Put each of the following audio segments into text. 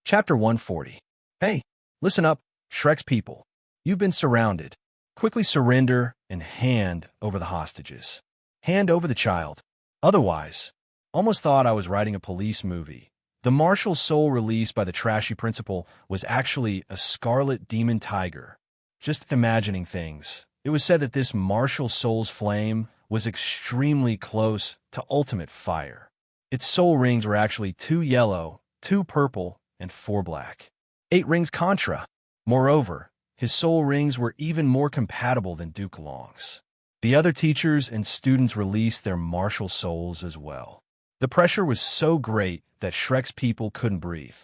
Chapter 140. Hey, listen up, Shrek's people. You've been surrounded. Quickly surrender and hand over the hostages. Hand over the child. Otherwise, almost thought I was writing a police movie. The martial soul released by the trashy principal was actually a scarlet demon tiger. Just imagining things. It was said that this martial soul's flame was extremely close to ultimate fire. Its soul rings were actually 2 yellow, 2 purple, and 4 black. 8 rings contra. Moreover, his soul rings were even more compatible than Duke Long's. The other teachers and students released their martial souls as well. The pressure was so great that Shrek's people couldn't breathe.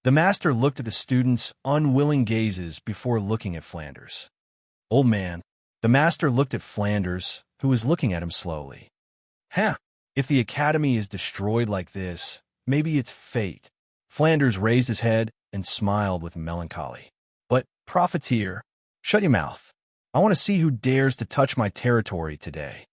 The master looked at the students' unwilling gazes before looking at Flanders. Old man, the master looked at Flanders, who was looking at him slowly. If the academy is destroyed like this, maybe it's fate. Flanders raised his head and smiled with melancholy. But, profiteer, shut your mouth. I want to see who dares to touch my territory today.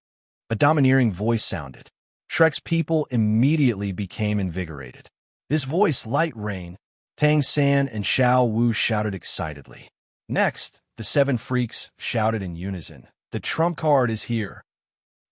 A domineering voice sounded. Shrek's people immediately became invigorated. This voice, Light Rain, Tang San and Xiao Wu shouted excitedly. Next, the 7 freaks shouted in unison. The trump card is here.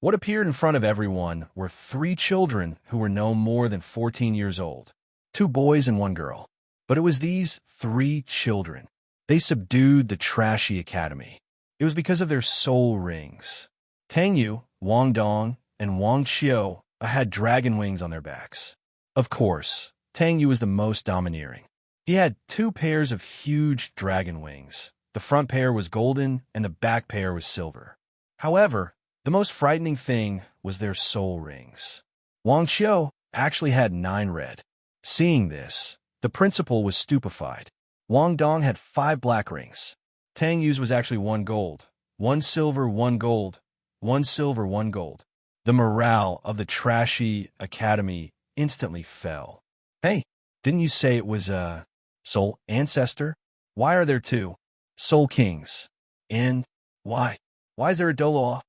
What appeared in front of everyone were 3 children who were no more than 14 years old. 2 boys and 1 girl. But it was these 3 children. They subdued the trashy academy. It was because of their soul rings. Tang Yu, Wang Dong, and Wang Xiu had dragon wings on their backs. Of course, Tang Yu was the most domineering. He had 2 pairs of huge dragon wings. The front pair was golden and the back pair was silver. However, the most frightening thing was their soul rings. Wang Xiu actually had 9 red. Seeing this, the principal was stupefied. Wang Dong had 5 black rings. Tang Yu's was actually 1 gold. 1 silver, 1 gold. 1 silver, 1 gold. The morale of the trashy academy instantly fell. Hey, didn't you say it was a soul ancestor? Why are there 2 soul kings? And why? Why is there a Doloa?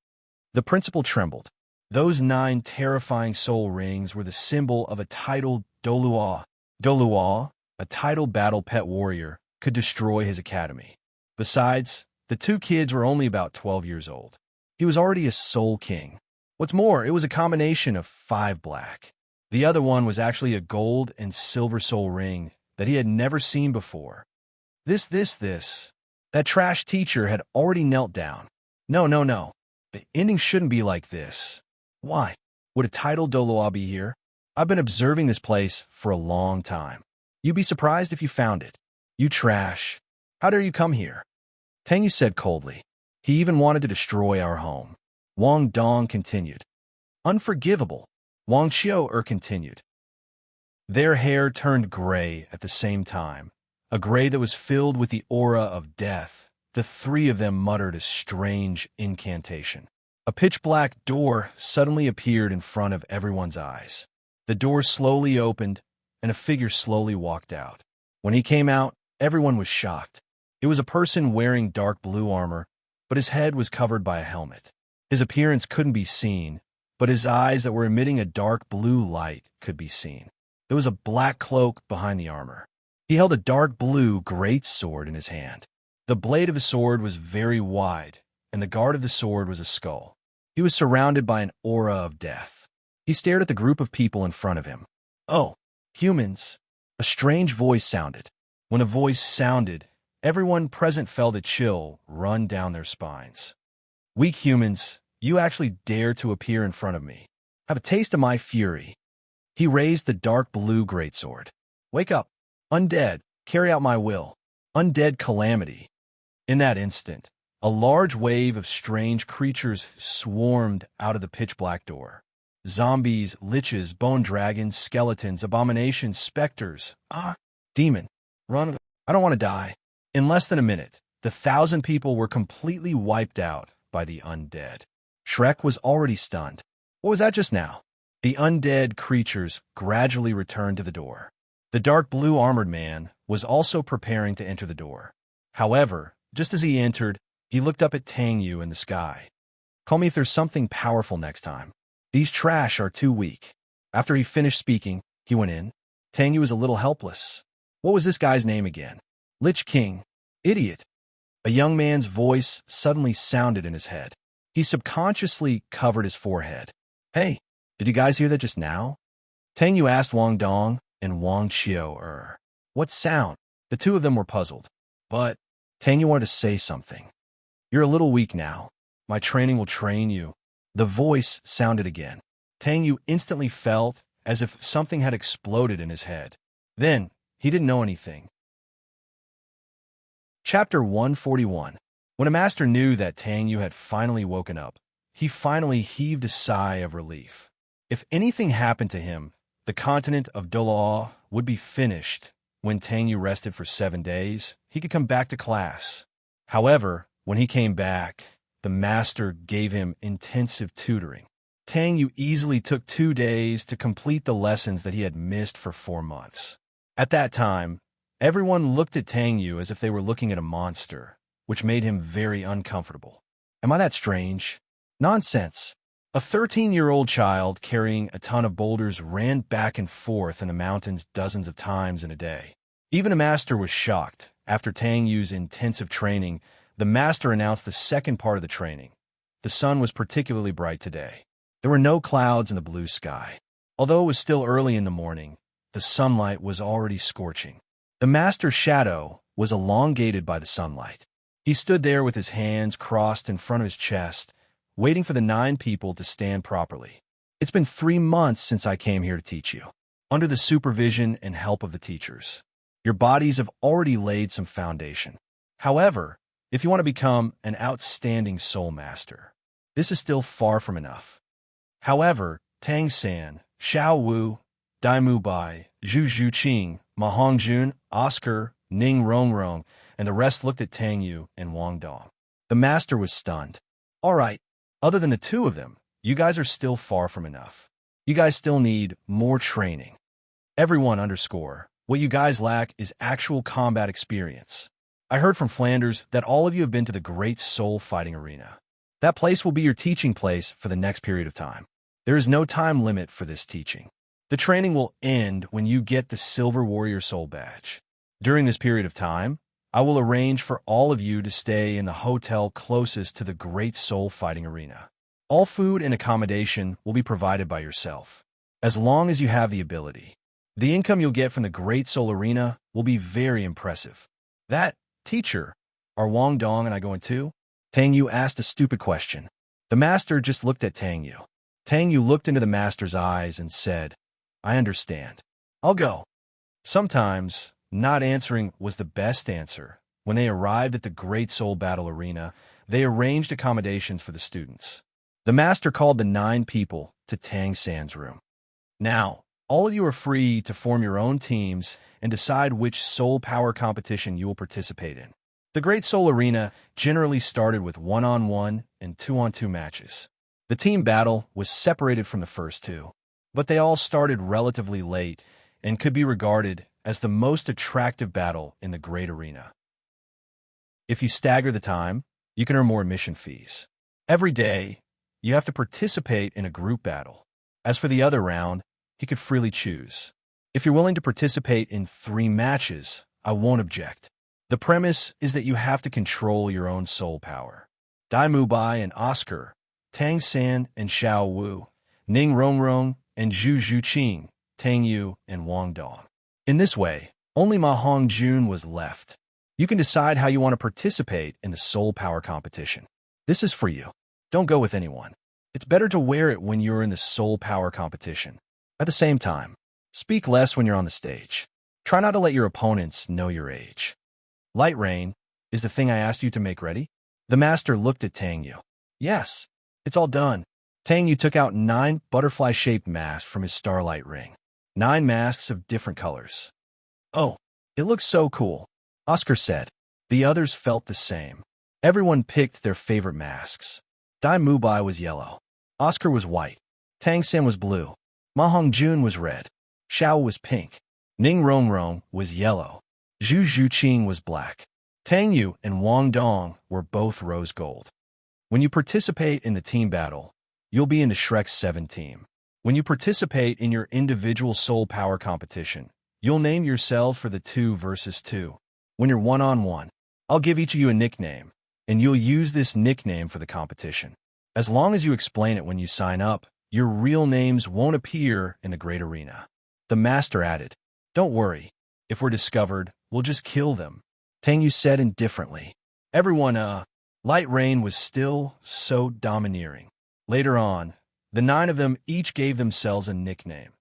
The principal trembled. Those 9 terrifying soul rings were the symbol of a titled Doloa. Doloa, a titled battle pet warrior, could destroy his academy. Besides, the 2 kids were only about 12 years old. He was already a soul king. What's more, it was a combination of 5 black. The other one was actually a gold and silver soul ring that he had never seen before. That trash teacher had already knelt down. No. The ending shouldn't be like this. Why? Would a titled Doloa be here? I've been observing this place for a long time. You'd be surprised if you found it. You trash. How dare you come here? Tang Yu said coldly. He even wanted to destroy our home. Wang Dong continued. Unforgivable. Wang Xiu continued. Their hair turned gray at the same time, a gray that was filled with the aura of death. The 3 of them muttered a strange incantation. A pitch-black door suddenly appeared in front of everyone's eyes. The door slowly opened, and a figure slowly walked out. When he came out, everyone was shocked. It was a person wearing dark blue armor, but his head was covered by a helmet. His appearance couldn't be seen, but his eyes that were emitting a dark blue light could be seen. There was a black cloak behind the armor. He held a dark blue great sword in his hand. The blade of the sword was very wide, and the guard of the sword was a skull. He was surrounded by an aura of death. He stared at the group of people in front of him. Oh, humans. A strange voice sounded. When a voice sounded, everyone present felt a chill run down their spines. Weak humans, you actually dare to appear in front of me. Have a taste of my fury. He raised the dark blue greatsword. Wake up, undead, carry out my will. Undead calamity. In that instant, a large wave of strange creatures swarmed out of the pitch-black door. Zombies, liches, bone dragons, skeletons, abominations, specters. Demon. Run. I don't want to die. In less than a minute, the 1,000 people were completely wiped out by the undead. Shrek was already stunned. What was that just now? The undead creatures gradually returned to the door. The dark blue armored man was also preparing to enter the door. However, just as he entered, he looked up at Tang Yu in the sky. Call me if there's something powerful next time. These trash are too weak. After he finished speaking, he went in. Tang Yu was a little helpless. What was this guy's name again? Lich King. Idiot. A young man's voice suddenly sounded in his head. He subconsciously covered his forehead. Hey, did you guys hear that just now? Tang Yu asked Wang Dong and Wang Qiu. What sound? The two of them were puzzled. But Tang Yu wanted to say something. You're a little weak now. My training will train you. The voice sounded again. Tang Yu instantly felt as if something had exploded in his head. Then, he didn't know anything. Chapter 141. When a master knew that Tang Yu had finally woken up, he finally heaved a sigh of relief. If anything happened to him, the continent of Doloa would be finished. When Tang Yu rested for 7 days, he could come back to class. However, when he came back, the master gave him intensive tutoring. Tang Yu easily took 2 days to complete the lessons that he had missed for 4 months. At that time, everyone looked at Tang Yu as if they were looking at a monster, which made him very uncomfortable. Am I that strange? Nonsense. A 13-year-old child carrying a ton of boulders ran back and forth in the mountains dozens of times in a day. Even a master was shocked. After Tang Yu's intensive training, the master announced the second part of the training. The sun was particularly bright today. There were no clouds in the blue sky. Although it was still early in the morning, the sunlight was already scorching. The master's shadow was elongated by the sunlight. He stood there with his hands crossed in front of his chest, waiting for the 9 people to stand properly. It's been 3 months since I came here to teach you, under the supervision and help of the teachers. Your bodies have already laid some foundation. However, if you want to become an outstanding soul master, this is still far from enough. However, Tang San, Xiao Wu, Dai Mu Bai, Zhu Zhuqing, Ma Hongjun, Oscar, Ning Rongrong, and the rest looked at Tang Yu and Wang Dong. The master was stunned. All right, other than the 2 of them, you guys are still far from enough. You guys still need more training. Everyone underscore, what you guys lack is actual combat experience. I heard from Flanders that all of you have been to the Great Soul Fighting Arena. That place will be your teaching place for the next period of time. There is no time limit for this teaching. The training will end when you get the Silver Warrior Soul Badge. During this period of time, I will arrange for all of you to stay in the hotel closest to the Great Soul Fighting Arena. All food and accommodation will be provided by yourself, as long as you have the ability. The income you'll get from the Great Soul Arena will be very impressive. That, teacher, are Wang Dong and I going too? Tang Yu asked a stupid question. The master just looked at Tang Yu. Tang Yu looked into the master's eyes and said, I understand. I'll go. Sometimes, not answering was the best answer. When they arrived at the Great Soul Battle Arena, they arranged accommodations for the students. The master called the 9 people to Tang San's room. Now, all of you are free to form your own teams and decide which soul power competition you will participate in. The Great Soul Arena generally started with 1-on-1 and 2-on-2 matches. The team battle was separated from the first 2, but they all started relatively late and could be regarded as the most attractive battle in the Great Arena. If you stagger the time, you can earn more admission fees. Every day, you have to participate in a group battle. As for the other round, you could freely choose. If you're willing to participate in 3 matches, I won't object. The premise is that you have to control your own soul power. Dai Mu Bai and Oscar, Tang San and Xiao Wu, Ning Rongrong and Zhu Zhuqing, Tang Yu and Wang Dong. In this way, only Ma Hongjun was left. You can decide how you want to participate in the soul power competition. This is for you. Don't go with anyone. It's better to wear it when you're in the soul power competition. At the same time, speak less when you're on the stage. Try not to let your opponents know your age. Light rain is the thing I asked you to make ready? The master looked at Tang Yu. Yes, it's all done. Tang Yu took out 9 butterfly-shaped masks from his starlight ring. 9 masks of different colors. Oh, it looks so cool, Oscar said. The others felt the same. Everyone picked their favorite masks. Dai Mu Bai was yellow. Oscar was white. Tang San was blue. Ma Hongjun was red. Xiao was pink. Ning Rongrong was yellow. Zhu Zhuqing was black. Tang Yu and Wang Dong were both rose gold. When you participate in the team battle, you'll be in the Shrek's 7 team. When you participate in your individual soul power competition, You'll name yourselves for the 2 versus 2. When you're one-on-one, I'll give each of you a nickname, and you'll use this nickname for the competition. As long as you explain it when you sign up, your real names won't appear in the great arena. The master added, "Don't worry. If we're discovered, we'll just kill them," Tang Yu said indifferently. Everyone, Light Rain was still so domineering. Later on, the 9 of them each gave themselves a nickname.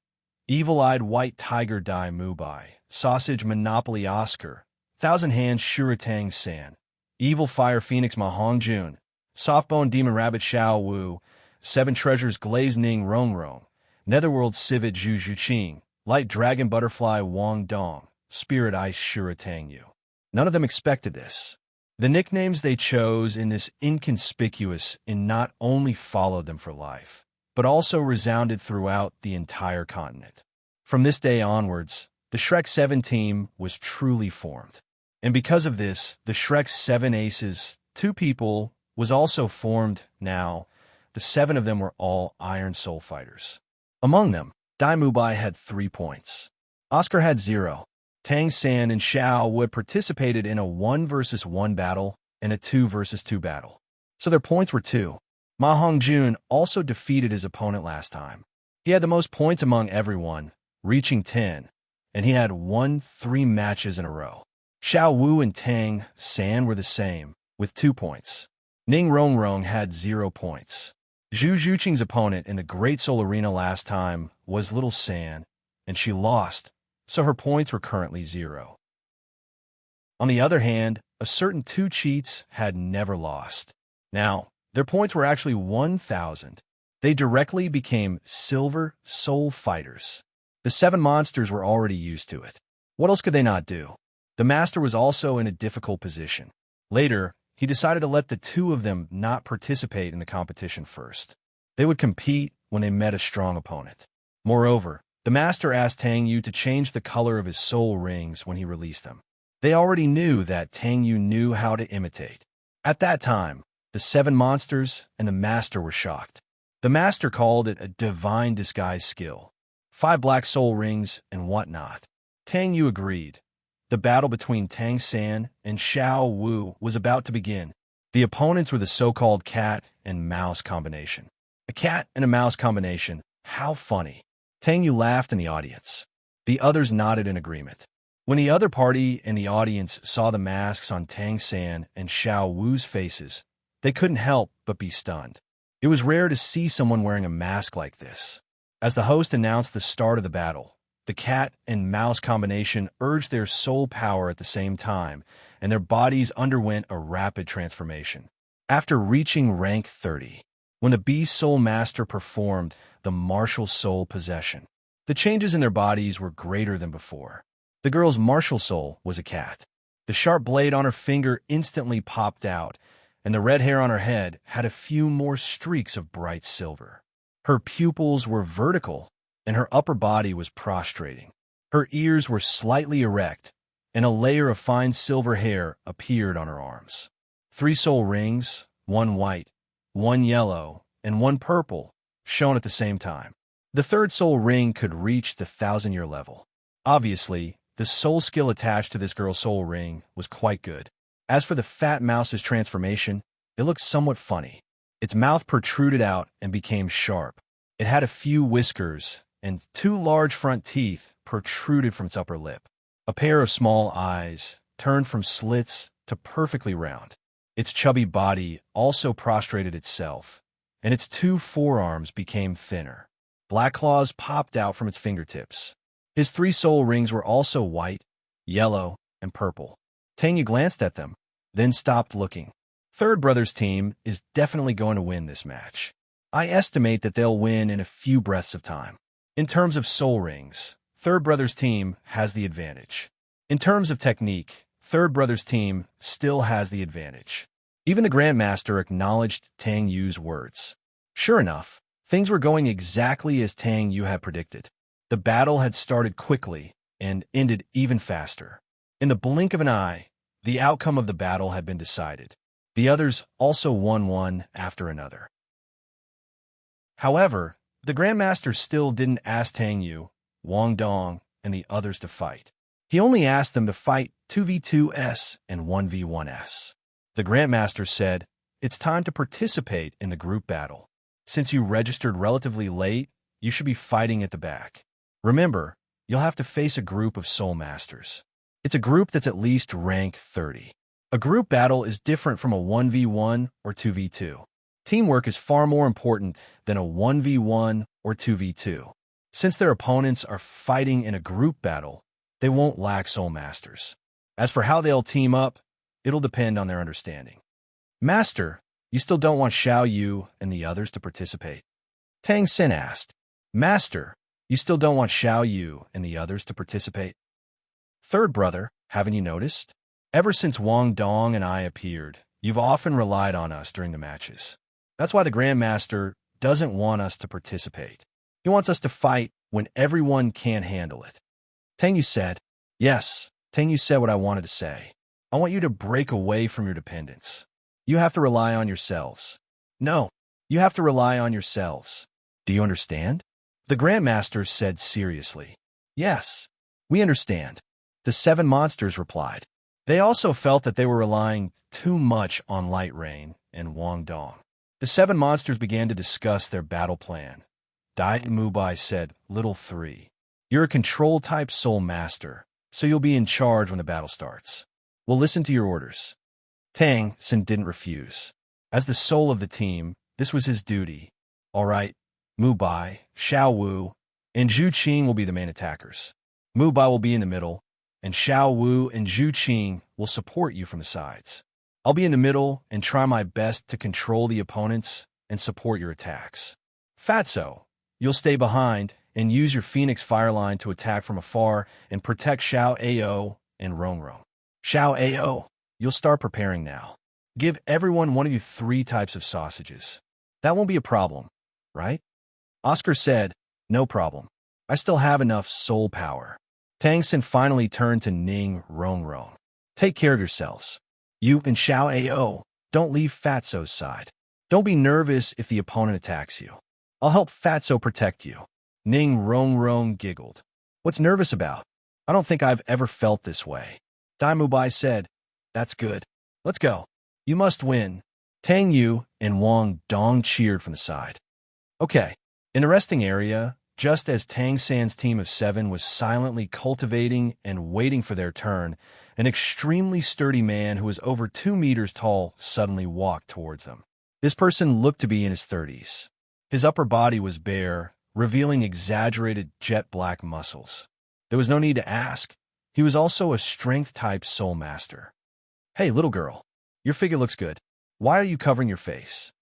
Evil-eyed White Tiger Dai Mubai, Sausage Monopoly Oscar, Thousand Hands Shuratang San, Evil Fire Phoenix Ma Hongjun, Softbone Demon Rabbit Xiao Wu, Seven Treasures Glaze Ning Rong Rong, Netherworld Civet Zhu Zhuqing, Light Dragon Butterfly Wang Dong, Spirit Ice Shuratang Yu. None of them expected this. The nicknames they chose in this inconspicuous and not only followed them for life, but also resounded throughout the entire continent. From this day onwards, the Shrek 7 team was truly formed. And because of this, the Shrek 7 Aces, 2 people, was also formed now. The 7 of them were all Iron Soul fighters. Among them, Dai Mubai had 3 points. Oscar had 0. Tang San and Xiao Wu participated in a 1 versus 1 battle and a 2 versus 2 battle, so their points were 2. Ma Hongjun also defeated his opponent last time. He had the most points among everyone, reaching 10, and he had won 3 matches in a row. Xiao Wu and Tang San were the same, with 2 points. Ning Rongrong had 0 points. Zhu Zhuqing's opponent in the Great Soul Arena last time was Little San, and she lost, so her points were currently 0. On the other hand, a certain 2 cheats had never lost. Now, their points were actually 1,000. They directly became Silver Soul Fighters. The 7 monsters were already used to it. What else could they not do? The master was also in a difficult position. Later, he decided to let the 2 of them not participate in the competition first. They would compete when they met a strong opponent. Moreover, the master asked Tang Yu to change the color of his soul rings when he released them. They already knew that Tang Yu knew how to imitate. At that time, the 7 monsters and the master were shocked. The master called it a divine disguise skill. 5 black soul rings and whatnot. Tang Yu agreed. The battle between Tang San and Xiao Wu was about to begin. The opponents were the so-called cat and mouse combination. A cat and a mouse combination. How funny. Tang Yu laughed in the audience. The others nodded in agreement. When the other party and the audience saw the masks on Tang San and Xiao Wu's faces, they couldn't help but be stunned. It was rare to see someone wearing a mask like this. As the host announced the start of the battle, the cat and mouse combination urged their soul power at the same time, and their bodies underwent a rapid transformation. After reaching rank 30, when the Beast Soul Master performed the martial soul possession, the changes in their bodies were greater than before. The girl's martial soul was a cat. The sharp blade on her finger instantly popped out, and the red hair on her head had a few more streaks of bright silver. Her pupils were vertical, and her upper body was prostrating. Her ears were slightly erect, and a layer of fine silver hair appeared on her arms. 3 soul rings, 1 white, 1 yellow, and 1 purple, shone at the same time. The 3rd soul ring could reach the 1,000-year level. Obviously, the soul skill attached to this girl's soul ring was quite good. As for the fat mouse's transformation, it looked somewhat funny. Its mouth protruded out and became sharp. It had a few whiskers, and 2 large front teeth protruded from its upper lip. A pair of small eyes turned from slits to perfectly round. Its chubby body also prostrated itself, and its 2 forearms became thinner. Black claws popped out from its fingertips. His 3 soul rings were also white, yellow, and purple. Tang Yu glanced at them, then stopped looking. Third Brothers team is definitely going to win this match. I estimate that they'll win in a few breaths of time. In terms of soul rings, Third Brothers team has the advantage. In terms of technique, Third Brothers team still has the advantage. Even the Grandmaster acknowledged Tang Yu's words. Sure enough, things were going exactly as Tang Yu had predicted. The battle had started quickly and ended even faster. In the blink of an eye, the outcome of the battle had been decided. The others also won one after another. However, the Grandmaster still didn't ask Tang Yu, Wang Dong, and the others to fight. He only asked them to fight 2v2s and 1v1s. The Grandmaster said, "It's time to participate in the group battle. Since you registered relatively late, you should be fighting at the back. Remember, you'll have to face a group of Soul Masters. It's a group that's at least rank 30. A group battle is different from a 1v1 or 2v2. Teamwork is far more important than a 1v1 or 2v2. Since their opponents are fighting in a group battle, they won't lack Soul Masters. As for how they'll team up, it'll depend on their understanding." "Master, you still don't want Xiao Yu and the others to participate?" Tang Xin asked. "Master, you still don't want Xiao Yu and the others to participate?" "Third brother, haven't you noticed? Ever since Wang Dong and I appeared, you've often relied on us during the matches. That's why the Grandmaster doesn't want us to participate. He wants us to fight when everyone can't handle it." Tang Yu said, "Yes, Tang Yu said what I wanted to say. I want you to break away from your dependence. You have to rely on yourselves. No, you have to rely on yourselves. Do you understand?" The Grandmaster said seriously. "Yes, we understand." The 7 monsters replied. They also felt that they were relying too much on Light Rain and Wang Dong. The 7 monsters began to discuss their battle plan. Dai Mubai said, "Little 3, you're a control-type Soul Master, so you'll be in charge when the battle starts. We'll listen to your orders." Tang Xin didn't refuse. As the soul of the team, this was his duty. "All right, Mubai, Xiao Wu, and Zhu Qing will be the main attackers. Mubai will be in the middle, and Xiao Wu and Zhu Qing will support you from the sides. I'll be in the middle and try my best to control the opponents and support your attacks. Fatso, you'll stay behind and use your Phoenix Fireline to attack from afar and protect Xiao Ao and Rongrong. Xiao Ao, you'll start preparing now. Give everyone one of you 3 types of sausages. That won't be a problem, right?" Oscar said, "No problem. I still have enough soul power." Tang Xin finally turned to Ning Rongrong. "Take care of yourselves. You and Xiao Ao, don't leave Fatso's side. Don't be nervous if the opponent attacks you. I'll help Fatso protect you." Ning Rongrong giggled. "What's nervous about? I don't think I've ever felt this way." Dai Mubai said, "That's good. Let's go. You must win." Tang Yu and Wang Dong cheered from the side. Okay, in a resting area, just as Tang San's team of 7 was silently cultivating and waiting for their turn, an extremely sturdy man who was over 2 meters tall suddenly walked towards them. This person looked to be in his 30s. His upper body was bare, revealing exaggerated jet-black muscles. There was no need to ask. He was also a strength-type Soul Master. "Hey, little girl, your figure looks good. Why are you covering your face?"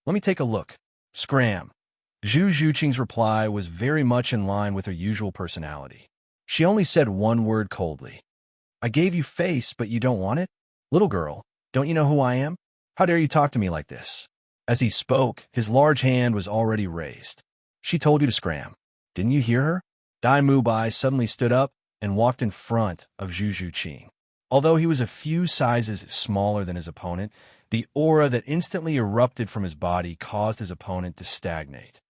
"Let me take a look." Scram. Zhu Zhuqing's reply was very much in line with her usual personality. She only said one word coldly. "I gave you face, but you don't want it? Little girl, don't you know who I am? How dare you talk to me like this?" As he spoke, his large hand was already raised. "She told you to scram. Didn't you hear her?" Dai Mubai suddenly stood up and walked in front of Zhu Zhuqing. Although he was a few sizes smaller than his opponent, the aura that instantly erupted from his body caused his opponent to stagnate.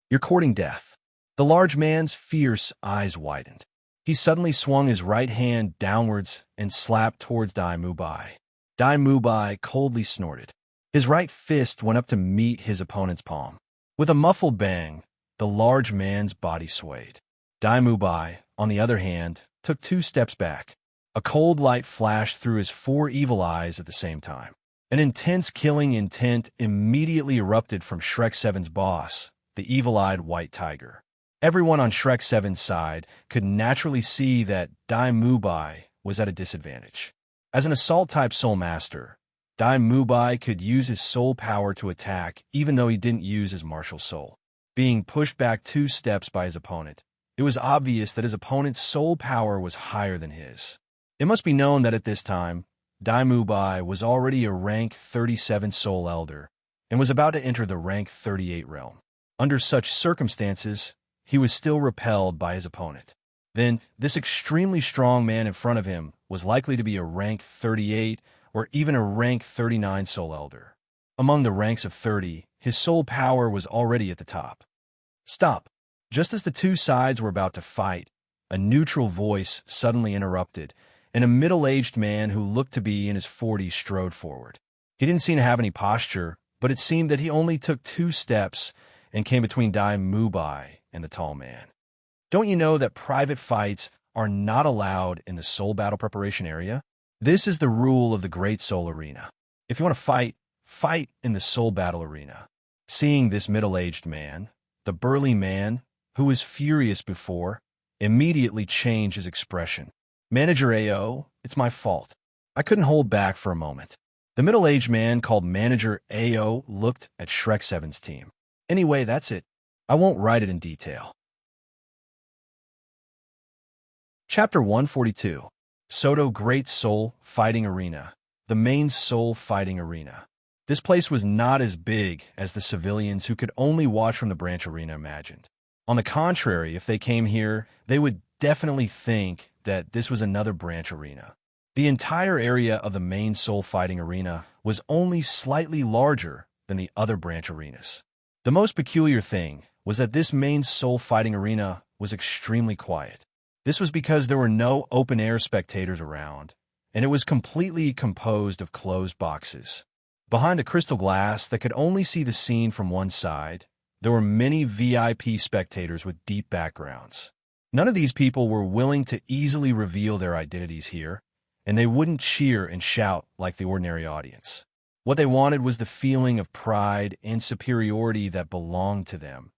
"You're courting death." The large man's fierce eyes widened. He suddenly swung his right hand downwards and slapped towards Dai Mubai. Dai Mubai coldly snorted. His right fist went up to meet his opponent's palm. With a muffled bang, the large man's body swayed. Dai Mubai, on the other hand, took 2 steps back. A cold light flashed through his 4 evil eyes at the same time. An intense killing intent immediately erupted from Shrek 7's boss, the evil-eyed white tiger. Everyone on Shrek 7's side could naturally see that Dai Mubai was at a disadvantage. As an assault-type Soul Master, Dai Mubai could use his soul power to attack even though he didn't use his martial soul. Being pushed back 2 steps by his opponent, it was obvious that his opponent's soul power was higher than his. It must be known that at this time, Dai Mubai was already a rank 37 Soul Elder and was about to enter the rank 38 realm. Under such circumstances, he was still repelled by his opponent. Then, this extremely strong man in front of him was likely to be a rank 38 or even a rank 39 Soul Elder. Among the ranks of 30, his soul power was already at the top. "Stop. Just as the two sides were about to fight, a neutral voice suddenly interrupted, and a middle-aged man who looked to be in his 40s strode forward. He didn't seem to have any posture, but it seemed that he only took 2 steps and came between Dai Mubai and the tall man. Don't you know that private fights are not allowed in the soul battle preparation area? This is the rule of the Great Soul Arena. If you want to fight, fight in the soul battle arena. Seeing this middle-aged man, the burly man, who was furious before, immediately changed his expression. Manager AO, it's my fault. I couldn't hold back for a moment. The middle-aged man called Manager AO looked at Shrek 7's team. Anyway, that's it. I won't write it in detail. Chapter 142. Soto Great Soul Fighting Arena. The main soul fighting arena. This place was not as big as the civilians who could only watch from the branch arena imagined. On the contrary, if they came here, they would definitely think that this was another branch arena. The entire area of the main soul fighting arena was only slightly larger than the other branch arenas. The most peculiar thing was that this main soul fighting arena was extremely quiet. This was because there were no open-air spectators around, and it was completely composed of closed boxes. Behind the crystal glass that could only see the scene from one side, there were many VIP spectators with deep backgrounds. None of these people were willing to easily reveal their identities here, and they wouldn't cheer and shout like the ordinary audience. What they wanted was the feeling of pride and superiority that belonged to them.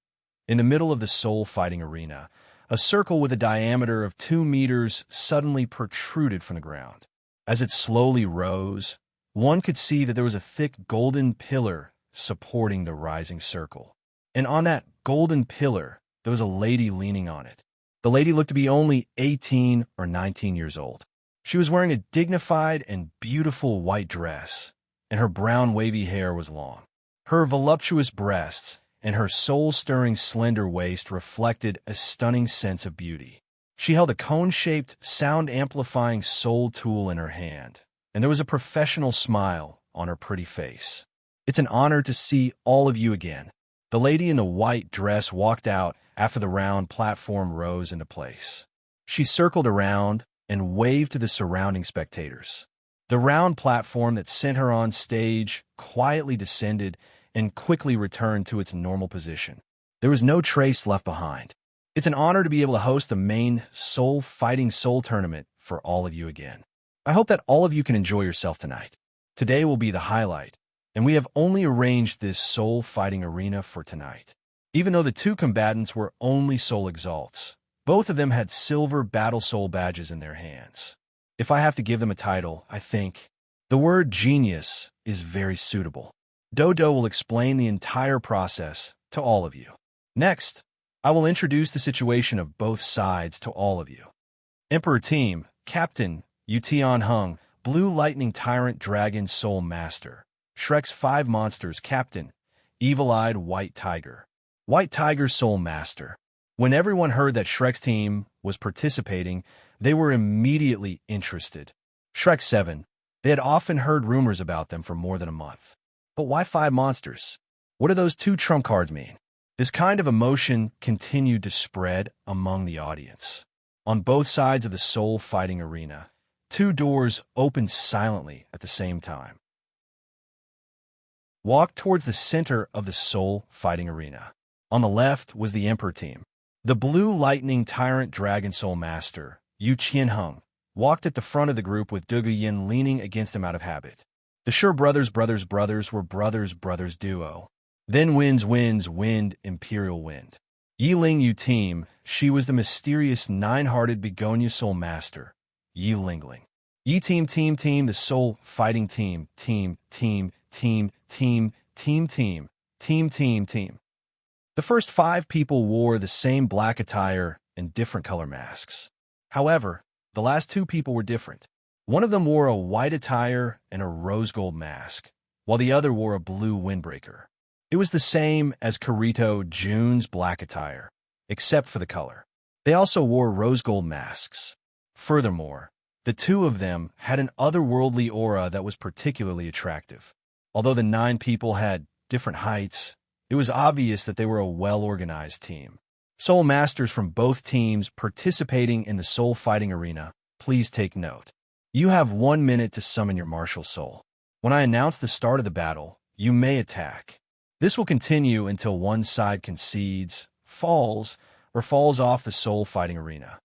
In the middle of the soul fighting arena, a circle with a diameter of 2 meters suddenly protruded from the ground. As it slowly rose, one could see that there was a thick golden pillar supporting the rising circle. And on that golden pillar, there was a lady leaning on it. The lady looked to be only 18 or 19 years old. She was wearing a dignified and beautiful white dress, and her brown wavy hair was long. Her voluptuous breasts and her soul-stirring slender waist reflected a stunning sense of beauty. She held a cone-shaped, sound-amplifying soul tool in her hand, and there was a professional smile on her pretty face. It's an honor to see all of you again. The lady in the white dress walked out after the round platform rose into place. She circled around and waved to the surrounding spectators. The round platform that sent her on stage quietly descended and quickly returned to its normal position. There was no trace left behind. It's an honor to be able to host the main Soul Fighting Soul Tournament for all of you again. I hope that all of you can enjoy yourself tonight. Today will be the highlight, and we have only arranged this Soul Fighting Arena for tonight. Even though the 2 combatants were only Soul Exalts, both of them had silver Battle Soul badges in their hands. If I have to give them a title, I think the word genius is very suitable. Dodo will explain the entire process to all of you. Next, I will introduce the situation of both sides to all of you. Emperor Team, Captain Yutian Hung, Blue Lightning Tyrant Dragon Soul Master. Shrek's 5 Monsters Captain, Evil-Eyed White Tiger. White Tiger Soul Master. When everyone heard that Shrek's team was participating, they were immediately interested. Shrek 7. They had often heard rumors about them for more than a month. But why 5 monsters? What do those 2 trump cards mean? This kind of emotion continued to spread among the audience. On both sides of the soul fighting arena, 2 doors opened silently at the same time. Walk towards the center of the soul fighting arena. On the left was the Emperor team. The Blue Lightning Tyrant Dragon Soul Master, Yu Qianheng, walked at the front of the group with Dugu Yin leaning against him out of habit. The Sure Brothers were brothers duo. Then Winds Wind Imperial Wind. Yi Ling Yu team, she was the mysterious 9-hearted Begonia Soul Master, Yi Lingling. Yi team the soul fighting team. The first 5 people wore the same black attire and different color masks. However, the last 2 people were different. One of them wore a white attire and a rose gold mask, while the other wore a blue windbreaker. It was the same as Kirito Jun's black attire, except for the color. They also wore rose gold masks. Furthermore, the 2 of them had an otherworldly aura that was particularly attractive. Although the 9 people had different heights, it was obvious that they were a well-organized team. Soul Masters from both teams participating in the soul fighting arena, please take note. You have 1 minute to summon your martial soul. When I announce the start of the battle, you may attack. This will continue until one side concedes, falls, or falls off the soul fighting arena.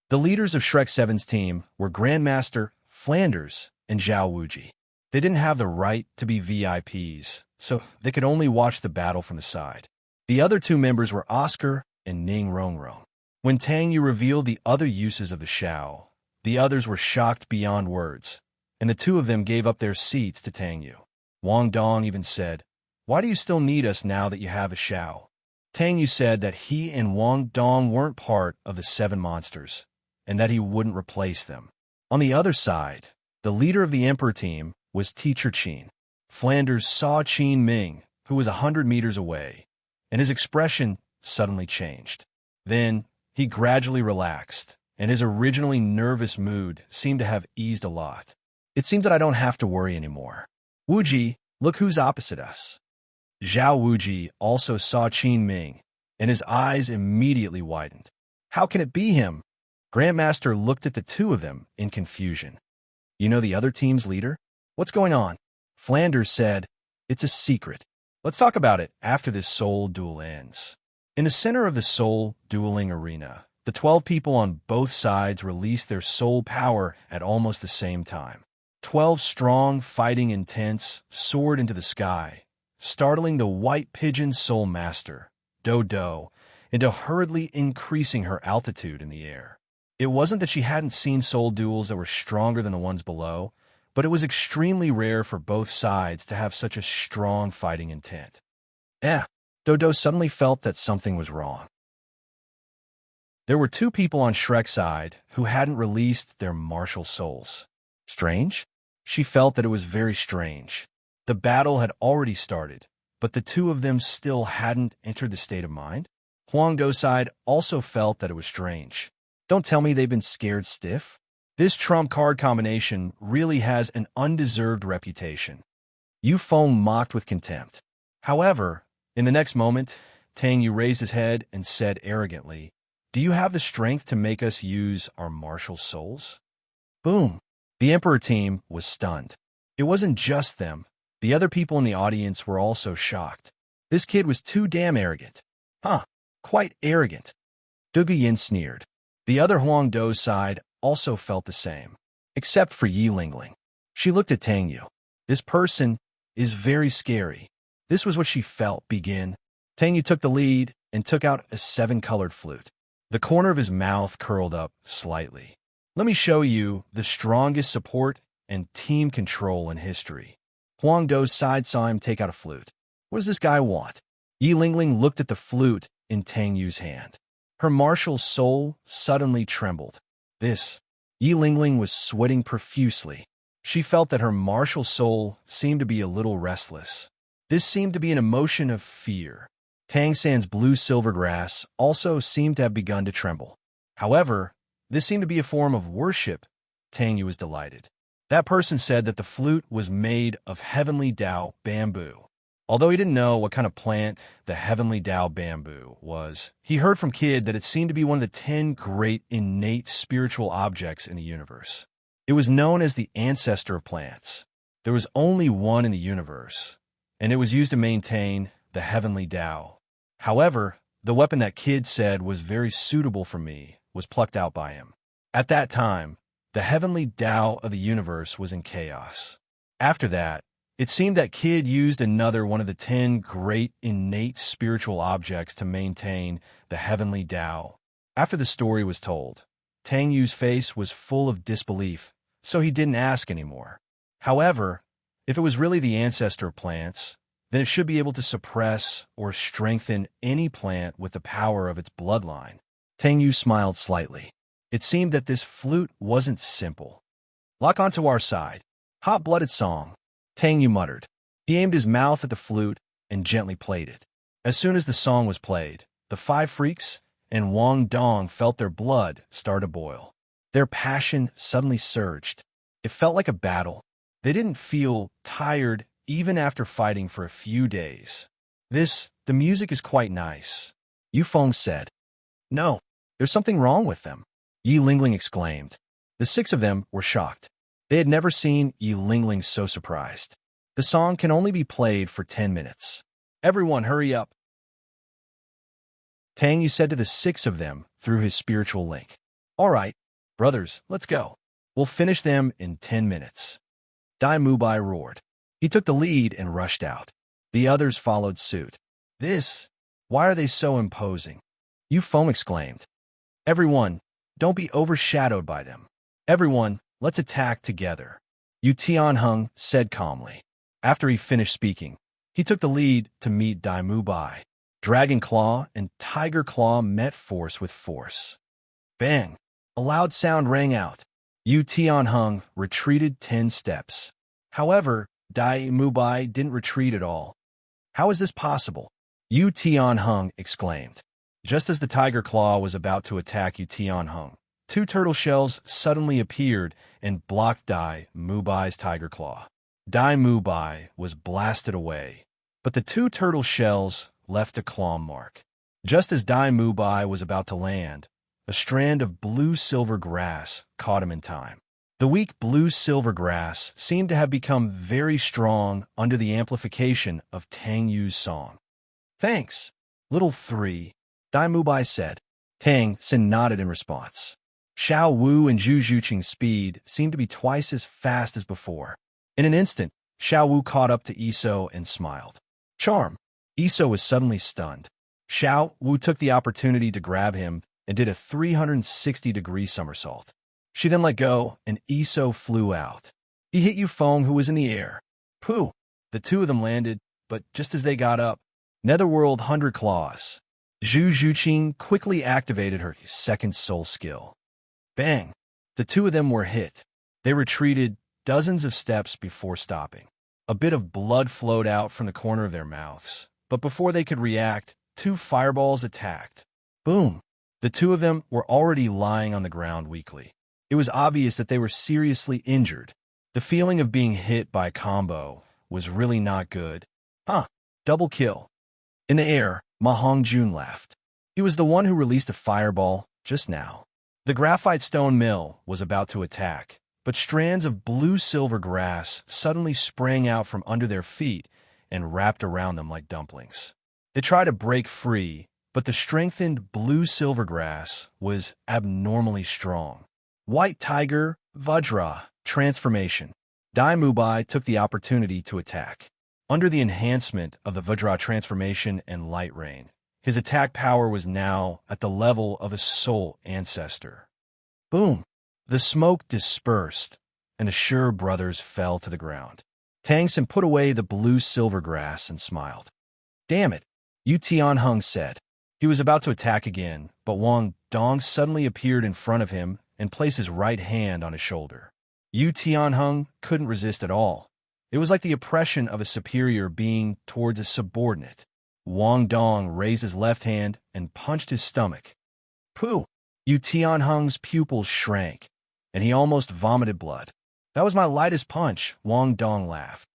The leaders of Shrek 7's team were Grandmaster Flanders and Zhao Wuji. They didn't have the right to be VIPs, so they could only watch the battle from the side. The other two members were Oscar and Ning Rongrong. When Tang Yu revealed the other uses of the Shao, the others were shocked beyond words, and the two of them gave up their seats to Tang Yu. Wang Dong even said, "Why do you still need us now that you have a Shao?" Tang Yu said that he and Wang Dong weren't part of the 7 monsters, and that he wouldn't replace them. On the other side, the leader of the Emperor team was Teacher Qin. Flanders saw Qin Ming, who was 100 meters away, and his expression suddenly changed. Then, he gradually relaxed, and his originally nervous mood seemed to have eased a lot. It seems that I don't have to worry anymore. Wuji, look who's opposite us. Zhao Wuji also saw Qin Ming, and his eyes immediately widened. How can it be him? Grandmaster looked at the two of them in confusion. You know the other team's leader? What's going on? Flanders said, "It's a secret. Let's talk about it after this soul duel ends." In the center of the soul dueling arena, the 12 people on both sides released their soul power at almost the same time. 12 strong, fighting intents soared into the sky, startling the white pigeon soul master, Dodo, into hurriedly increasing her altitude in the air. It wasn't that she hadn't seen soul duels that were stronger than the ones below, but it was extremely rare for both sides to have such a strong fighting intent. Dodo suddenly felt that something was wrong. There were 2 people on Shrek's side who hadn't released their martial souls. Strange? She felt that it was very strange. The battle had already started, but the 2 of them still hadn't entered the state of mind. Huang Do's side also felt that it was strange. Don't tell me they've been scared stiff. This trump card combination really has an undeserved reputation. Yu Feng mocked with contempt. However, in the next moment, Tang Yu raised his head and said arrogantly, "Do you have the strength to make us use our martial souls?" Boom! The Emperor team was stunned. It wasn't just them. The other people in the audience were also shocked. This kid was too damn arrogant. Quite arrogant. Dugu Yin sneered. The other Huang Do's side also felt the same, except for Yi Lingling. She looked at Tang Yu. This person is very scary. This was what she felt begin. Tang Yu took the lead and took out a 7-colored flute. The corner of his mouth curled up slightly. Let me show you the strongest support and team control in history. Huang Do's side saw him take out a flute. What does this guy want? Yi Lingling looked at the flute in Tang Yu's hand. Her martial soul suddenly trembled. Yi Lingling was sweating profusely. She felt that her martial soul seemed to be a little restless. This seemed to be an emotion of fear. Tang San's blue-silver grass also seemed to have begun to tremble. However, this seemed to be a form of worship. Tang Yu was delighted. That person said that the flute was made of heavenly Dao bamboo. Although he didn't know what kind of plant the heavenly Dao bamboo was, he heard from Kid that it seemed to be one of the 10 great innate spiritual objects in the universe. It was known as the ancestor of plants. There was only one in the universe, and it was used to maintain the heavenly Dao. However, the weapon that Kid said was very suitable for me was plucked out by him. At that time, the heavenly Dao of the universe was in chaos. After that, it seemed that Kid used another one of the 10 great innate spiritual objects to maintain the heavenly Dao. After the story was told, Tang Yu's face was full of disbelief, so he didn't ask anymore. However, if it was really the ancestor of plants, then it should be able to suppress or strengthen any plant with the power of its bloodline. Tang Yu smiled slightly. It seemed that this flute wasn't simple. Lock onto our side. Hot-blooded song. Tang Yu muttered. He aimed his mouth at the flute and gently played it. As soon as the song was played, the 5 freaks and Wang Dong felt their blood start to boil. Their passion suddenly surged. It felt like a battle. They didn't feel tired even after fighting for a few days. The music is quite nice, Yu Feng said. No, there's something wrong with them, Yi Lingling exclaimed. The 6 of them were shocked. They had never seen Yi Lingling so surprised. The song can only be played for 10 minutes. Everyone, hurry up, Tang Yu said to the 6 of them through his spiritual link. All right, brothers, let's go. We'll finish them in 10 minutes. Dai Mubai roared. He took the lead and rushed out. The others followed suit. Why are they so imposing? Yu Feng exclaimed. Everyone, don't be overshadowed by them. Everyone, let's attack together. Yu Tianheng said calmly. After he finished speaking, he took the lead to meet Dai Mubai. Dragon Claw and Tiger Claw met force with force. Bang! A loud sound rang out. Yu Tianheng retreated 10 steps. However, Dai Mubai didn't retreat at all. How is this possible? Yu Tianheng exclaimed. Just as the Tiger Claw was about to attack Yu Tianheng, 2 turtle shells suddenly appeared and blocked Dai Mubai's Tiger Claw. Dai Mubai was blasted away, but the 2 turtle shells left a claw mark. Just as Dai Mubai was about to land, a strand of blue-silver grass caught him in time. The weak blue-silver grass seemed to have become very strong under the amplification of Tang Yu's song. Thanks, little 3, Dai Mubai said. Tang Xin nodded in response. Xiao Wu and Zhu Zhuqing's speed seemed to be twice as fast as before. In an instant, Xiao Wu caught up to Iso and smiled. Charm! Iso was suddenly stunned. Xiao Wu took the opportunity to grab him and did a 360-degree somersault. She then let go, and Iso flew out. He hit Yu Feng, who was in the air. Pooh! The 2 of them landed, but just as they got up, Netherworld 100 Claws. Zhu Zhuqing quickly activated her second soul skill. Bang! The 2 of them were hit. They retreated dozens of steps before stopping. A bit of blood flowed out from the corner of their mouths, but before they could react, 2 fireballs attacked. Boom! The 2 of them were already lying on the ground weakly. It was obvious that they were seriously injured. The feeling of being hit by a combo was really not good. Double kill. In the air, Ma Hongjun laughed. He was the one who released a fireball just now. The graphite stone mill was about to attack, but strands of blue-silver grass suddenly sprang out from under their feet and wrapped around them like dumplings. They tried to break free, but the strengthened blue-silver grass was abnormally strong. White Tiger, Vajra, transformation. Dai Mubai took the opportunity to attack. Under the enhancement of the Vajra transformation and light rain, his attack power was now at the level of a soul ancestor. Boom! The smoke dispersed, and the Sure brothers fell to the ground. Tang Xin put away the blue-silver grass and smiled. Damn it, Yu Tianheng said. He was about to attack again, but Wang Dong suddenly appeared in front of him and placed his right hand on his shoulder. Yu Tianheng couldn't resist at all. It was like the oppression of a superior being towards a subordinate. Wang Dong raised his left hand and punched his stomach. Pooh! Yu Tianheng's pupils shrank, and he almost vomited blood. That was my lightest punch, Wang Dong laughed.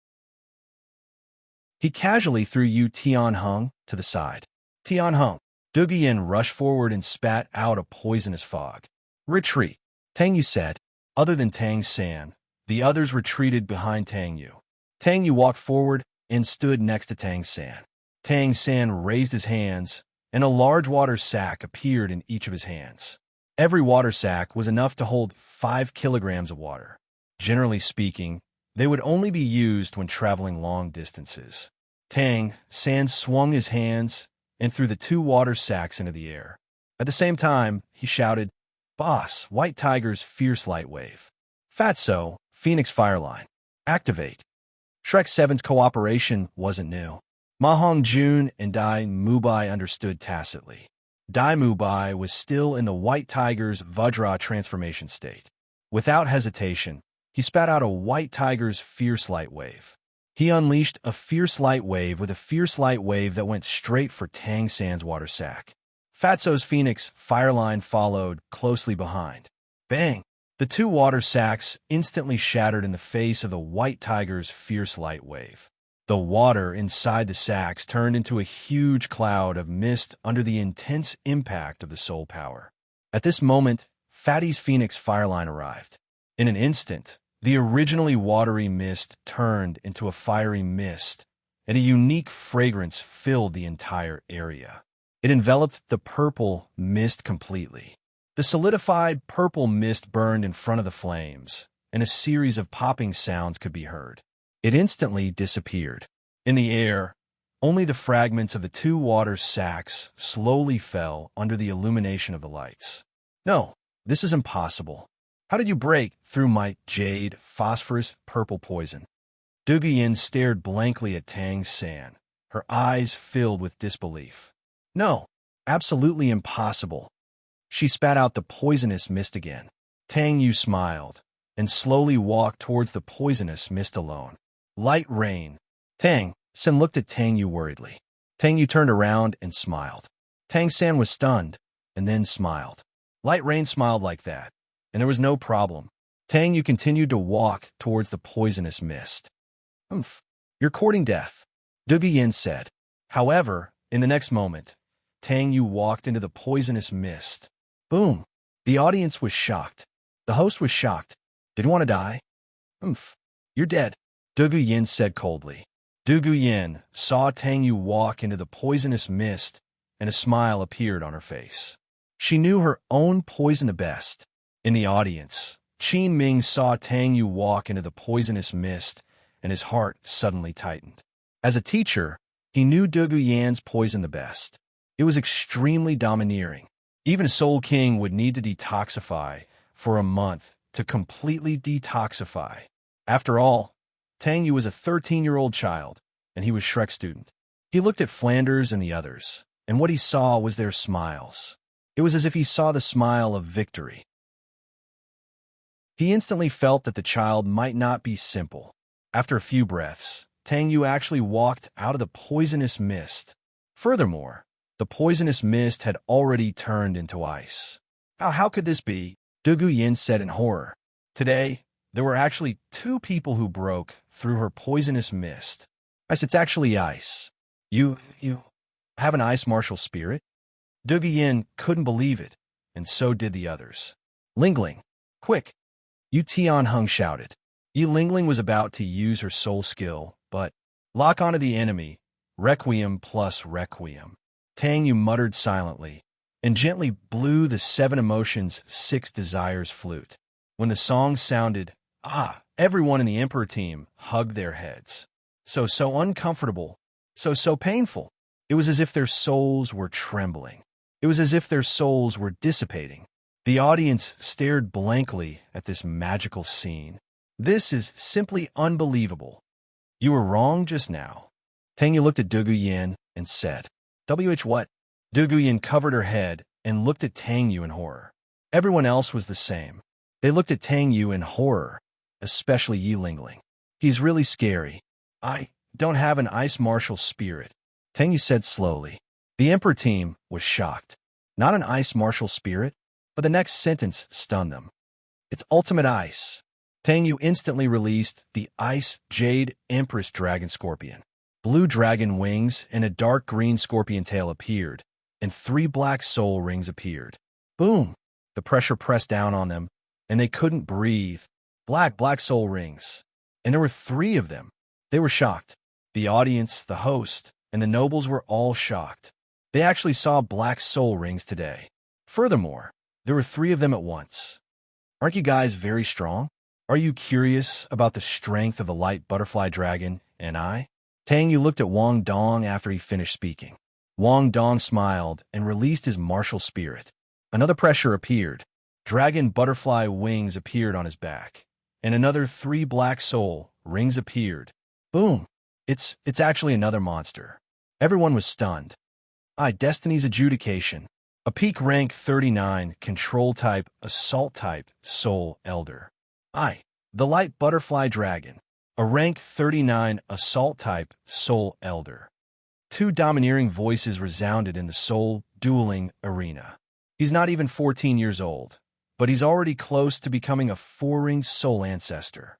He casually threw Yu Tianheng to the side. Tianheng, Dugian rushed forward and spat out a poisonous fog. Retreat, Tang Yu said. Other than Tang San, the others retreated behind Tang Yu. Tang Yu walked forward and stood next to Tang San. Tang San raised his hands, and a large water sack appeared in each of his hands. Every water sack was enough to hold 5 kilograms of water. Generally speaking, they would only be used when traveling long distances. Tang San swung his hands and threw the 2 water sacks into the air. At the same time, he shouted, Boss, White Tiger's Fierce Light Wave. Fatso, Phoenix Fireline. Activate. Shrek 7's cooperation wasn't new. Ma Hongjun and Dai Mubai understood tacitly. Dai Mubai was still in the White Tiger's Vajra transformation state. Without hesitation, he spat out a White Tiger's Fierce Light Wave. He unleashed a Fierce Light Wave with a Fierce Light Wave that went straight for Tang San's water sack. Fatso's Phoenix Fireline followed closely behind. Bang! The 2 water sacks instantly shattered in the face of the White Tiger's Fierce Light Wave. The water inside the sacs turned into a huge cloud of mist under the intense impact of the soul power. At this moment, Fatty's Phoenix Fireline arrived. In an instant, the originally watery mist turned into a fiery mist, and a unique fragrance filled the entire area. It enveloped the purple mist completely. The solidified purple mist burned in front of the flames, and a series of popping sounds could be heard. It instantly disappeared. In the air, only the fragments of the two water sacs slowly fell under the illumination of the lights. No, this is impossible. How did you break through my jade, phosphorus, purple poison? Duguyen stared blankly at Tang San, her eyes filled with disbelief. No, absolutely impossible. She spat out the poisonous mist again. Tang Yu smiled and slowly walked towards the poisonous mist alone. Light rain. Tang San looked at Tang Yu worriedly. Tang Yu turned around and smiled. Tang San was stunned and then smiled. Light rain smiled like that, and there was no problem. Tang Yu continued to walk towards the poisonous mist. You're courting death, Duguyen said. However, in the next moment, Tang Yu walked into the poisonous mist. Boom! The audience was shocked. The host was shocked. Did you want to die? You're dead, Duguyen said coldly. Duguyen saw Tang Yu walk into the poisonous mist, and a smile appeared on her face. She knew her own poison the best. In the audience, Qin Ming saw Tang Yu walk into the poisonous mist, and his heart suddenly tightened. As a teacher, he knew Duguyen's poison the best. It was extremely domineering. Even a Soul King would need to detoxify for a month to completely detoxify. After all, Tang Yu was a 13-year-old child, and he was Shrek's student. He looked at Flanders and the others, and what he saw was their smiles. It was as if he saw the smile of victory. He instantly felt that the child might not be simple. After a few breaths, Tang Yu actually walked out of the poisonous mist. Furthermore, the poisonous mist had already turned into ice. How could this be? Duguyen said in horror. Today, there were actually two people who broke through her poisonous mist. It's actually ice. You have an ice martial spirit? Duguyen couldn't believe it, and so did the others. Lingling, quick! Yu Tianheng shouted. Yi Lingling was about to use her soul skill, but lock onto the enemy, Requiem plus Requiem. Tang Yu muttered silently, and gently blew the 7 emotions 6 desires flute. When the song sounded, everyone in the Emperor team hugged their heads. So uncomfortable, so painful. It was as if their souls were trembling. It was as if their souls were dissipating. The audience stared blankly at this magical scene. This is simply unbelievable. You were wrong just now. Tang Yu looked at Duguyen and said, what? Duguyen covered her head and looked at Tang Yu in horror. Everyone else was the same. They looked at Tang Yu in horror, especially Yi Lingling. He's really scary. I don't have an ice martial spirit, Tang Yu said slowly. The Emperor team was shocked. Not an ice martial spirit, but the next sentence stunned them. It's ultimate ice. Tang Yu instantly released the Ice Jade Empress Dragon Scorpion. Blue dragon wings and a dark green scorpion tail appeared, and 3 black soul rings appeared. Boom! The pressure pressed down on them, and they couldn't breathe. Black soul rings. And there were 3 of them. They were shocked. The audience, the host, and the nobles were all shocked. They actually saw black soul rings today. Furthermore, there were 3 of them at once. Aren't you guys very strong? Are you curious about the strength of the light butterfly dragon and I? Tang Yu looked at Wang Dong after he finished speaking. Wang Dong smiled and released his martial spirit. Another pressure appeared. Dragon butterfly wings appeared on his back, and another 3 black soul rings appeared. Boom! It's actually another monster. Everyone was stunned. Destiny's Adjudication. A peak rank 39, control type, assault type, soul elder. The light butterfly dragon. A rank 39, assault type, soul elder. 2 domineering voices resounded in the soul dueling arena. He's not even 14 years old, but he's already close to becoming a 4-ring soul ancestor.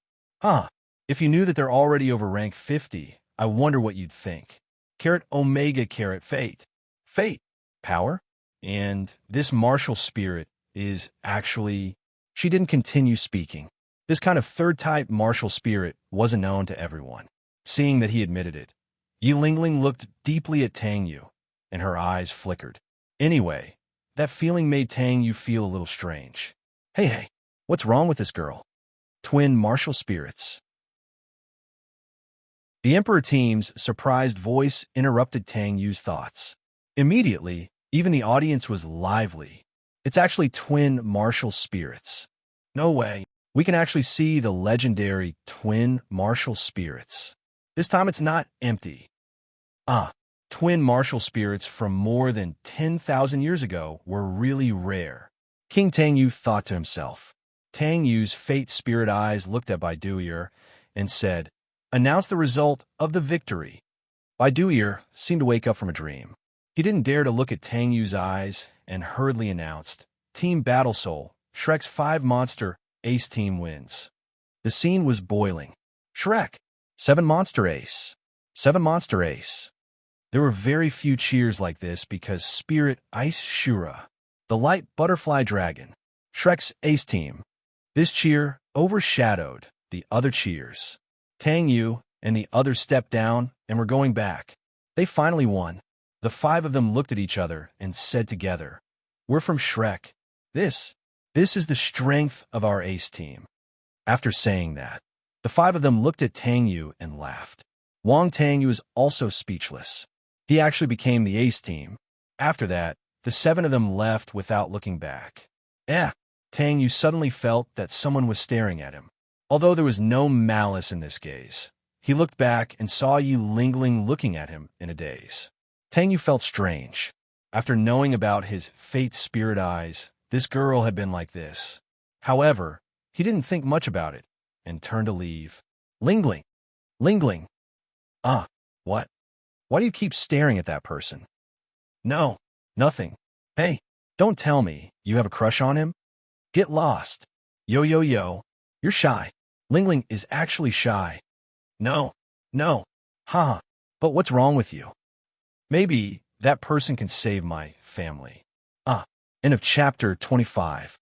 If you knew that they're already over rank 50, I wonder what you'd think. Caret omega caret fate. Fate. Power. And this martial spirit is actually... She didn't continue speaking. This kind of third-type martial spirit wasn't known to everyone. Seeing that he admitted it, Yi Lingling looked deeply at Tang Yu, and her eyes flickered. Anyway, that feeling made Tang Yu feel a little strange. Hey, what's wrong with this girl? Twin martial spirits. The Emperor team's surprised voice interrupted Tang Yu's thoughts. Immediately, even the audience was lively. It's actually twin martial spirits. No way. We can actually see the legendary twin martial spirits. This time it's not empty. Twin martial spirits from more than 10,000 years ago were really rare. King Tang Yu thought to himself. Tang Yu's fate spirit eyes looked at Bai Duer and said, "Announce the result of the victory." Bai Duer seemed to wake up from a dream. He didn't dare to look at Tang Yu's eyes and hurriedly announced, "Team Battle Soul, Shrek's 5-monster ace team wins." The scene was boiling. Shrek, 7-monster ace. 7-monster ace. There were very few cheers like this because Spirit Ice Shura, the light butterfly dragon, Shrek's ace team. This cheer overshadowed the other cheers. Tang Yu and the others stepped down and were going back. They finally won. The 5 of them looked at each other and said together, "We're from Shrek. This is the strength of our ace team." After saying that, the 5 of them looked at Tang Yu and laughed. Wang Tang Yu was also speechless. He actually became the ace team. After that, the 7 of them left without looking back. Tang Yu suddenly felt that someone was staring at him. Although there was no malice in this gaze, he looked back and saw Yi Lingling looking at him in a daze. Tang Yu felt strange. After knowing about his fate spirit eyes, this girl had been like this. However, he didn't think much about it and turned to leave. Lingling! Lingling! What? Why do you keep staring at that person? No, nothing. Hey, don't tell me you have a crush on him? Get lost. Yo, you're shy. Lingling is actually shy. No, but what's wrong with you? Maybe that person can save my family. End of chapter 25.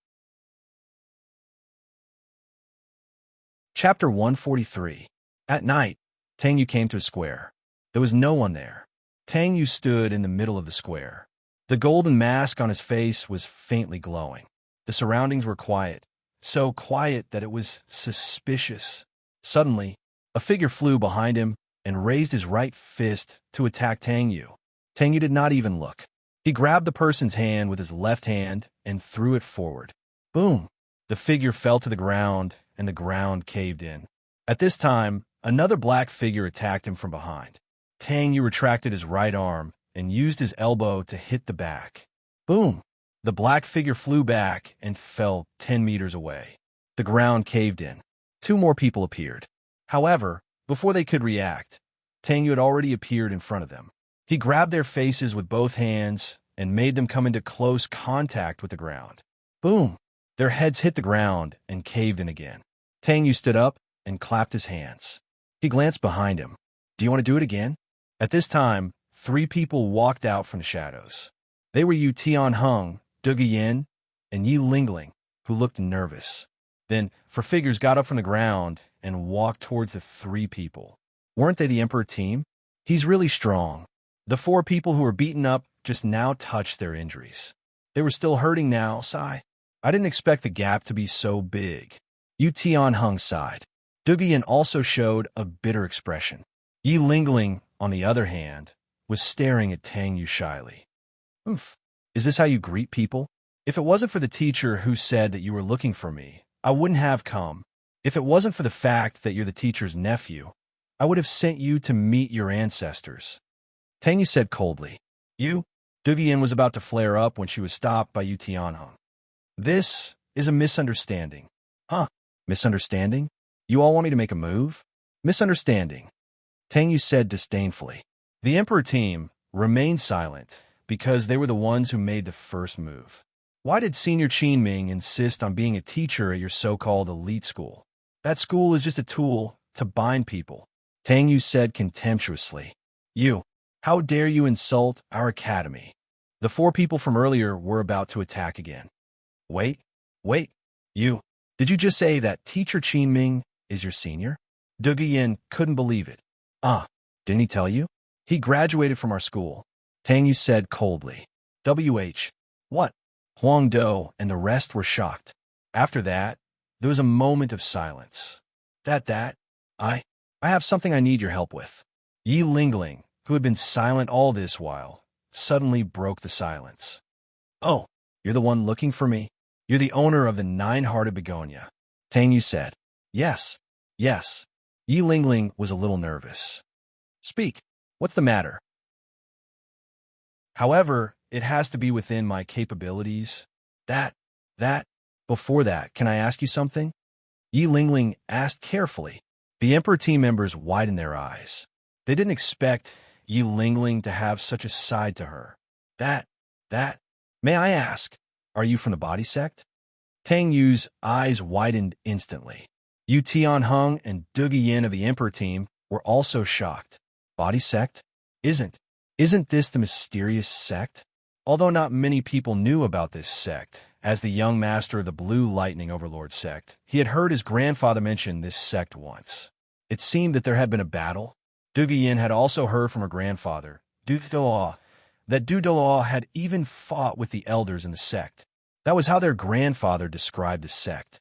Chapter 143. At night, Tang Yu came to a square. There was no one there. Tang Yu stood in the middle of the square. The golden mask on his face was faintly glowing. The surroundings were quiet, so quiet that it was suspicious. Suddenly, a figure flew behind him and raised his right fist to attack Tang Yu. Tang Yu did not even look. He grabbed the person's hand with his left hand and threw it forward. Boom! The figure fell to the ground, and the ground caved in. At this time, another black figure attacked him from behind. Tang Yu retracted his right arm and used his elbow to hit the back. Boom! The black figure flew back and fell 10 meters away. The ground caved in. 2 more people appeared. However, before they could react, Tang Yu had already appeared in front of them. He grabbed their faces with both hands and made them come into close contact with the ground. Boom! Their heads hit the ground and caved in again. Tang Yu stood up and clapped his hands. He glanced behind him. Do you want to do it again? At this time, 3 people walked out from the shadows. They were Yu Tianheng, Duge Yin, and Yi Lingling, who looked nervous. Then, 4 figures got up from the ground and walked towards the 3 people. Weren't they the Emperor team? He's really strong. The 4 people who were beaten up just now touched their injuries. They were still hurting now, sigh. I didn't expect the gap to be so big. Yu Tianheng sighed. Duge Yin also showed a bitter expression. Yi Lingling, on the other hand, was staring at Tang Yu shyly. Oof. Is this how you greet people? If it wasn't for the teacher who said that you were looking for me, I wouldn't have come. If it wasn't for the fact that you're the teacher's nephew, I would have sent you to meet your ancestors. Tang Yu said coldly. You? Duge Yin was about to flare up when she was stopped by Yu Tianheng. This is a misunderstanding. Misunderstanding? You all want me to make a move? Misunderstanding. Tang Yu said disdainfully. The Emperor team remained silent because they were the ones who made the first move. Why did Senior Qin Ming insist on being a teacher at your so-called elite school? That school is just a tool to bind people. Tang Yu said contemptuously. You, how dare you insult our academy? The four people from earlier were about to attack again. Wait, wait, you, did you just say that Teacher Qin Ming is your senior? Du Yin couldn't believe it. Didn't he tell you? He graduated from our school. Tang Yu said coldly. What? Huang Do and the rest were shocked. After that, there was a moment of silence. I have something I need your help with. Yi Lingling, who had been silent all this while, suddenly broke the silence. Oh, you're the one looking for me? You're the owner of the nine-hearted begonia. Tang Yu said. Yes. Yi Lingling was a little nervous. Speak. What's the matter? However, it has to be within my capabilities. Before that, can I ask you something? Yi Lingling asked carefully. The Emperor team members widened their eyes. They didn't expect Yi Lingling to have such a side to her. May I ask, are you from the body sect? Tang Yu's eyes widened instantly. Yu Tianheng and Du Yin of the Emperor team were also shocked. Body sect? Isn't this the mysterious sect? Although not many people knew about this sect, as the young master of the Blue Lightning Overlord sect, he had heard his grandfather mention this sect once. It seemed that there had been a battle. Du Yin had also heard from her grandfather, Du Dolaw, that Du Dolaw had even fought with the elders in the sect. That was how their grandfather described the sect.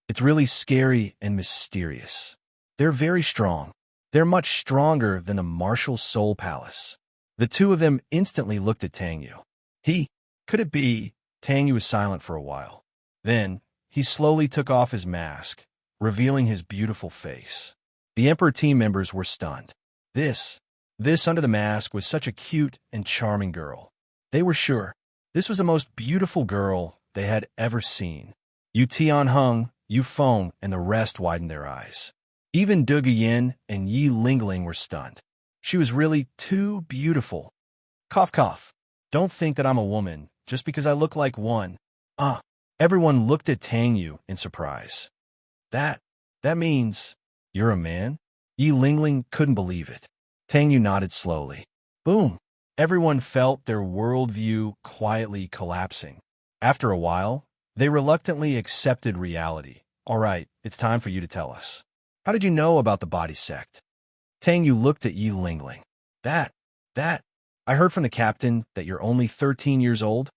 It's really scary and mysterious. They're very strong. They're much stronger than the Martial Soul Palace. The two of them instantly looked at Tang Yu. Could it be? Tang Yu was silent for a while. Then, he slowly took off his mask, revealing his beautiful face. The Emperor team members were stunned. This under the mask was such a cute and charming girl. They were sure this was the most beautiful girl they had ever seen. Yu Tianheng, Yu Feng, and the rest widened their eyes. Even Du Yin and Yi Lingling were stunned. She was really too beautiful. Cough, cough. Don't think that I'm a woman just because I look like one. Everyone looked at Tang Yu in surprise. That means you're a man? Yi Lingling couldn't believe it. Tang Yu nodded slowly. Boom. Everyone felt their worldview quietly collapsing. After a while, they reluctantly accepted reality. All right, it's time for you to tell us. How did you know about the body sect? Tang Yu looked at Yi Lingling. I heard from the captain that you're only 13 years old.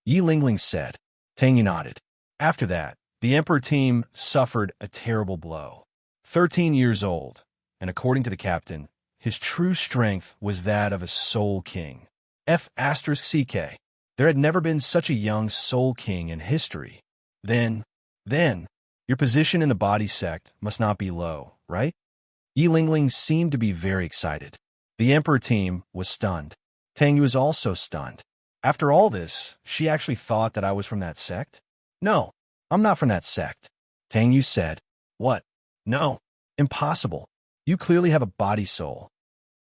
Yi Lingling said. Tang Yu nodded. After that, the Emperor team suffered a terrible blow. 13 years old, and according to the captain, his true strength was that of a soul king. F***CK. There had never been such a young soul king in history. Then, your position in the body sect must not be low, right? Yi Lingling seemed to be very excited. The Emperor team was stunned. Tang Yu was also stunned. After all this, she actually thought that I was from that sect? No, I'm not from that sect. Tang Yu said. What? No, impossible. You clearly have a body soul.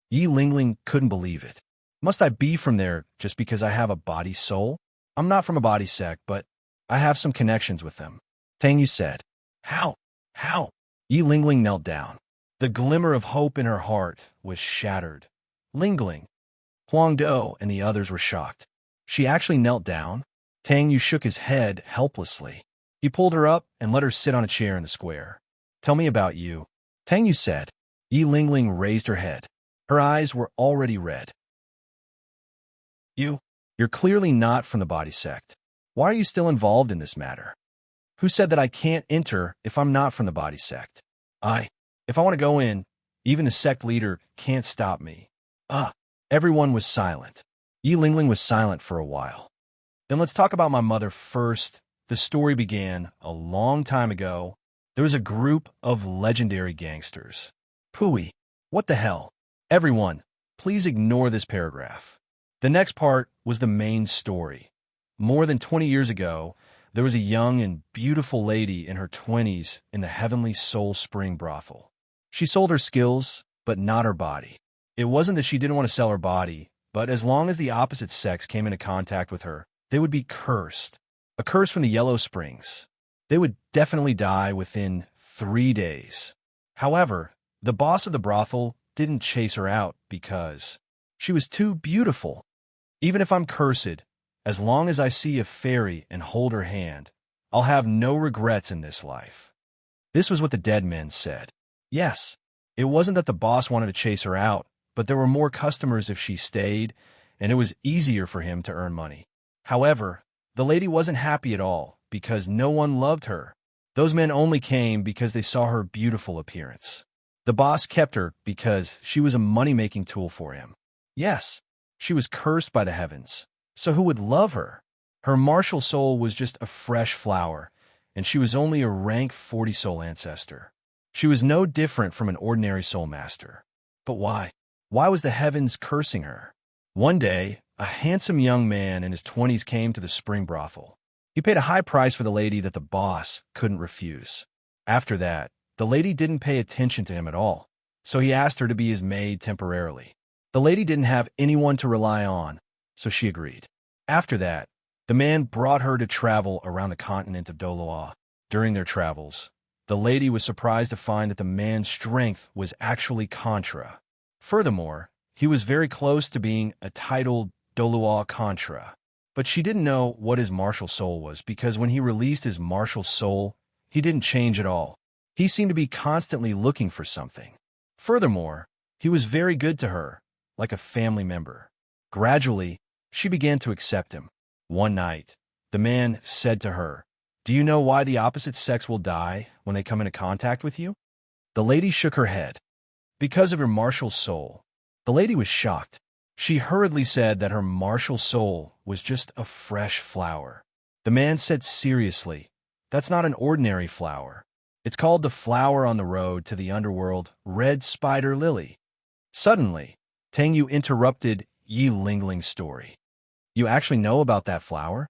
Yi Lingling couldn't believe it. Must I be from there just because I have a body soul? I'm not from a body sect, but I have some connections with them. Tang Yu said. How? Yi Lingling knelt down. The glimmer of hope in her heart was shattered. Lingling. Huang Do and the others were shocked. She actually knelt down? Tang Yu shook his head helplessly. He pulled her up and let her sit on a chair in the square. Tell me about you. Tang Yu said. Yi Lingling raised her head. Her eyes were already red. You're clearly not from the body sect. Why are you still involved in this matter? Who said that I can't enter if I'm not from the body sect? If I want to go in, even the sect leader can't stop me. Everyone was silent. Yi Lingling was silent for a while. Then let's talk about my mother first. The story began a long time ago. There was a group of legendary gangsters. Pooey. What the hell? Everyone, please ignore this paragraph. The next part was the main story. More than 20 years ago, there was a young and beautiful lady in her 20s in the Heavenly Soul Spring brothel. She sold her skills, but not her body. It wasn't that she didn't want to sell her body, but as long as the opposite sex came into contact with her, they would be cursed. A curse from the Yellow Springs. They would definitely die within 3 days. However, The boss of the brothel didn't chase her out because she was too beautiful. Even if I'm cursed, as long as I see a fairy and hold her hand, I'll have no regrets in this life. This was what the dead men said. Yes, it wasn't that the boss wanted to chase her out, but there were more customers if she stayed, and it was easier for him to earn money. However, the lady wasn't happy at all because no one loved her. Those men only came because they saw her beautiful appearance. The boss kept her because she was a money-making tool for him. Yes, she was cursed by the heavens, so who would love her? Her martial soul was just a fresh flower, and she was only a rank 40 soul ancestor. She was no different from an ordinary soul master. But why? Why was the heavens cursing her? One day, a handsome young man in his 20s came to the spring brothel. He paid a high price for the lady that the boss couldn't refuse. After that, the lady didn't pay attention to him at all, so he asked her to be his maid temporarily. The lady didn't have anyone to rely on, so she agreed. After that, the man brought her to travel around the continent of Doloa. During their travels, the lady was surprised to find that the man's strength was actually Contra. Furthermore, he was very close to being a titled Doloa Contra. But she didn't know what his martial soul was because when he released his martial soul, he didn't change at all. He seemed to be constantly looking for something. Furthermore, he was very good to her, like a family member. Gradually, she began to accept him. One night, the man said to her, "Do you know why the opposite sex will die when they come into contact with you?" The lady shook her head. Because of her martial soul. The lady was shocked. She hurriedly said that her martial soul was just a fresh flower. The man said seriously, "That's not an ordinary flower. It's called the flower on the road to the underworld, red spider lily." Suddenly, Tang Yu interrupted Yi Lingling's story. "You actually know about that flower?"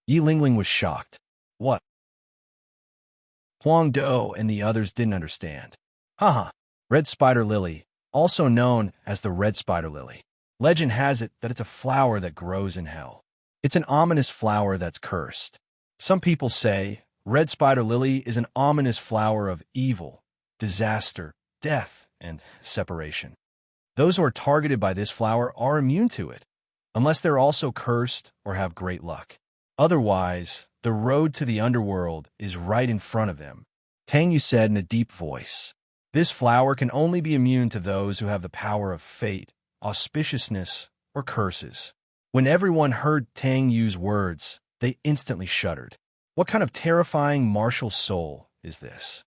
Yi Lingling was shocked. "What?" Huang Do and the others didn't understand. Haha, red spider lily, also known as the red spider lily. Legend has it that it's a flower that grows in hell. It's an ominous flower that's cursed. Some people say red spider lily is an ominous flower of evil, disaster, death, and separation. Those who are targeted by this flower are immune to it, unless they're also cursed or have great luck. Otherwise, the road to the underworld is right in front of them. Tang Yu said in a deep voice, "This flower can only be immune to those who have the power of fate, auspiciousness, or curses." When everyone heard Tang Yu's words, they instantly shuddered. What kind of terrifying martial soul is this?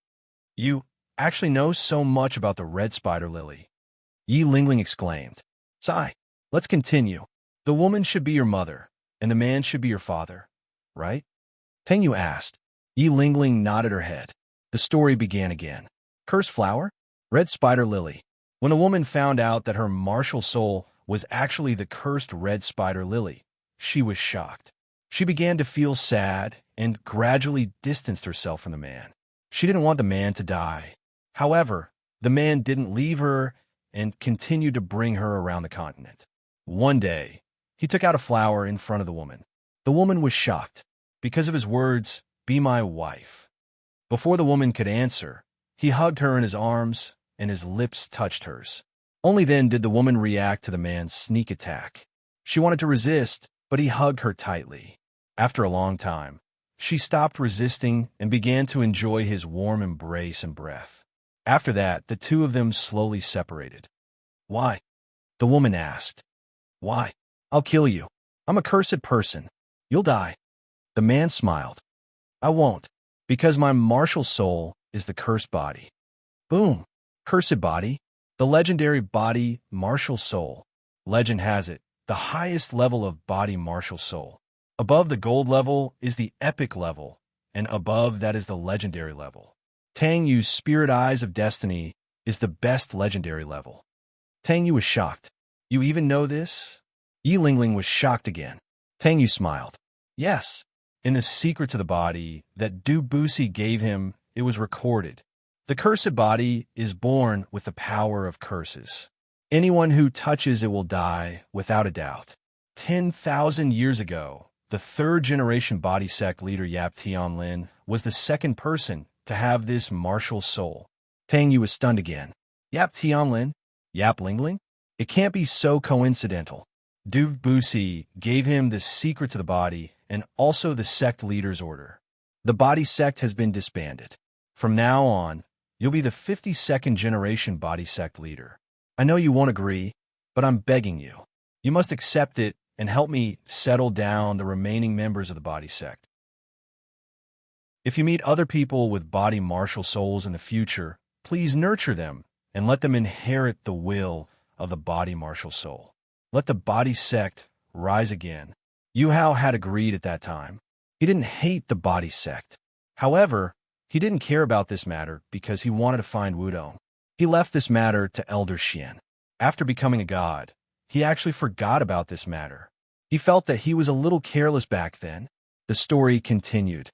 "You actually know so much about the red spider lily," Yi Lingling exclaimed. "Sai, let's continue. The woman should be your mother, and the man should be your father, right?" Tang Yu asked. Yi Lingling nodded her head. The story began again. Cursed flower? Red spider lily. When a woman found out that her martial soul was actually the cursed red spider lily, she was shocked. She began to feel sad and gradually distanced herself from the man. She didn't want the man to die. However, the man didn't leave her and continued to bring her around the continent. One day, he took out a flower in front of the woman. The woman was shocked. Because of his words, "Be my wife." Before the woman could answer, he hugged her in his arms and his lips touched hers. Only then did the woman react to the man's sneak attack. She wanted to resist, but he hugged her tightly. After a long time, she stopped resisting and began to enjoy his warm embrace and breath. After that, the two of them slowly separated. "Why?" the woman asked. "Why? I'll kill you. I'm a cursed person. You'll die." The man smiled. "I won't, because my martial soul is the cursed body." Boom! Cursed body, the legendary body martial soul. Legend has it, the highest level of body martial soul. Above the gold level is the epic level, and above that is the legendary level. Tang Yu's spirit eyes of destiny is the best legendary level. Tang Yu was shocked. "You even know this?" Yi Lingling was shocked again. Tang Yu smiled. "Yes. In the secrets of the body that Du Busi gave him, it was recorded. The cursed body is born with the power of curses. Anyone who touches it will die, without a doubt." 10,000 years ago, the third-generation body sect leader Yap Tianlin was the second person to have this martial soul. Tang Yu was stunned again. Yap Tianlin, Yap Lingling? It can't be so coincidental. Du Busi gave him the secret to the body and also the sect leader's order. The body sect has been disbanded. From now on, you'll be the 52nd generation body sect leader. I know you won't agree, but I'm begging you. You must accept it and help me settle down the remaining members of the body sect. If you meet other people with body martial souls in the future, please nurture them and let them inherit the will of the body martial soul. Let the body sect rise again. Yuhao had agreed at that time. He didn't hate the body sect. However, he didn't care about this matter because he wanted to find Wudong. He left this matter to Elder Xian. After becoming a god, he actually forgot about this matter. He felt that he was a little careless back then. The story continued.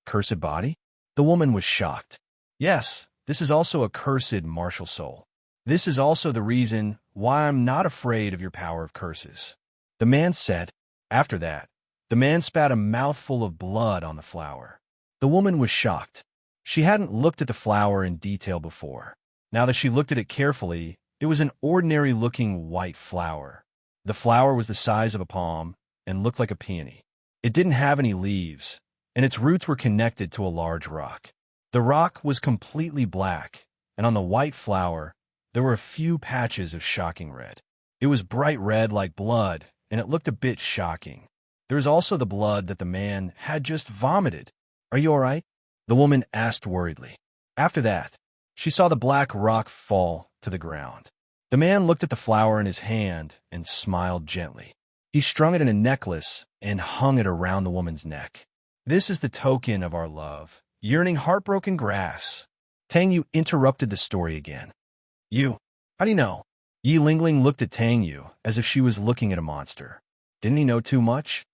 Cursed body? The woman was shocked. Yes, this is also a cursed martial soul. This is also the reason why I'm not afraid of your power of curses. The man said. After that, the man spat a mouthful of blood on the flower. The woman was shocked. She hadn't looked at the flower in detail before. Now that she looked at it carefully, it was an ordinary-looking white flower. The flower was the size of a palm and looked like a peony. It didn't have any leaves, and its roots were connected to a large rock. The rock was completely black, and on the white flower, there were a few patches of shocking red. It was bright red like blood, and it looked a bit shocking. There was also the blood that the man had just vomited. Are you all right? The woman asked worriedly. After that, she saw the black rock fall to the ground. The man looked at the flower in his hand and smiled gently. He strung it in a necklace and hung it around the woman's neck. This is the token of our love, yearning heartbroken grass. Tang Yu interrupted the story again. You, how do you know? Yi Lingling looked at Tang Yu as if she was looking at a monster. Didn't he know too much?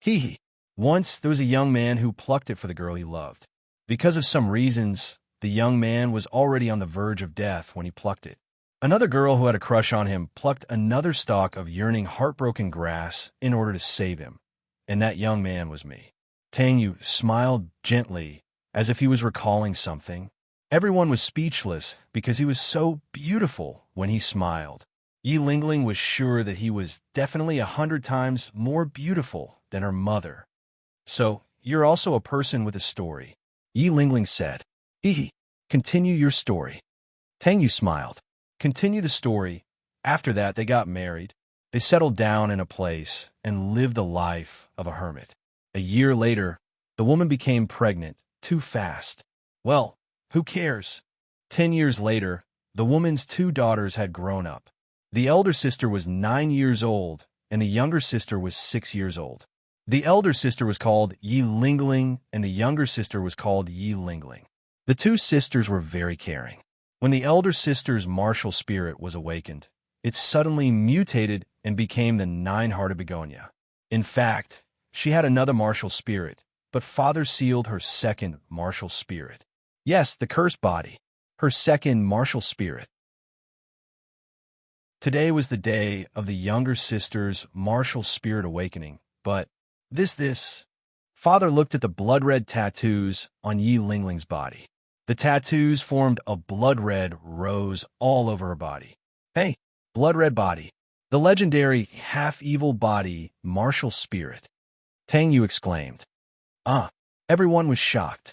Hee. Once there was a young man who plucked it for the girl he loved. Because of some reasons, the young man was already on the verge of death when he plucked it. Another girl who had a crush on him plucked another stalk of yearning heartbroken grass in order to save him. And that young man was me. Tang Yu smiled gently as if he was recalling something. Everyone was speechless because he was so beautiful when he smiled. Yi Lingling was sure that he was definitely 100 times more beautiful than her mother. So, you're also a person with a story. Yi Lingling said. Hee. Continue your story. Tang Yu smiled. Continue the story. After that, they got married. They settled down in a place and lived the life of a hermit. A year later, the woman became pregnant too fast. Well, who cares? 10 years later, the woman's 2 daughters had grown up. The elder sister was 9 years old, and the younger sister was 6 years old. The elder sister was called Yi Lingling, and the younger sister was called Yi Lingling. The 2 sisters were very caring. When the elder sister's martial spirit was awakened, it suddenly mutated and became the 9-hearted begonia. In fact, she had another martial spirit, but father sealed her second martial spirit. Yes, the cursed body, her second martial spirit. Today was the day of the younger sister's martial spirit awakening, but this. Father looked at the blood-red tattoos on Yi Lingling's body. The tattoos formed a blood-red rose all over her body. Hey, blood-red body, the legendary half-evil body martial spirit. Tang Yu exclaimed. Everyone was shocked.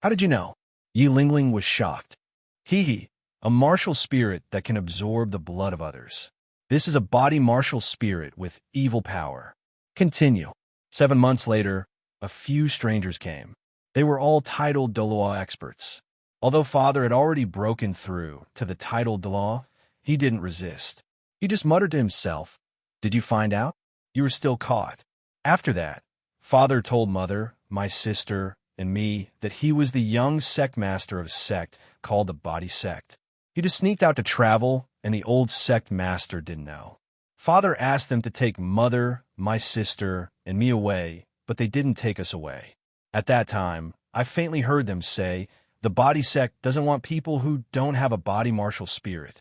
How did you know? Yi Lingling was shocked. Hee, a martial spirit that can absorb the blood of others. This is a body martial spirit with evil power. Continue. 7 months later, a few strangers came. They were all titled Doloa experts. Although father had already broken through to the titled Doloa, he didn't resist. He just muttered to himself, "Did you find out? You were still caught." After that, father told mother, my sister, and me that he was the young sect master of a sect called the Body Sect. He just sneaked out to travel, and the old sect master didn't know. Father asked them to take mother, my sister, and me away, but they didn't take us away. At that time, I faintly heard them say, the Body Sect doesn't want people who don't have a body martial spirit.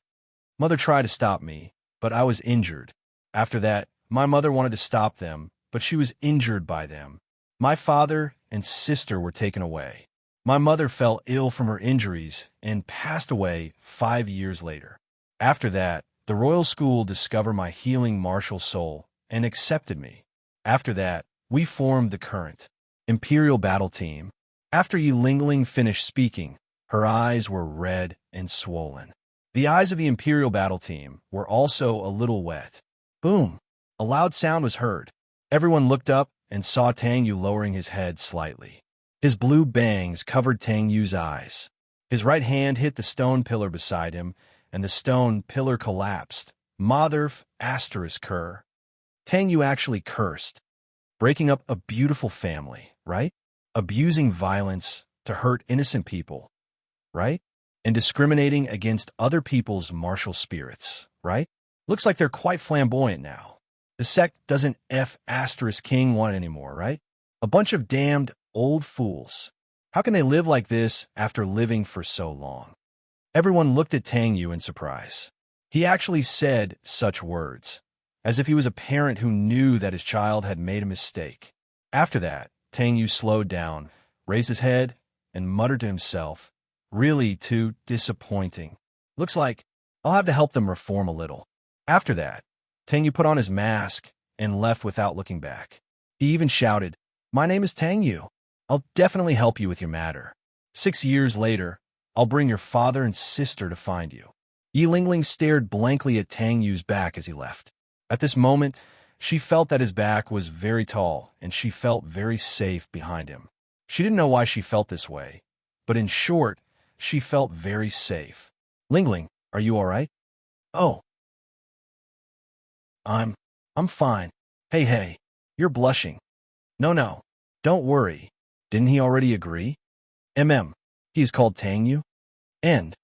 Mother tried to stop me, but I was injured. After that, my mother wanted to stop them, but she was injured by them. My father and sister were taken away. My mother fell ill from her injuries and passed away 5 years later. After that, the royal school discovered my healing martial soul and accepted me. After that, we formed the current Imperial Battle Team. After Yilingling finished speaking, her eyes were red and swollen. The eyes of the Imperial Battle Team were also a little wet. Boom! A loud sound was heard. Everyone looked up and saw Tang Yu lowering his head slightly. His blue bangs covered Tang Yu's eyes. His right hand hit the stone pillar beside him, and the stone pillar collapsed. Motherf asterisk cur. Tang Yu actually cursed. Breaking up a beautiful family, right? Abusing violence to hurt innocent people, right? And discriminating against other people's martial spirits, right? Looks like they're quite flamboyant now. The sect doesn't F asterisk king want anymore, right? A bunch of damned old fools. How can they live like this after living for so long? Everyone looked at Tang Yu in surprise. He actually said such words, as if he was a parent who knew that his child had made a mistake. After that, Tang Yu slowed down, raised his head, and muttered to himself, "Really too disappointing. Looks like I'll have to help them reform a little." After that, Tang Yu put on his mask and left without looking back. He even shouted, "My name is Tang Yu. I'll definitely help you with your matter. 6 years later, I'll bring your father and sister to find you." Yilingling stared blankly at Tang Yu's back as he left. At this moment, she felt that his back was very tall, and she felt very safe behind him. She didn't know why she felt this way, but in short, she felt very safe. "Lingling, are you all right?" "Oh, I'm fine." Hey, you're blushing." No, don't worry. Didn't he already agree?" He is called Tang Yu." End.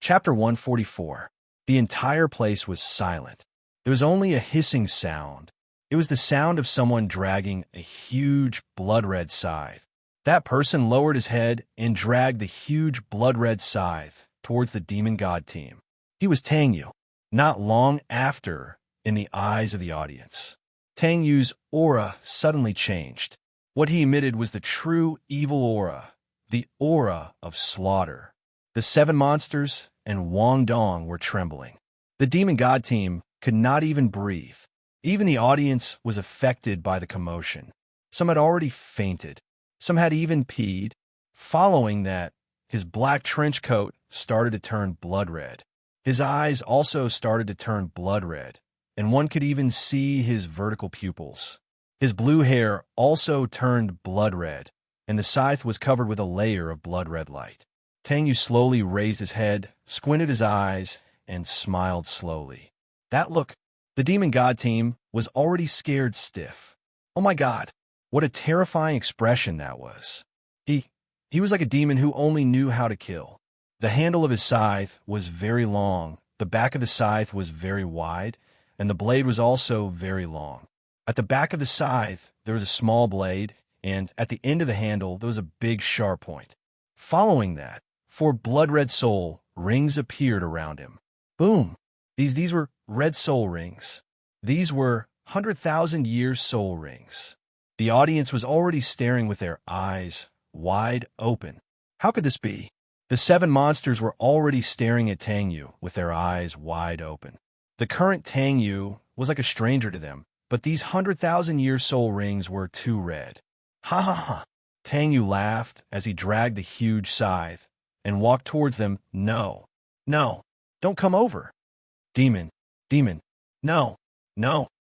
Chapter 144. The entire place was silent. There was only a hissing sound. It was the sound of someone dragging a huge blood-red scythe. That person lowered his head and dragged the huge blood-red scythe towards the demon god team. He was Tang Yu. Not long after, in the eyes of the audience, Tang Yu's aura suddenly changed. What he emitted was the true evil aura, the aura of slaughter. The 7 monsters and Wang Dong were trembling. The demon god team could not even breathe. Even the audience was affected by the commotion. Some had already fainted. Some had even peed. Following that, his black trench coat started to turn blood red. His eyes also started to turn blood red, and one could even see his vertical pupils. His blue hair also turned blood red, and the scythe was covered with a layer of blood red light. Tang Yu slowly raised his head, squinted his eyes, and smiled slowly. That look, the demon god team was already scared stiff. Oh my god, what a terrifying expression that was. He was like a demon who only knew how to kill. The handle of his scythe was very long, the back of the scythe was very wide, and the blade was also very long. At the back of the scythe, there was a small blade, and at the end of the handle, there was a big sharp point. Following that, 4 blood-red soul rings appeared around him. Boom! These were red soul rings. These were 100,000-year soul rings. The audience was already staring with their eyes wide open. How could this be? The 7 monsters were already staring at Tang Yu with their eyes wide open. The current Tang Yu was like a stranger to them, but these 100,000-year soul rings were too red. Ha ha ha! Tang Yu laughed as he dragged the huge scythe and walked towards them. No, don't come over. Demon, no,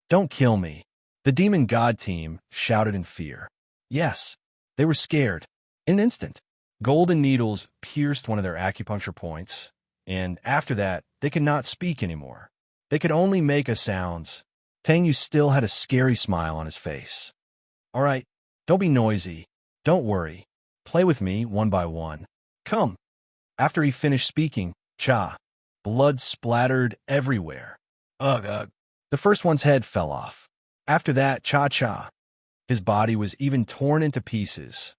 don't kill me. The demon god team shouted in fear. Yes, they were scared. In an instant, golden needles pierced one of their acupuncture points, and after that, they could not speak anymore. They could only make a sounds. Tang Yu still had a scary smile on his face. All right, don't be noisy. Don't worry. Play with me one by one. Come. After he finished speaking, blood splattered everywhere. Ugh. The first one's head fell off. After that, his body was even torn into pieces.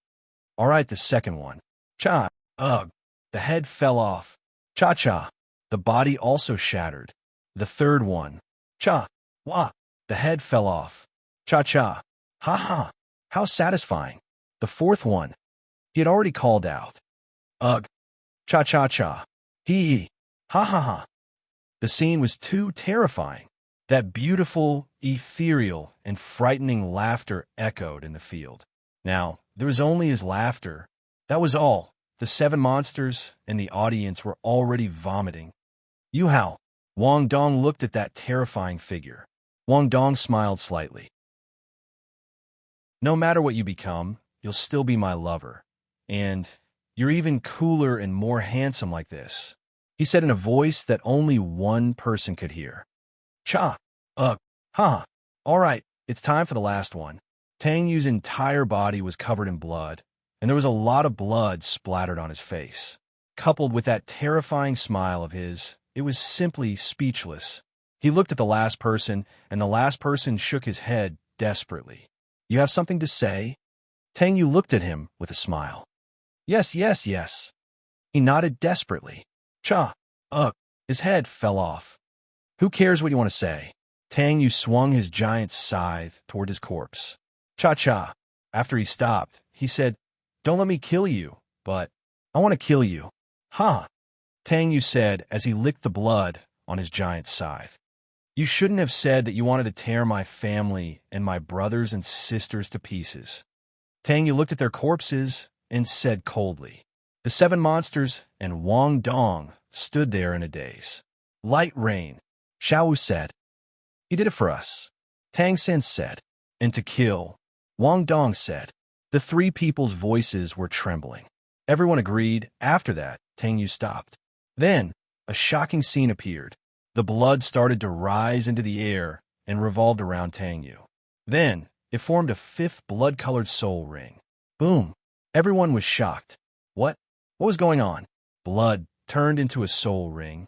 All right, the second one. Ugh. The head fell off. The body also shattered. The third one. The head fell off. Ha ha. How satisfying. The fourth one. He had already called out. Ugh. Cha-cha-cha. Hee. Ha ha ha. The scene was too terrifying. That beautiful, ethereal, and frightening laughter echoed in the field. Now, there was only his laughter. That was all. The seven monsters and the audience were already vomiting. Yuhao. Wang Dong looked at that terrifying figure. Wang Dong smiled slightly. No matter what you become, you'll still be my lover. And you're even cooler and more handsome like this, he said in a voice that only one person could hear. Cha. Ha. All right, it's time for the last one. Tang Yu's entire body was covered in blood, and there was a lot of blood splattered on his face. Coupled with that terrifying smile of his, it was simply speechless. He looked at the last person, and the last person shook his head desperately. You have something to say? Tang Yu looked at him with a smile. Yes. He nodded desperately. Cha. His head fell off. Who cares what you want to say? Tang Yu swung his giant scythe toward his corpse. Cha-cha. After he stopped, he said, Don't let me kill you, but I want to kill you. Ha. Tang Yu said as he licked the blood on his giant scythe. You shouldn't have said that you wanted to tear my family and my brothers and sisters to pieces. Tang Yu looked at their corpses and said coldly. The seven monsters and Wang Dong stood there in a daze. Light rain, Xiao said. He did it for us. Tang Sen said. And to kill, Wang Dong said. The three people's voices were trembling. Everyone agreed. After that, Tang Yu stopped. Then, a shocking scene appeared. The blood started to rise into the air and revolved around Tang Yu. Then, it formed a fifth blood-colored soul ring. Boom! Everyone was shocked. What? What was going on? Blood turned into a soul ring.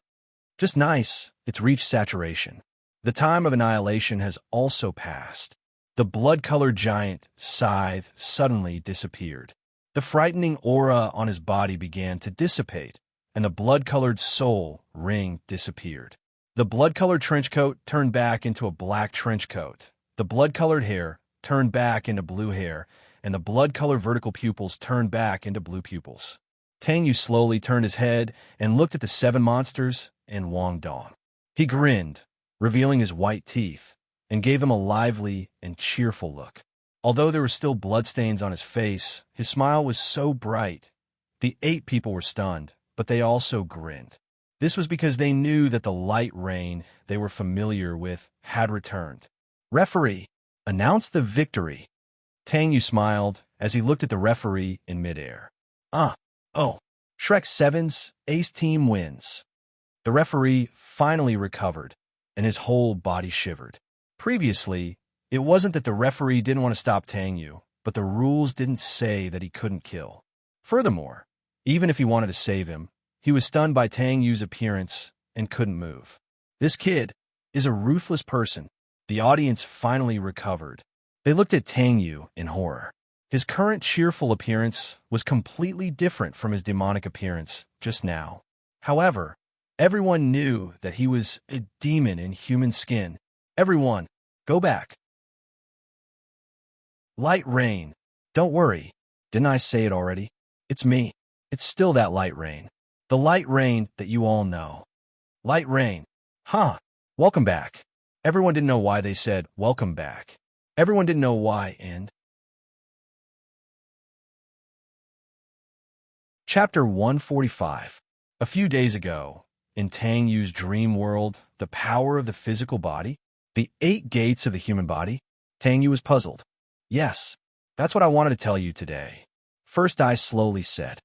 Just nice, it's reached saturation. The time of annihilation has also passed. The blood-colored giant scythe suddenly disappeared. The frightening aura on his body began to dissipate, and the blood-colored soul ring disappeared. The blood-colored trench coat turned back into a black trench coat. The blood-colored hair turned back into blue hair, and the blood-colored vertical pupils turned back into blue pupils. Tang Yu slowly turned his head and looked at the seven monsters and Wang Dong. He grinned, revealing his white teeth, and gave them a lively and cheerful look. Although there were still bloodstains on his face, his smile was so bright. The 8 people were stunned, but they also grinned. This was because they knew that the light rain they were familiar with had returned. Referee, announce the victory. Tang Yu smiled as he looked at the referee in midair. Shrek 7's Ace Team wins. The referee finally recovered, and his whole body shivered. Previously, it wasn't that the referee didn't want to stop Tang Yu, but the rules didn't say that he couldn't kill. Furthermore, even if he wanted to save him, he was stunned by Tang Yu's appearance and couldn't move. This kid is a ruthless person. The audience finally recovered. They looked at Tang Yu in horror. His current cheerful appearance was completely different from his demonic appearance just now. However, everyone knew that he was a demon in human skin. Everyone, go back. Light rain. Don't worry. Didn't I say it already? It's me. It's still that light rain. The light rain that you all know. Light rain. Welcome back. Everyone didn't know why they said welcome back. Everyone didn't know why, and Chapter 145. A few days ago, in Tang Yu's dream world, the power of the physical body, the 8 gates of the human body, Tang Yu was puzzled. Yes, that's what I wanted to tell you today. First Eye slowly said.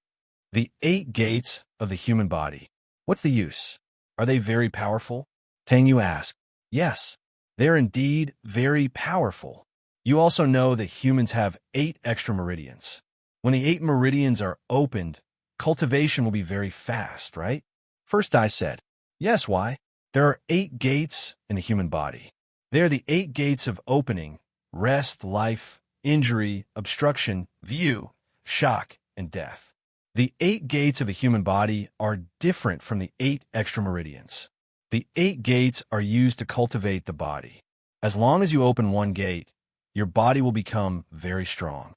The 8 gates of the human body. What's the use? Are they very powerful? Tang Yu asked. Yes, they're indeed very powerful. You also know that humans have 8 extra meridians. When the 8 meridians are opened, cultivation will be very fast, right? First Eye said. Yes, why? There are 8 gates in the human body. They are the 8 gates of opening, rest, life, injury, obstruction, view, shock, and death. The 8 gates of the human body are different from the 8 extra meridians. The 8 gates are used to cultivate the body. As long as you open one gate, your body will become very strong.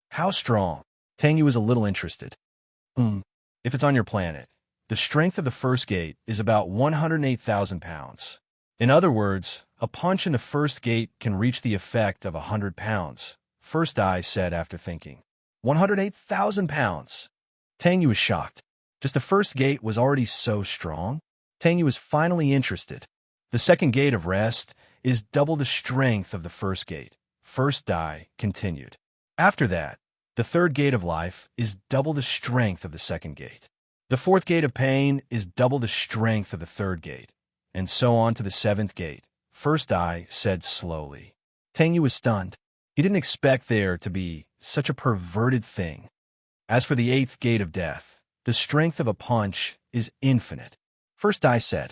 How strong? Tang Yu was a little interested. If it's on your planet, the strength of the first gate is about 108,000 pounds. In other words, a punch in the first gate can reach the effect of 100 pounds, First Eye said after thinking. 108,000 pounds! Tang Yu was shocked. Just the first gate was already so strong? Tang Yu was finally interested. The second gate of rest is double the strength of the first gate, First Eye continued. After that, the third gate of life is double the strength of the second gate. The fourth gate of pain is double the strength of the third gate, and so on to the seventh gate, First Eye said slowly. Tang Yu was stunned. He didn't expect there to be such a perverted thing. As for the eighth gate of death, the strength of a punch is infinite. First Eye said.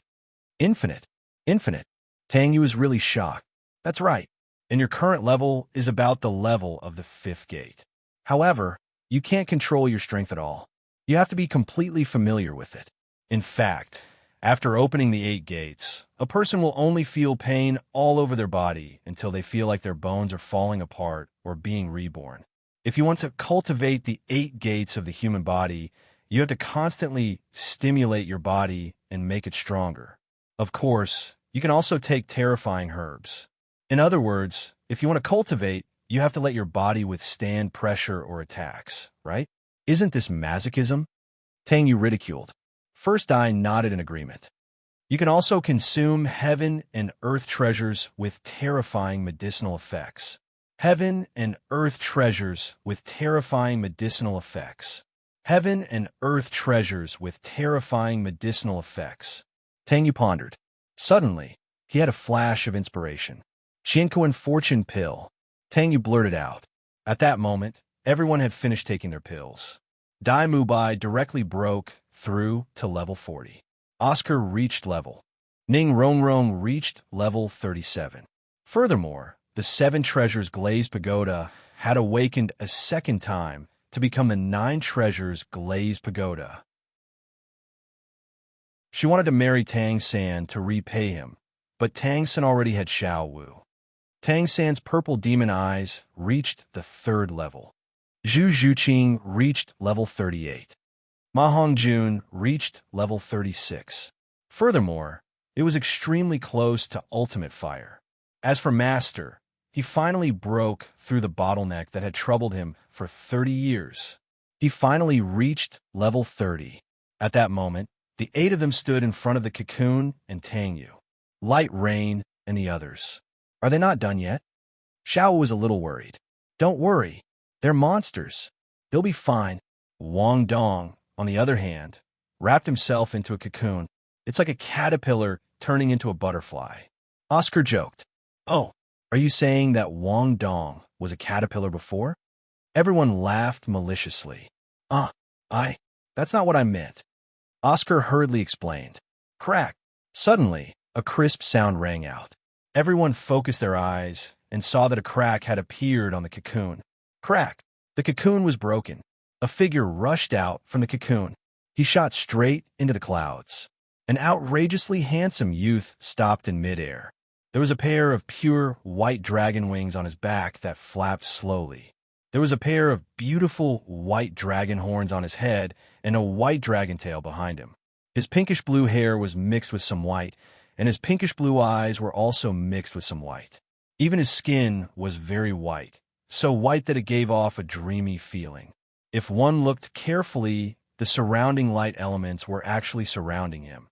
Infinite? Infinite? Tang Yu was really shocked. That's right. And your current level is about the level of the fifth gate. However, you can't control your strength at all. You have to be completely familiar with it. In fact, after opening the 8 gates, a person will only feel pain all over their body until they feel like their bones are falling apart or being reborn. If you want to cultivate the 8 gates of the human body, you have to constantly stimulate your body and make it stronger. Of course, you can also take terrifying herbs. In other words, if you want to cultivate, you have to let your body withstand pressure or attacks, right? Isn't this masochism? Tang Yu ridiculed. First Eye nodded in agreement. You can also consume heaven and earth treasures with terrifying medicinal effects. Heaven and earth treasures with terrifying medicinal effects. Heaven and earth treasures with terrifying medicinal effects. Tang Yu pondered. Suddenly, he had a flash of inspiration. Qiankuan fortune pill. Tang Yu blurted out. At that moment, everyone had finished taking their pills. Dai Mubai directly broke through to level 40. Oscar reached level. Ning Rongrong reached level 37. Furthermore, the 7 Treasures Glazed Pagoda had awakened a second time to become the 9 Treasures Glazed Pagoda. She wanted to marry Tang San to repay him, but Tang San already had Xiao Wu. Tang San's purple demon eyes reached the 3rd level. Zhu Zhuqing reached level 38. Ma Hongjun reached level 36. Furthermore, it was extremely close to ultimate fire. As for Master, he finally broke through the bottleneck that had troubled him for 30 years. He finally reached level 30. At that moment, the 8 of them stood in front of the cocoon and Tang Yu, Light Rain, and the others. Are they not done yet? Xiao was a little worried. Don't worry. They're monsters. They'll be fine. Wang Dong, on the other hand, wrapped himself into a cocoon. It's like a caterpillar turning into a butterfly. Oscar joked. Oh, are you saying that Wang Dong was a caterpillar before? Everyone laughed maliciously. That's not what I meant. Oscar hurriedly explained. Crack. Suddenly, a crisp sound rang out. Everyone focused their eyes and saw that a crack had appeared on the cocoon. Crack. The cocoon was broken. A figure rushed out from the cocoon. He shot straight into the clouds. An outrageously handsome youth stopped in midair. There was a pair of pure white dragon wings on his back that flapped slowly. There was a pair of beautiful white dragon horns on his head and a white dragon tail behind him. His pinkish blue hair was mixed with some white, and his pinkish blue eyes were also mixed with some white. Even his skin was very white, so white that it gave off a dreamy feeling. If one looked carefully, the surrounding light elements were actually surrounding him.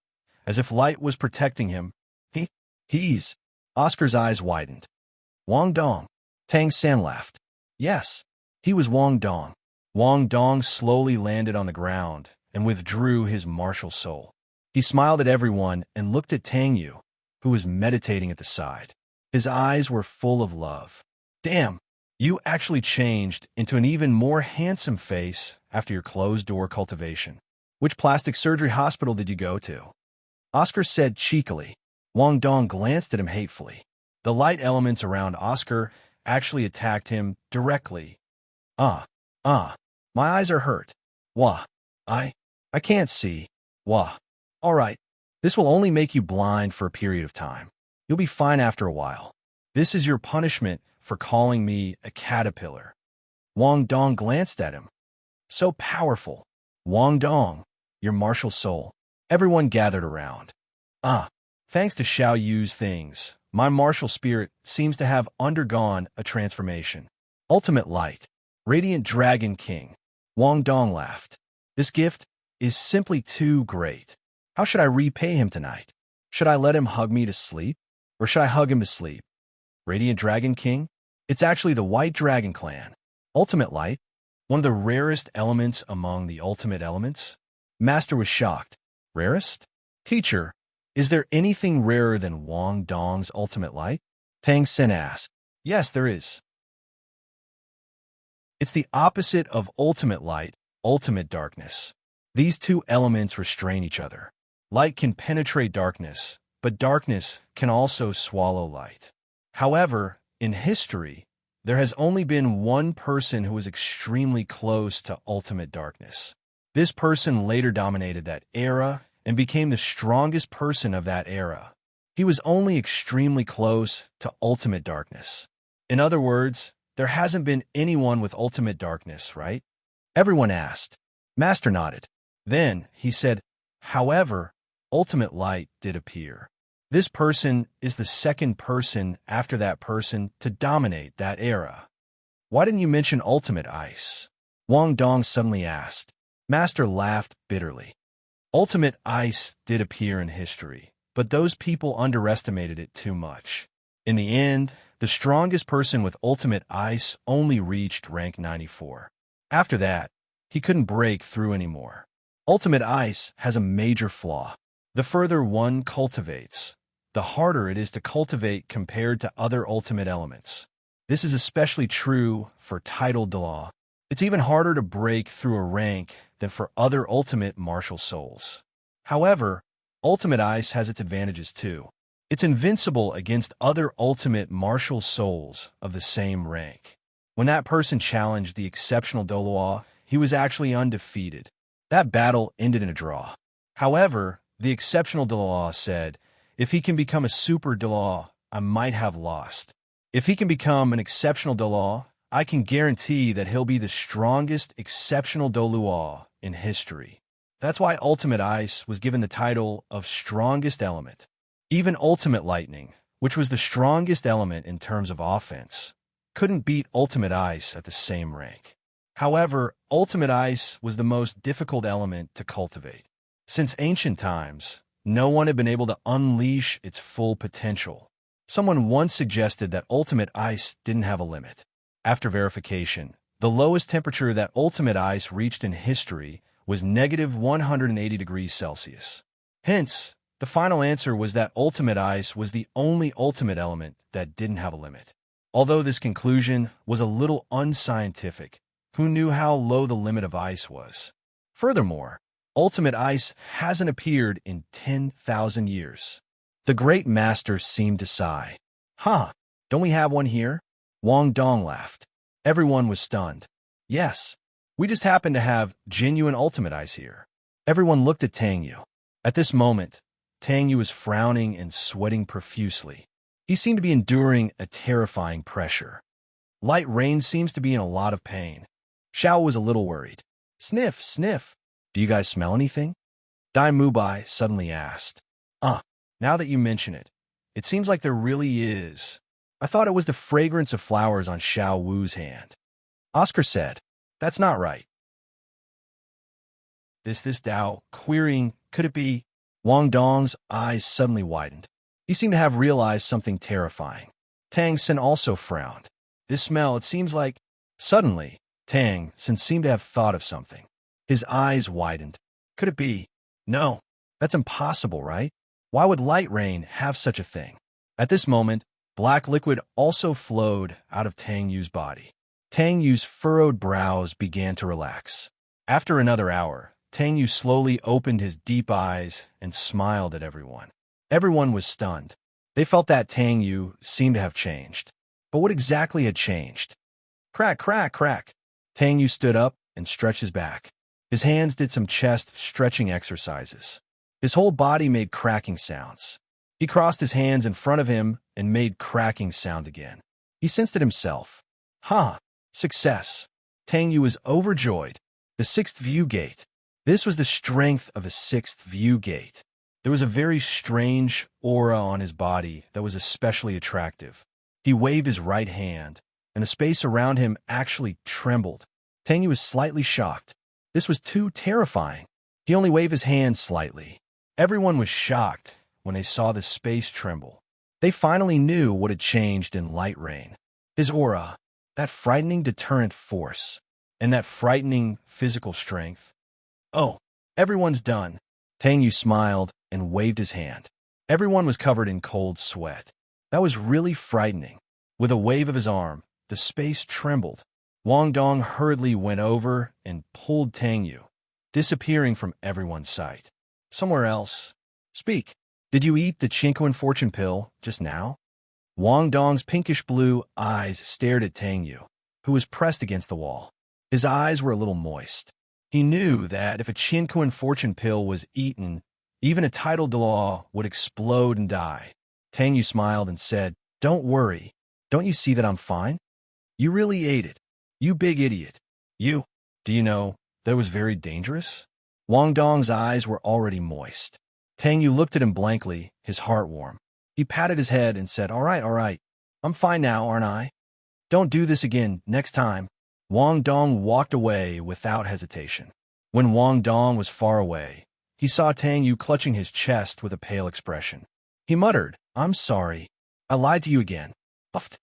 As if light was protecting him. He's... Oscar's eyes widened. Wang Dong. Tang San laughed. Yes, he was Wang Dong. Wang Dong slowly landed on the ground and withdrew his martial soul. He smiled at everyone and looked at Tang Yu, who was meditating at the side. His eyes were full of love. Damn, you actually changed into an even more handsome face after your closed-door cultivation. Which plastic surgery hospital did you go to? Oscar said cheekily. Wang Dong glanced at him hatefully. The light elements around Oscar actually attacked him directly. My eyes are hurt. Wah. I can't see. Wah. All right, this will only make you blind for a period of time. You'll be fine after a while. This is your punishment for for calling me a caterpillar. Wang Dong glanced at him. So powerful. Wang Dong, your martial soul. Everyone gathered around. Thanks to Xiao Yu's things, my martial spirit seems to have undergone a transformation. Ultimate light. Radiant Dragon King. Wang Dong laughed. This gift is simply too great. How should I repay him tonight? Should I let him hug me to sleep? Or should I hug him to sleep? Radiant Dragon King? It's actually the White Dragon Clan. Ultimate light? One of the rarest elements among the ultimate elements? Master was shocked. Rarest? Teacher, is there anything rarer than Wang Dong's ultimate light? Tang Xin asked. Yes, there is. It's the opposite of ultimate light, ultimate darkness. These two elements restrain each other. Light can penetrate darkness, but darkness can also swallow light. However, in history, there has only been one person who was extremely close to ultimate darkness. This person later dominated that era and became the strongest person of that era. He was only extremely close to ultimate darkness. In other words, there hasn't been anyone with ultimate darkness, right? Everyone asked. Master nodded. Then he said, however, ultimate light did appear. This person is the second person after that person to dominate that era. Why didn't you mention ultimate ice? Wang Dong suddenly asked. Master laughed bitterly. Ultimate ice did appear in history, but those people underestimated it too much. In the end, the strongest person with ultimate ice only reached rank 94. After that, he couldn't break through anymore. Ultimate ice has a major flaw. The further one cultivates, the harder it is to cultivate compared to other ultimate elements. This is especially true for titled Dalaw. It's even harder to break through a rank than for other ultimate martial souls. However, ultimate ice has its advantages too. It's invincible against other ultimate martial souls of the same rank. When that person challenged the exceptional Doloa, he was actually undefeated. That battle ended in a draw. However, the exceptional Doloa said, if he can become a super Doloa, I might have lost. If he can become an exceptional Doloa, I can guarantee that he'll be the strongest exceptional Doluo in history. That's why Ultimate Ice was given the title of Strongest Element. Even Ultimate Lightning, which was the strongest element in terms of offense, couldn't beat Ultimate Ice at the same rank. However, Ultimate Ice was the most difficult element to cultivate. Since ancient times, no one had been able to unleash its full potential. Someone once suggested that Ultimate Ice didn't have a limit. After verification, the lowest temperature that Ultimate Ice reached in history was negative 180 degrees Celsius. Hence, the final answer was that Ultimate Ice was the only ultimate element that didn't have a limit. Although this conclusion was a little unscientific, who knew how low the limit of ice was? Furthermore, Ultimate Ice hasn't appeared in 10,000 years. The great master seemed to sigh. Don't we have one here? Wang Dong laughed. Everyone was stunned. Yes, we just happen to have genuine Ultimate Ice here. Everyone looked at Tang Yu. At this moment, Tang Yu was frowning and sweating profusely. He seemed to be enduring a terrifying pressure. Light Rain seems to be in a lot of pain. Xiao was a little worried. Sniff, sniff. Do you guys smell anything? Dai Mubai suddenly asked. Now that you mention it, it seems like there really is. I thought it was the fragrance of flowers on Xiao Wu's hand. Oscar said, that's not right. This Dao, querying, could it be? Wang Dong's eyes suddenly widened. He seemed to have realized something terrifying. Tang Xin also frowned. This smell, it seems like... Suddenly, Tang Xin seemed to have thought of something. His eyes widened. Could it be? No, that's impossible, right? Why would Light Rain have such a thing? At this moment, black liquid also flowed out of Tang Yu's body. Tang Yu's furrowed brows began to relax. After another hour, Tang Yu slowly opened his deep eyes and smiled at everyone. Everyone was stunned. They felt that Tang Yu seemed to have changed. But what exactly had changed? Crack, crack, crack. Tang Yu stood up and stretched his back. His hands did some chest stretching exercises. His whole body made cracking sounds. He crossed his hands in front of him and made cracking sound again. He sensed it himself. Ha! Success! Tang Yu was overjoyed. The sixth view gate. This was the strength of the sixth view gate. There was a very strange aura on his body that was especially attractive. He waved his right hand, and the space around him actually trembled. Tang Yu was slightly shocked. This was too terrifying. He only waved his hand slightly. Everyone was shocked when they saw the space tremble. They finally knew what had changed in Light Rain. His aura, that frightening deterrent force, and that frightening physical strength. Oh, everyone's done. Tang Yu smiled and waved his hand. Everyone was covered in cold sweat. That was really frightening. With a wave of his arm, the space trembled. Wang Dong hurriedly went over and pulled Tang Yu, disappearing from everyone's sight. Somewhere else. Speak. Did you eat the Chinquan fortune pill just now? Wang Dong's pinkish-blue eyes stared at Tang Yu, who was pressed against the wall. His eyes were a little moist. He knew that if a Chinquan fortune pill was eaten, even a title de law would explode and die. Tang Yu smiled and said, "Don't worry. Don't you see that I'm fine? You really ate it. You big idiot. You. Do you know, that was very dangerous?" Wang Dong's eyes were already moist. Tang Yu looked at him blankly, his heart warm. He patted his head and said, all right. I'm fine now, aren't I? Don't do this again next time." Wang Dong walked away without hesitation. When Wang Dong was far away, he saw Tang Yu clutching his chest with a pale expression. He muttered, "I'm sorry. I lied to you again." Puffed.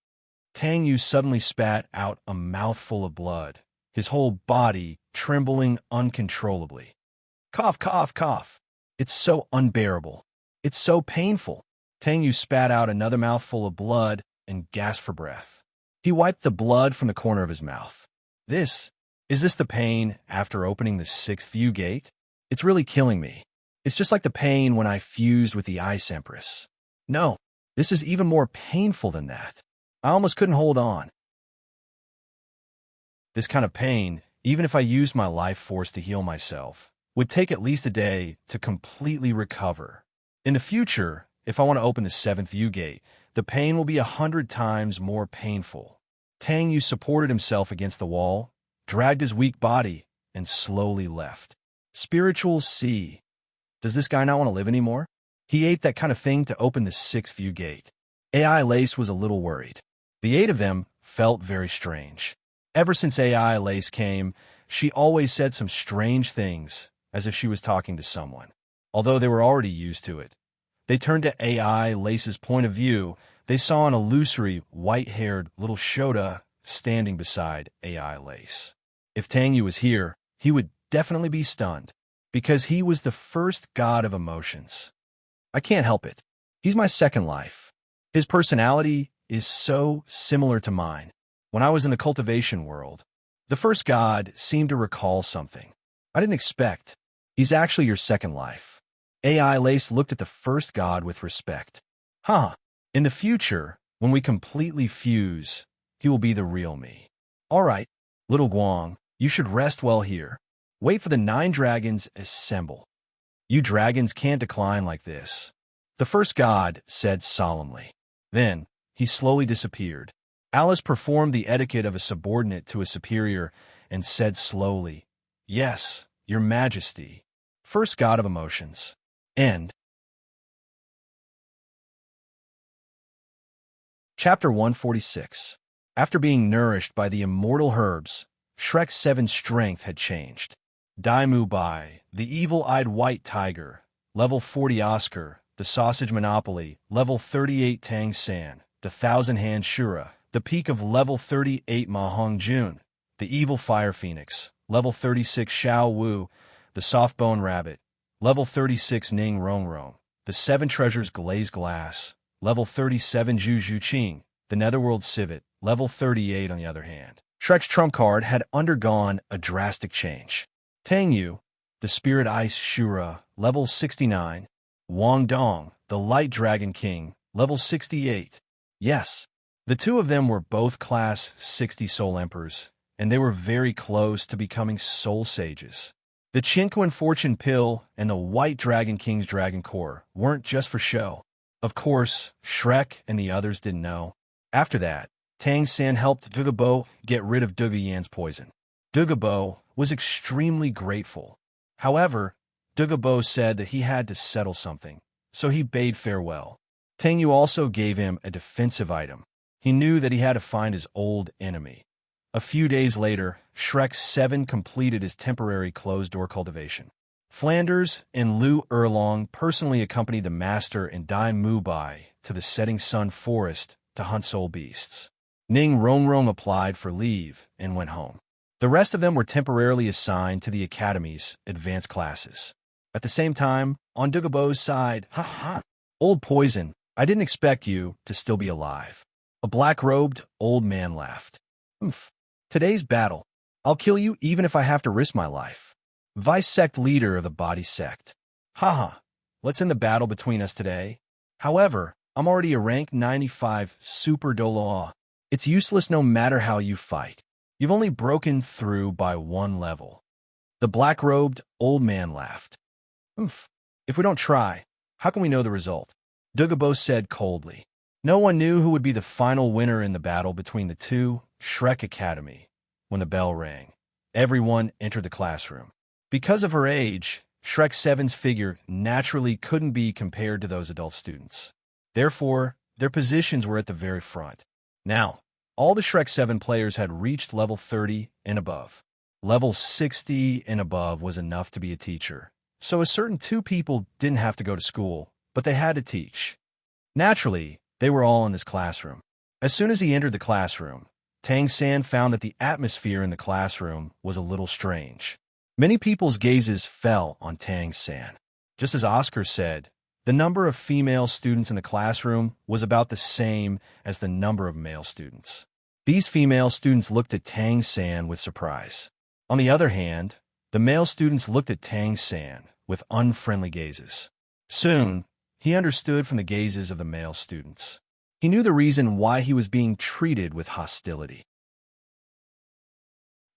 Tang Yu suddenly spat out a mouthful of blood, his whole body trembling uncontrollably. Cough, cough, cough. It's so unbearable. It's so painful. Tang Yu spat out another mouthful of blood and gasped for breath. He wiped the blood from the corner of his mouth. Is this the pain after opening the sixth view gate? It's really killing me. It's just like the pain when I fused with the Ice Empress. No, this is even more painful than that. I almost couldn't hold on. This kind of pain, even if I used my life force to heal myself, would take at least a day to completely recover. In the future, if I want to open the seventh view gate, the pain will be 100 times more painful. Tang Yu supported himself against the wall, dragged his weak body, and slowly left. Spiritual C. Does this guy not want to live anymore? He ate that kind of thing to open the sixth view gate. AI Lace was a little worried. The 8 of them felt very strange. Ever since AI Lace came, she always said some strange things, as if she was talking to someone. Although they were already used to it. They turned to AI Lace's point of view. They saw an illusory, white-haired little Shota standing beside AI Lace. If Tang Yu was here, he would definitely be stunned, because he was the first god of emotions. I can't help it. He's my second life. His personality is so similar to mine. When I was in the cultivation world, the first god seemed to recall something I didn't expect. He's actually your second life. AI Lace looked at the first god with respect. Huh. In the future, when we completely fuse, he will be the real me. All right, little Guang, you should rest well here. Wait for the 9 dragons assemble. You dragons can't decline like this, the first god said solemnly. Then, he slowly disappeared. Alice performed the etiquette of a subordinate to a superior and said slowly, "Yes, your majesty." First god of emotions. End. Chapter 146. After being nourished by the immortal herbs, Shrek's 7 strength had changed. Daimu Bai, the evil-eyed white tiger, level 40 Oscar, the sausage monopoly, level 38 Tang San, the thousand-hand Shura, the peak of level 38 Ma Hong Jun, the evil fire phoenix, level 36 Xiao Wu, the soft-bone rabbit, level 36 Ning Rong Rong, the 7 treasures Glaze Glass, level 37 Zhu Zhu Qing, the netherworld civet, level 38 on the other hand. Shrek's trump card had undergone a drastic change. Tang Yu, the spirit ice Shura, level 69, Wang Dong, the light dragon king, level 68. Yes, the 2 of them were both class 60 soul emperors, and they were very close to becoming soul sages. The Chinquan fortune pill and the white dragon king's dragon core weren't just for show. Of course, Shrek and the others didn't know. After that, Tang San helped Dugabo get rid of Duga Yan's poison. Dugabo was extremely grateful. However, Dugabo said that he had to settle something, so he bade farewell. Tang Yu also gave him a defensive item. He knew that he had to find his old enemy. A few days later, Shrek 7 completed his temporary closed-door cultivation. Flanders and Liu Erlong personally accompanied the master and Dai Mubai to the Setting Sun Forest to hunt soul beasts. Ning Rongrong applied for leave and went home. The rest of them were temporarily assigned to the academy's advanced classes. At the same time, on Dugabo's side, Old Poison, I didn't expect you to still be alive. A black-robed old man laughed. Today's battle, I'll kill you even if I have to risk my life. Vice sect leader of the body sect. Let's end the battle between us today. However, I'm already a rank 95 super doloa. It's useless no matter how you fight. You've only broken through by one level. The black-robed old man laughed. If we don't try, how can we know the result? Dugabo said coldly. No one knew who would be the final winner in the battle between the two Shrek Academy. When the bell rang, everyone entered the classroom. Because of her age, Shrek 7's figure naturally couldn't be compared to those adult students. Therefore, their positions were at the very front. Now, all the Shrek 7 players had reached level 30 and above. Level 60 and above was enough to be a teacher. So a certain two people didn't have to go to school, but they had to teach. Naturally, they were all in this classroom. As soon as he entered the classroom, Tang San found that the atmosphere in the classroom was a little strange. Many people's gazes fell on Tang San. Just as Oscar said, the number of female students in the classroom was about the same as the number of male students. These female students looked at Tang San with surprise. On the other hand, the male students looked at Tang San with unfriendly gazes. Soon, he understood from the gazes of the male students. He knew the reason why he was being treated with hostility.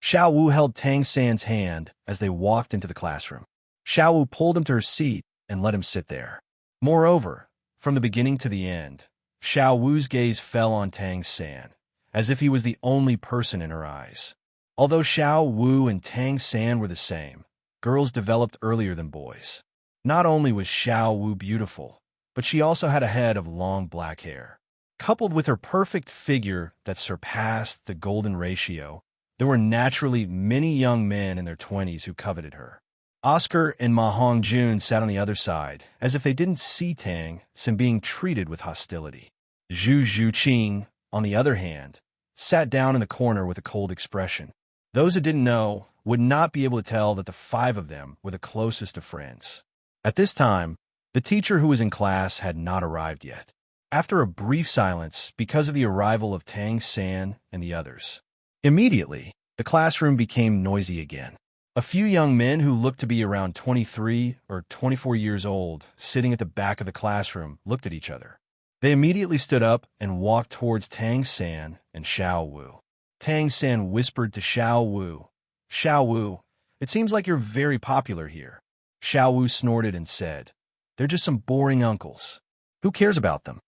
Xiao Wu held Tang San's hand as they walked into the classroom. Xiao Wu pulled him to her seat and let him sit there. Moreover, from the beginning to the end, Xiao Wu's gaze fell on Tang San, as if he was the only person in her eyes. Although Xiao Wu and Tang San were the same, girls developed earlier than boys. Not only was Xiao Wu beautiful, but she also had a head of long black hair. Coupled with her perfect figure that surpassed the golden ratio, there were naturally many young men in their 20s who coveted her. Oscar and Ma Hongjun sat on the other side, as if they didn't see Tang San being treated with hostility. Zhu Zhuqing, on the other hand, sat down in the corner with a cold expression. Those who didn't know would not be able to tell that the five of them were the closest of friends. At this time, the teacher who was in class had not arrived yet. After a brief silence because of the arrival of Tang San and the others, immediately, the classroom became noisy again. A few young men who looked to be around 23 or 24 years old, sitting at the back of the classroom, looked at each other. They immediately stood up and walked towards Tang San and Xiao Wu. Tang San whispered to Xiao Wu, "Xiao Wu, it seems like you're very popular here." Xiao Wu snorted and said, "They're just some boring uncles. Who cares about them?"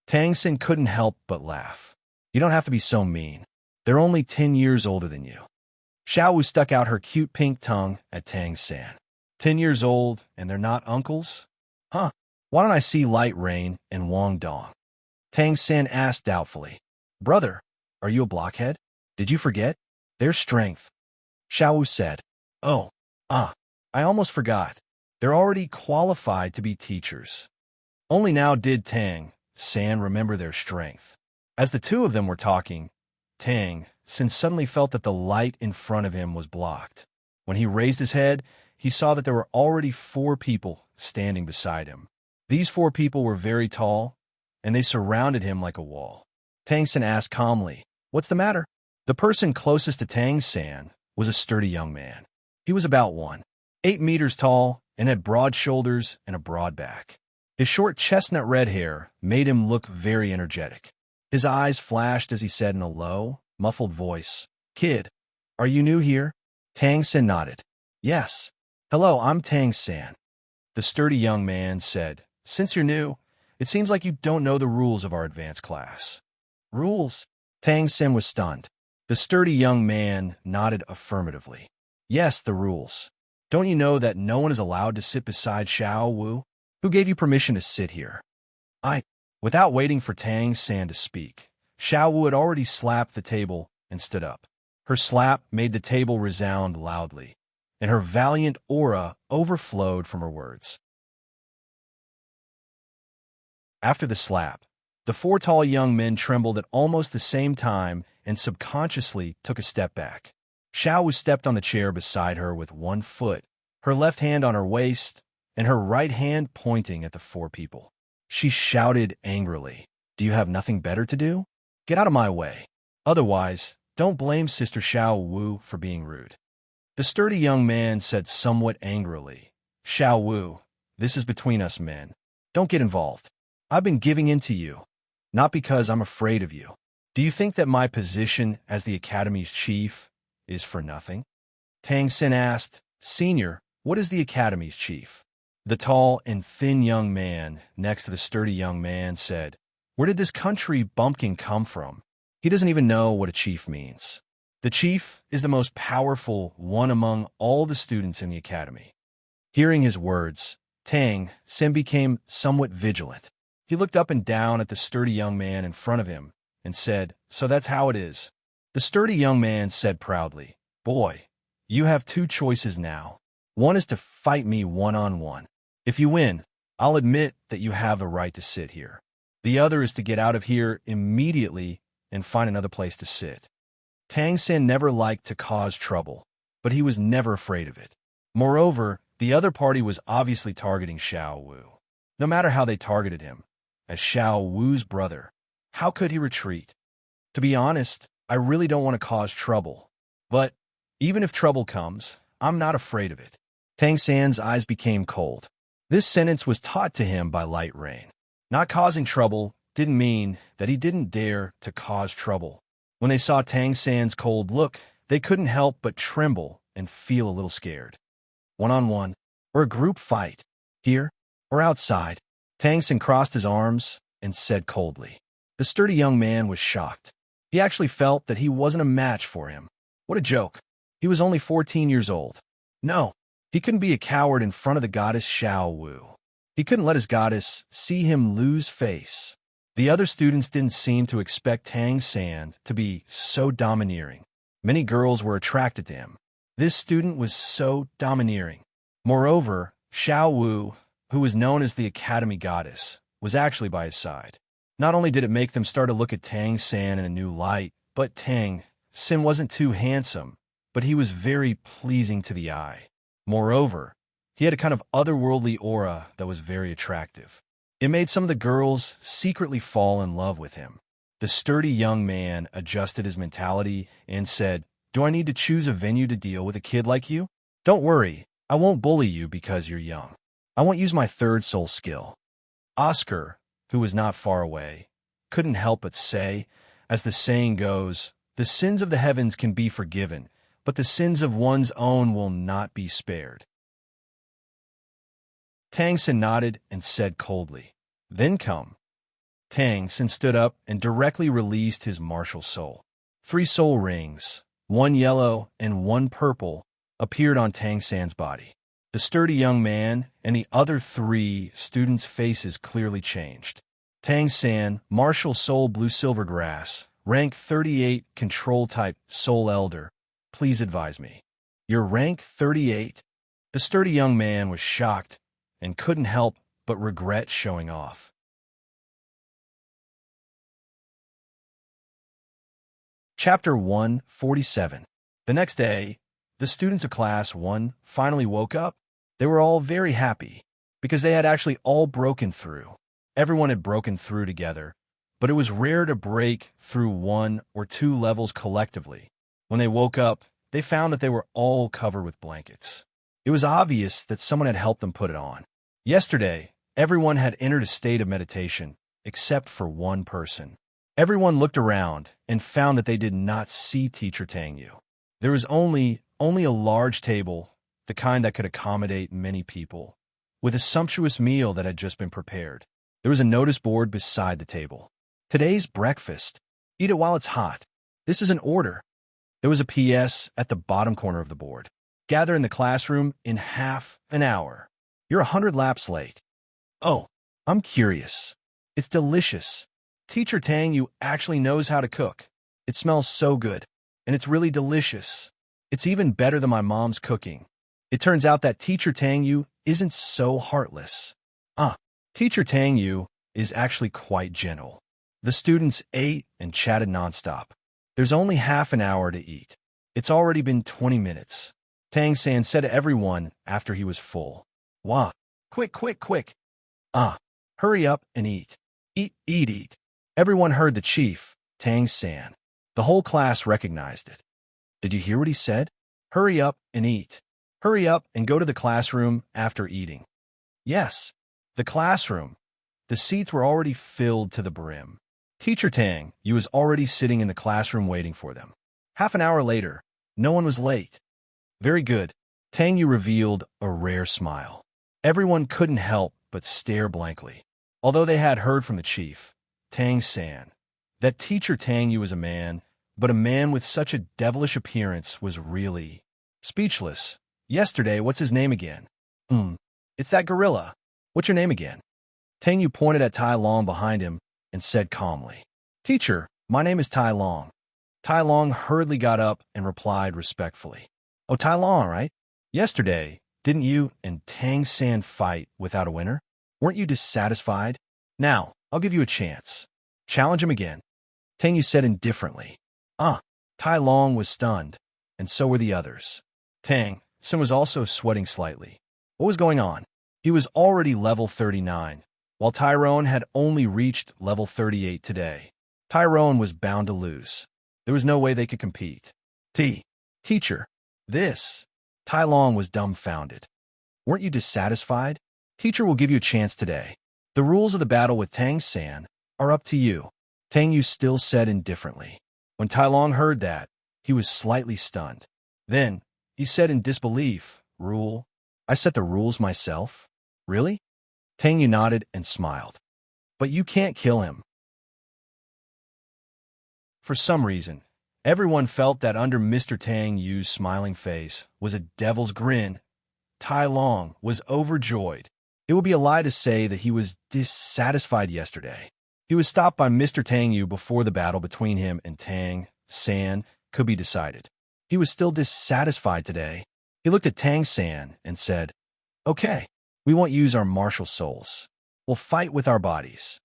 Tang San couldn't help but laugh. "You don't have to be so mean. They're only 10 years older than you." Xiao Wu stuck out her cute pink tongue at Tang San. 10 years old, and they're not uncles? Why don't I see Light Rain and Wang Dong? Tang San asked doubtfully. "Brother, are you a blockhead? Did you forget? Their strength." Xiao Wu said, I almost forgot. They're already qualified to be teachers." Only now did Tang San remember their strength. As the two of them were talking, Tang San suddenly felt that the light in front of him was blocked. When he raised his head, he saw that there were already 4 people standing beside him. These 4 people were very tall, and they surrounded him like a wall. Tang San asked calmly, "What's the matter?" The person closest to Tang San was a sturdy young man. He was about 1.8 meters tall and had broad shoulders and a broad back. His short chestnut red hair made him look very energetic. His eyes flashed as he said in a low, muffled voice, "Kid, are you new here?" Tang San nodded. "Yes. Hello, I'm Tang San." The sturdy young man said, "Since you're new, it seems like you don't know the rules of our advanced class." "Rules? Tang Xin was stunned. The sturdy young man nodded affirmatively. Yes, the rules. Don't you know that no one is allowed to sit beside Xiao Wu? Who gave you permission to sit here? Without waiting for Tang San to speak, Xiao Wu had already slapped the table and stood up. Her slap made the table resound loudly, and her valiant aura overflowed from her words. After the slap, the four tall young men trembled at almost the same time and subconsciously took a step back. Xiao Wu stepped on the chair beside her with one foot, her left hand on her waist, and her right hand pointing at the four people. She shouted angrily, "Do you have nothing better to do? Get out of my way. Otherwise, don't blame Sister Xiao Wu for being rude." The sturdy young man said somewhat angrily, "Xiao Wu, this is between us men. Don't get involved. I've been giving in to you, not because I'm afraid of you. Do you think that my position as the Academy's chief is for nothing?" Tang Xin asked, "Senior, what is the Academy's chief?" The tall and thin young man next to the sturdy young man said, "Where did this country bumpkin come from? He doesn't even know what a chief means. The chief is the most powerful one among all the students in the academy." Hearing his words, Tang Xin became somewhat vigilant. He looked up and down at the sturdy young man in front of him and said, "So that's how it is." The sturdy young man said proudly, "Boy, you have two choices now. One is to fight me one-on-one. If you win, I'll admit that you have the right to sit here. The other is to get out of here immediately and find another place to sit." Tang Xin never liked to cause trouble, but he was never afraid of it. Moreover, the other party was obviously targeting Xiao Wu. No matter how they targeted him, as Xiao Wu's brother, how could he retreat? To be honest, I really don't want to cause trouble. But even if trouble comes, I'm not afraid of it. Tang San's eyes became cold. This sentence was taught to him by Light Rain. Not causing trouble didn't mean that he didn't dare to cause trouble. When they saw Tang San's cold look, they couldn't help but tremble and feel a little scared. One-on-one, or a group fight, here or outside. Tang San crossed his arms and said coldly. The sturdy young man was shocked. He actually felt that he wasn't a match for him. What a joke. He was only 14 years old. No, he couldn't be a coward in front of the goddess Xiao Wu. He couldn't let his goddess see him lose face. The other students didn't seem to expect Tang San to be so domineering. Many girls were attracted to him. This student was so domineering. Moreover, Xiao Wu, who was known as the Academy Goddess, was actually by his side. Not only did it make them start to look at Tang San in a new light, but Tang San wasn't too handsome, but he was very pleasing to the eye. Moreover, he had a kind of otherworldly aura that was very attractive. It made some of the girls secretly fall in love with him. The sturdy young man adjusted his mentality and said, "Do I need to choose a venue to deal with a kid like you? Don't worry, I won't bully you because you're young. I won't use my third soul skill." Oscar, who was not far away, couldn't help but say, as the saying goes, "The sins of the heavens can be forgiven, but the sins of one's own will not be spared." Tang San nodded and said coldly, "Then come." Tang San stood up and directly released his martial soul. 3 soul rings, 1 yellow and 1 purple, appeared on Tang San's body. The sturdy young man and the other 3 students' faces clearly changed. Tang San, martial soul blue silver grass, rank 38, control type, soul elder. Please advise me. Your rank 38? The sturdy young man was shocked and couldn't help but regret showing off. Chapter 147. The next day, the students of Class 1 finally woke up. They were all very happy, because they had actually all broken through. Everyone had broken through together, but it was rare to break through 1 or 2 levels collectively. When they woke up, they found that they were all covered with blankets. It was obvious that someone had helped them put it on. Yesterday, everyone had entered a state of meditation, except for one person. Everyone looked around and found that they did not see Teacher Tang Yu. There was only a large table, the kind that could accommodate many people, with a sumptuous meal that had just been prepared. There was a notice board beside the table. Today's breakfast. Eat it while it's hot. This is an order. There was a PS at the bottom corner of the board. Gather in the classroom in half an hour. You're 100 laps late. Oh, I'm curious. It's delicious. Teacher Tang Yu actually knows how to cook. It smells so good, and it's really delicious. It's even better than my mom's cooking. It turns out that Teacher Tang Yu isn't so heartless. Teacher Tang Yu is actually quite gentle. The students ate and chatted nonstop. There's only half an hour to eat. It's already been 20 minutes. Tang San said to everyone after he was full. Wah, quick, quick, quick. Hurry up and eat. Eat, eat, eat. Everyone heard the chief, Tang San. The whole class recognized it. Did you hear what he said? Hurry up and eat. Hurry up and go to the classroom after eating. Yes, the classroom. The seats were already filled to the brim. Teacher Tang Yu was already sitting in the classroom waiting for them. Half an hour later, no one was late. Very good. Tang Yu revealed a rare smile. Everyone couldn't help but stare blankly. Although they had heard from the chief, Tang San, that Teacher Tang Yu was a man, but a man with such a devilish appearance was really speechless. Yesterday, what's his name again? It's that gorilla. What's your name again? Tang Yu pointed at Tai Long behind him and said calmly, Teacher, my name is Tai Long. Tai Long hurriedly got up and replied respectfully. Oh, Tai Long, right? Yesterday, didn't you and Tang San fight without a winner? Weren't you dissatisfied? Now, I'll give you a chance. Challenge him again. Tang Yu said indifferently. Tai Long was stunned, and so were the others. Tang San was also sweating slightly. What was going on? He was already level 39, while Tyrone had only reached level 38 today. Tyrone was bound to lose. There was no way they could compete. Teacher, this. Tai Long was dumbfounded. Weren't you dissatisfied? Teacher will give you a chance today. The rules of the battle with Tang San are up to you. Tang Yu still said indifferently. When Tai Long heard that, he was slightly stunned. Then, he said in disbelief, Rule? I set the rules myself? Really? Tang Yu nodded and smiled. But you can't kill him. For some reason, everyone felt that under Mr. Tang Yu's smiling face was a devil's grin. Tai Long was overjoyed. It would be a lie to say that he was dissatisfied yesterday. He was stopped by Mr. Tang Yu before the battle between him and Tang San could be decided. He was still dissatisfied today. He looked at Tang San and said, Okay, we won't use our martial souls. We'll fight with our bodies.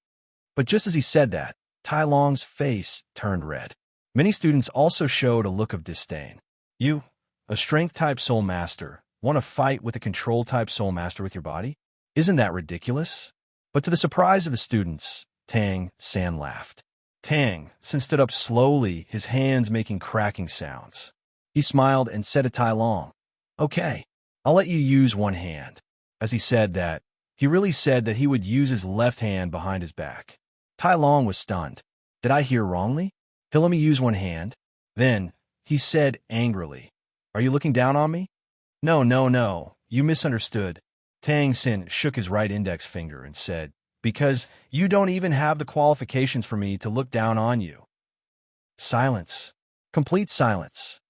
But just as he said that, Tai Long's face turned red. Many students also showed a look of disdain. You, a strength-type soul master, want to fight with a control-type soul master with your body? Isn't that ridiculous? But to the surprise of the students, Tang San laughed. Tang San stood up slowly, his hands making cracking sounds. He smiled and said to Tai Long, Okay, I'll let you use one hand. As he said that, he really said that he would use his left hand behind his back. Tai Long was stunned. Did I hear wrongly? He'll let me use one hand? Then, he said angrily, Are you looking down on me? No, you misunderstood. Tang San shook his right index finger and said, Because you don't even have the qualifications for me to look down on you. Silence. Complete silence.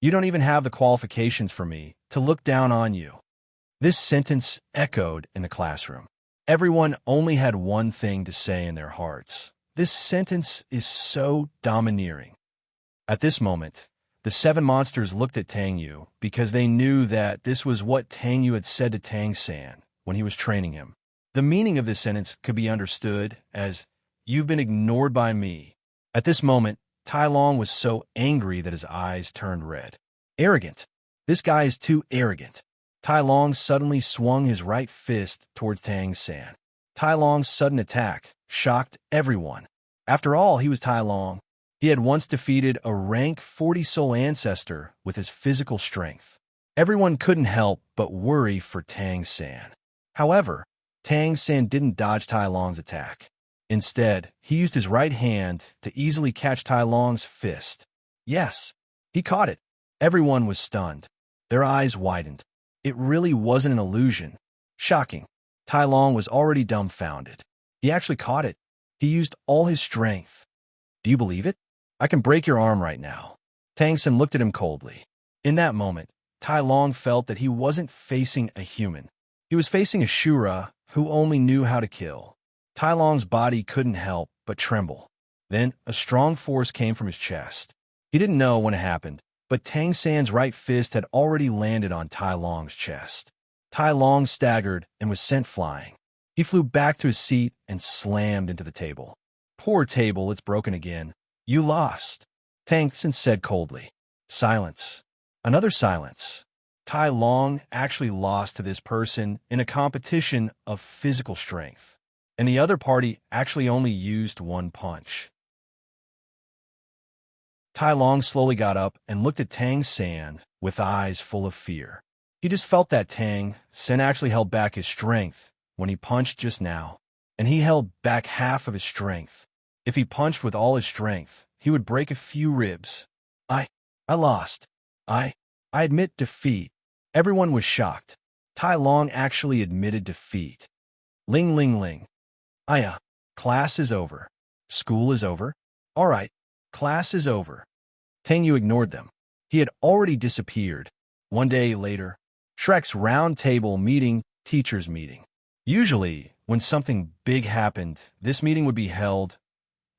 You don't even have the qualifications for me to look down on you. This sentence echoed in the classroom. Everyone only had one thing to say in their hearts. This sentence is so domineering. At this moment, the 7 monsters looked at Tang Yu because they knew that this was what Tang Yu had said to Tang San when he was training him. The meaning of this sentence could be understood as, You've been ignored by me. At this moment, Tai Long was so angry that his eyes turned red. Arrogant. This guy is too arrogant. Tai Long suddenly swung his right fist towards Tang San. Tai Long's sudden attack shocked everyone. After all, he was Tai Long. He had once defeated a rank 40 soul ancestor with his physical strength. Everyone couldn't help but worry for Tang San. However, Tang San didn't dodge Tai Long's attack. Instead, he used his right hand to easily catch Tai Long's fist. Yes, he caught it. Everyone was stunned. Their eyes widened. It really wasn't an illusion. Shocking. Tai Long was already dumbfounded. He actually caught it. He used all his strength. Do you believe it? I can break your arm right now. Tang San looked at him coldly. In that moment, Tai Long felt that he wasn't facing a human. He was facing a Shura who only knew how to kill. Tai Long's body couldn't help but tremble. Then, a strong force came from his chest. He didn't know when it happened, but Tang San's right fist had already landed on Tai Long's chest. Tai Long staggered and was sent flying. He flew back to his seat and slammed into the table. Poor table, it's broken again. You lost, Tang San said coldly. Silence. Another silence. Tai Long actually lost to this person in a competition of physical strength, and the other party actually only used one punch. Tai Long slowly got up and looked at Tang San with eyes full of fear. He just felt that Tang San actually held back his strength when he punched just now, and he held back half of his strength. If he punched with all his strength, he would break a few ribs. I lost. I admit defeat. Everyone was shocked. Tai Long actually admitted defeat. Ling ling ling. Class is over. School is over. All right, class is over. Tang Yu ignored them. He had already disappeared. One day later, Shrek's round table meeting, teachers' meeting. Usually, when something big happened, this meeting would be held.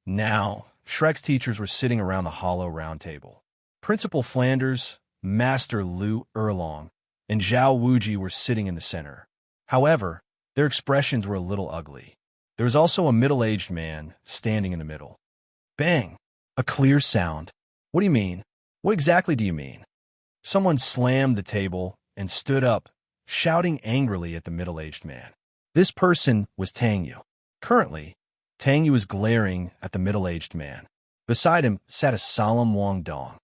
Now, Shrek's teachers were sitting around the hollow round table. Principal Flanders, Master Lu Erlong, and Zhao Wuji were sitting in the center. However, their expressions were a little ugly. There was also a middle-aged man standing in the middle. Bang! A clear sound. What do you mean? What exactly do you mean? Someone slammed the table and stood up, shouting angrily at the middle-aged man. This person was Tang Yu. Currently, Tang Yu was glaring at the middle-aged man. Beside him sat a solemn Wang Dong.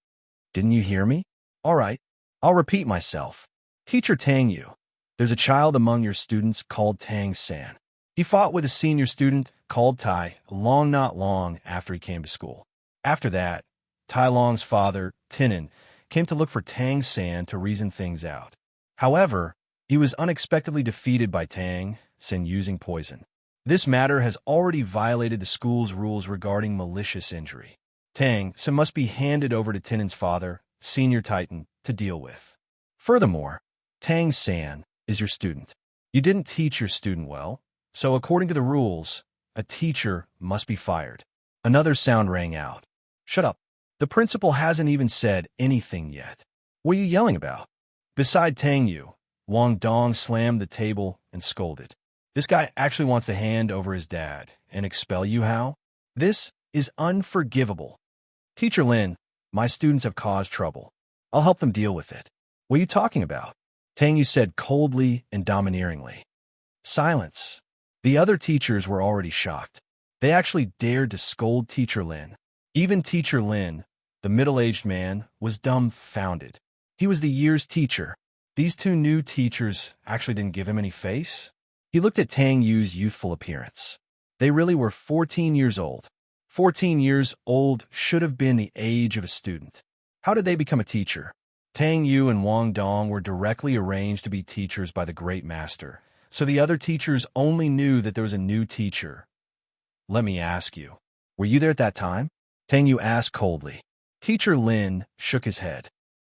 Didn't you hear me? All right, I'll repeat myself. Teacher Tang Yu, there's a child among your students called Tang San. He fought with a senior student called Tai not long after he came to school. After that, Tai Long's father, Tinan, came to look for Tang San to reason things out. However, he was unexpectedly defeated by Tang San using poison. This matter has already violated the school's rules regarding malicious injury. Tang San must be handed over to Tinan's father, Senior Titan, to deal with. Furthermore, Tang San is your student. You didn't teach your student well, so according to the rules, a teacher must be fired. Another sound rang out. Shut up. The principal hasn't even said anything yet. What are you yelling about? Beside Tang Yu, Wang Dong slammed the table and scolded. This guy actually wants to hand over his dad and expel Yuhao? This is unforgivable. Teacher Lin, my students have caused trouble. I'll help them deal with it. What are you talking about? Tang Yu said coldly and domineeringly. Silence. The other teachers were already shocked. They actually dared to scold Teacher Lin. Even Teacher Lin, the middle-aged man, was dumbfounded. He was the year's teacher. These two new teachers actually didn't give him any face. He looked at Tang Yu's youthful appearance. They really were 14 years old. 14 years old should have been the age of a student. How did they become a teacher? Tang Yu and Wang Dong were directly arranged to be teachers by the Great Master, so the other teachers only knew that there was a new teacher. Let me ask you, were you there at that time? Tang Yu asked coldly. Teacher Lin shook his head.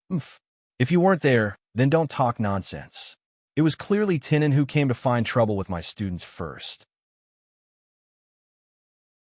If you weren't there, then don't talk nonsense. It was clearly Tinan who came to find trouble with my students first.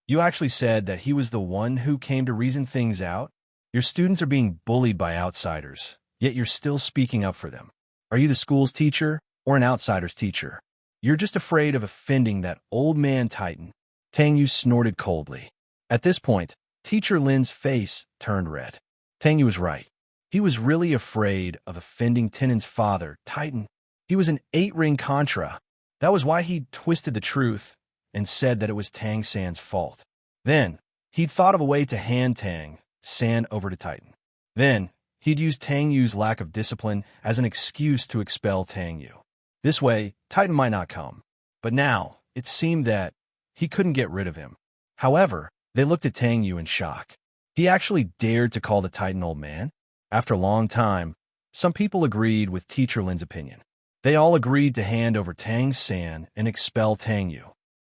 You actually said that he was the one who came to reason things out? Your students are being bullied by outsiders, yet you're still speaking up for them. Are you the school's teacher or an outsider's teacher? You're just afraid of offending that old man Titan. Tang Yu snorted coldly. At this point, Teacher Lin's face turned red. Tang Yu was right. He was really afraid of offending Tinan's father, Titan. He was an 8-ring Contra. That was why he twisted the truth and said that it was Tang San's fault. Then, he'd thought of a way to hand Tang San over to Titan. Then, he'd use Tang Yu's lack of discipline as an excuse to expel Tang Yu. This way, Titan might not come. But now, it seemed that he couldn't get rid of him. However, they looked at Tang Yu in shock. He actually dared to call the Titan old man? After a long time, some people agreed with Teacher Lin's opinion. They all agreed to hand over Tang San and expel Tang Yu.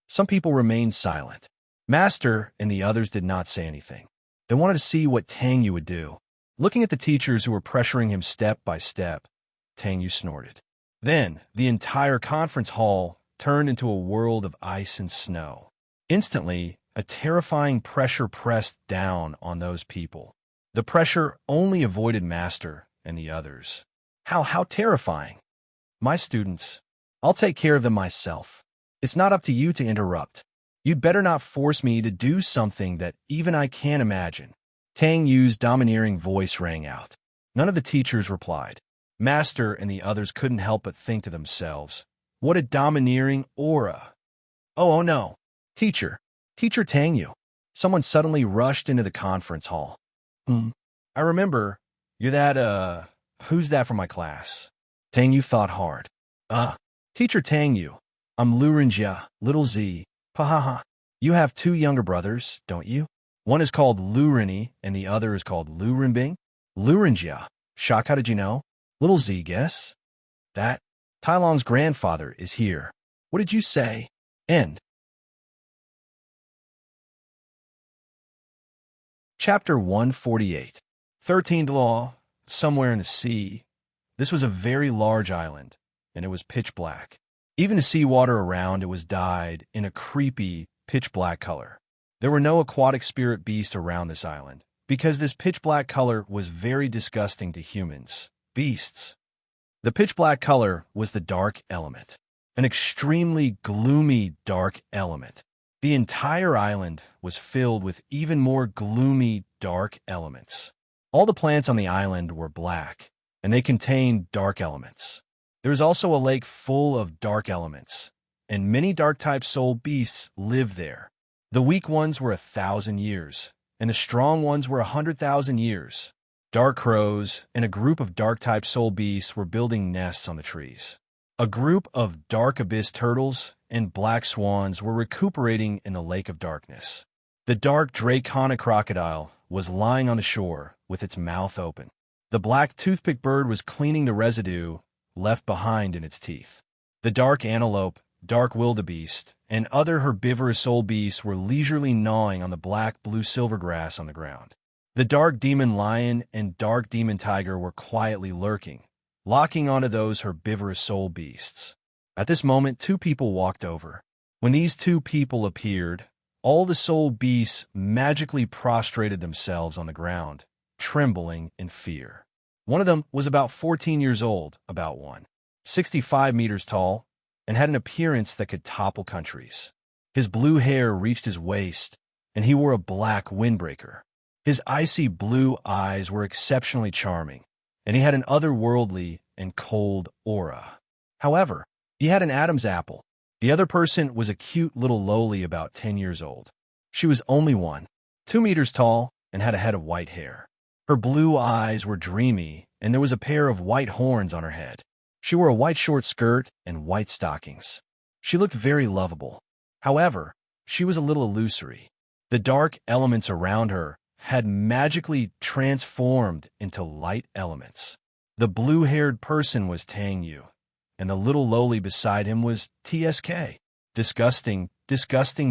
Some people remained silent. Master and the others did not say anything. They wanted to see what Tang Yu would do. Looking at the teachers who were pressuring him step by step, Tang Yu snorted. Then, the entire conference hall turned into a world of ice and snow. Instantly, a terrifying pressure pressed down on those people. The pressure only avoided Master and the others. How terrifying. My students, I'll take care of them myself. It's not up to you to interrupt. You'd better not force me to do something that even I can't imagine. Tang Yu's domineering voice rang out. None of the teachers replied. Master and the others couldn't help but think to themselves, what a domineering aura. Oh no. Teacher Tang Yu. Someone suddenly rushed into the conference hall. I remember, you're that, who's that from my class? Tang Yu thought hard. Teacher Tang Yu. I'm Lu Renjia, little Z. Ha. You have two younger brothers, don't you? One is called Lu Renyi, and the other is called Lu Renbing. Lu Renjia. Shock, how did you know? Little Z, guess? That Tai Long's grandfather is here. What did you say? End. Chapter 148. 13th Law, somewhere in the sea. This was a very large island, and it was pitch black. Even the seawater around it was dyed in a creepy, pitch-black color. There were no aquatic spirit beasts around this island, because this pitch-black color was very disgusting to humans, beasts. The pitch-black color was the dark element, an extremely gloomy dark element. The entire island was filled with even more gloomy dark elements. All the plants on the island were black, and they contained dark elements. There is also a lake full of dark elements, and many dark-type soul beasts live there. The weak ones were 1,000 years, and the strong ones were 100,000 years. Dark crows and a group of dark-type soul beasts were building nests on the trees. A group of dark abyss turtles and black swans were recuperating in the lake of darkness. The dark draconic crocodile was lying on the shore with its mouth open. The black toothpick bird was cleaning the residue left behind in its teeth. The dark antelope, dark wildebeest, and other herbivorous soul beasts were leisurely gnawing on the black blue-silver grass on the ground. The dark demon lion and dark demon tiger were quietly lurking, locking onto those herbivorous soul beasts. At this moment, two people walked over. When these two people appeared, all the soul beasts magically prostrated themselves on the ground, trembling in fear. One of them was about 14 years old, about 65 meters tall, and had an appearance that could topple countries. His blue hair reached his waist, and he wore a black windbreaker. His icy blue eyes were exceptionally charming, and he had an otherworldly and cold aura. However, he had an Adam's apple. The other person was a cute little lowly about 10 years old. She was only 2 meters tall and had a head of white hair. Her blue eyes were dreamy, and there was a pair of white horns on her head. She wore a white short skirt and white stockings. She looked very lovable. However, she was a little illusory. The dark elements around her had magically transformed into light elements. The blue-haired person was Tang Yu, and the little lowly beside him was TSK. Disgusting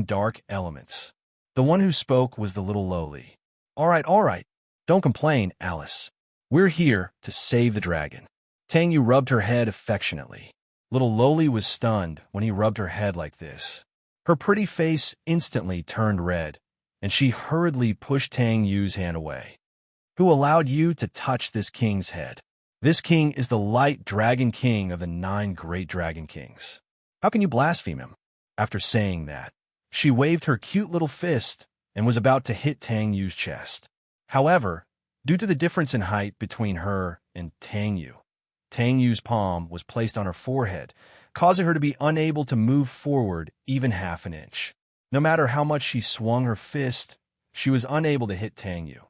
dark elements. The one who spoke was the little lowly. All right. Don't complain, Alice. We're here to save the dragon. Tang Yu rubbed her head affectionately. Little lowly was stunned when he rubbed her head like this. Her pretty face instantly turned red, and she hurriedly pushed Tang Yu's hand away. Who allowed you to touch this king's head? This king is the light dragon king of the 9 great dragon kings. How can you blaspheme him? After saying that, she waved her cute little fist and was about to hit Tang Yu's chest. However, due to the difference in height between her and Tang Yu's palm was placed on her forehead, causing her to be unable to move forward even half an inch. No matter how much she swung her fist, she was unable to hit Tang Yu.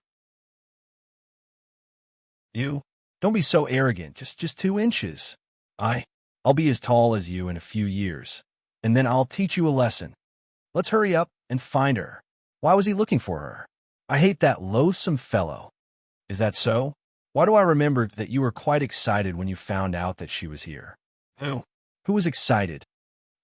You? Don't be so arrogant, just 2 inches. I'll be as tall as you in a few years, and then I'll teach you a lesson. Let's hurry up and find her. Why was he looking for her? I hate that loathsome fellow. Is that so? Why do I remember that you were quite excited when you found out that she was here? Who was excited?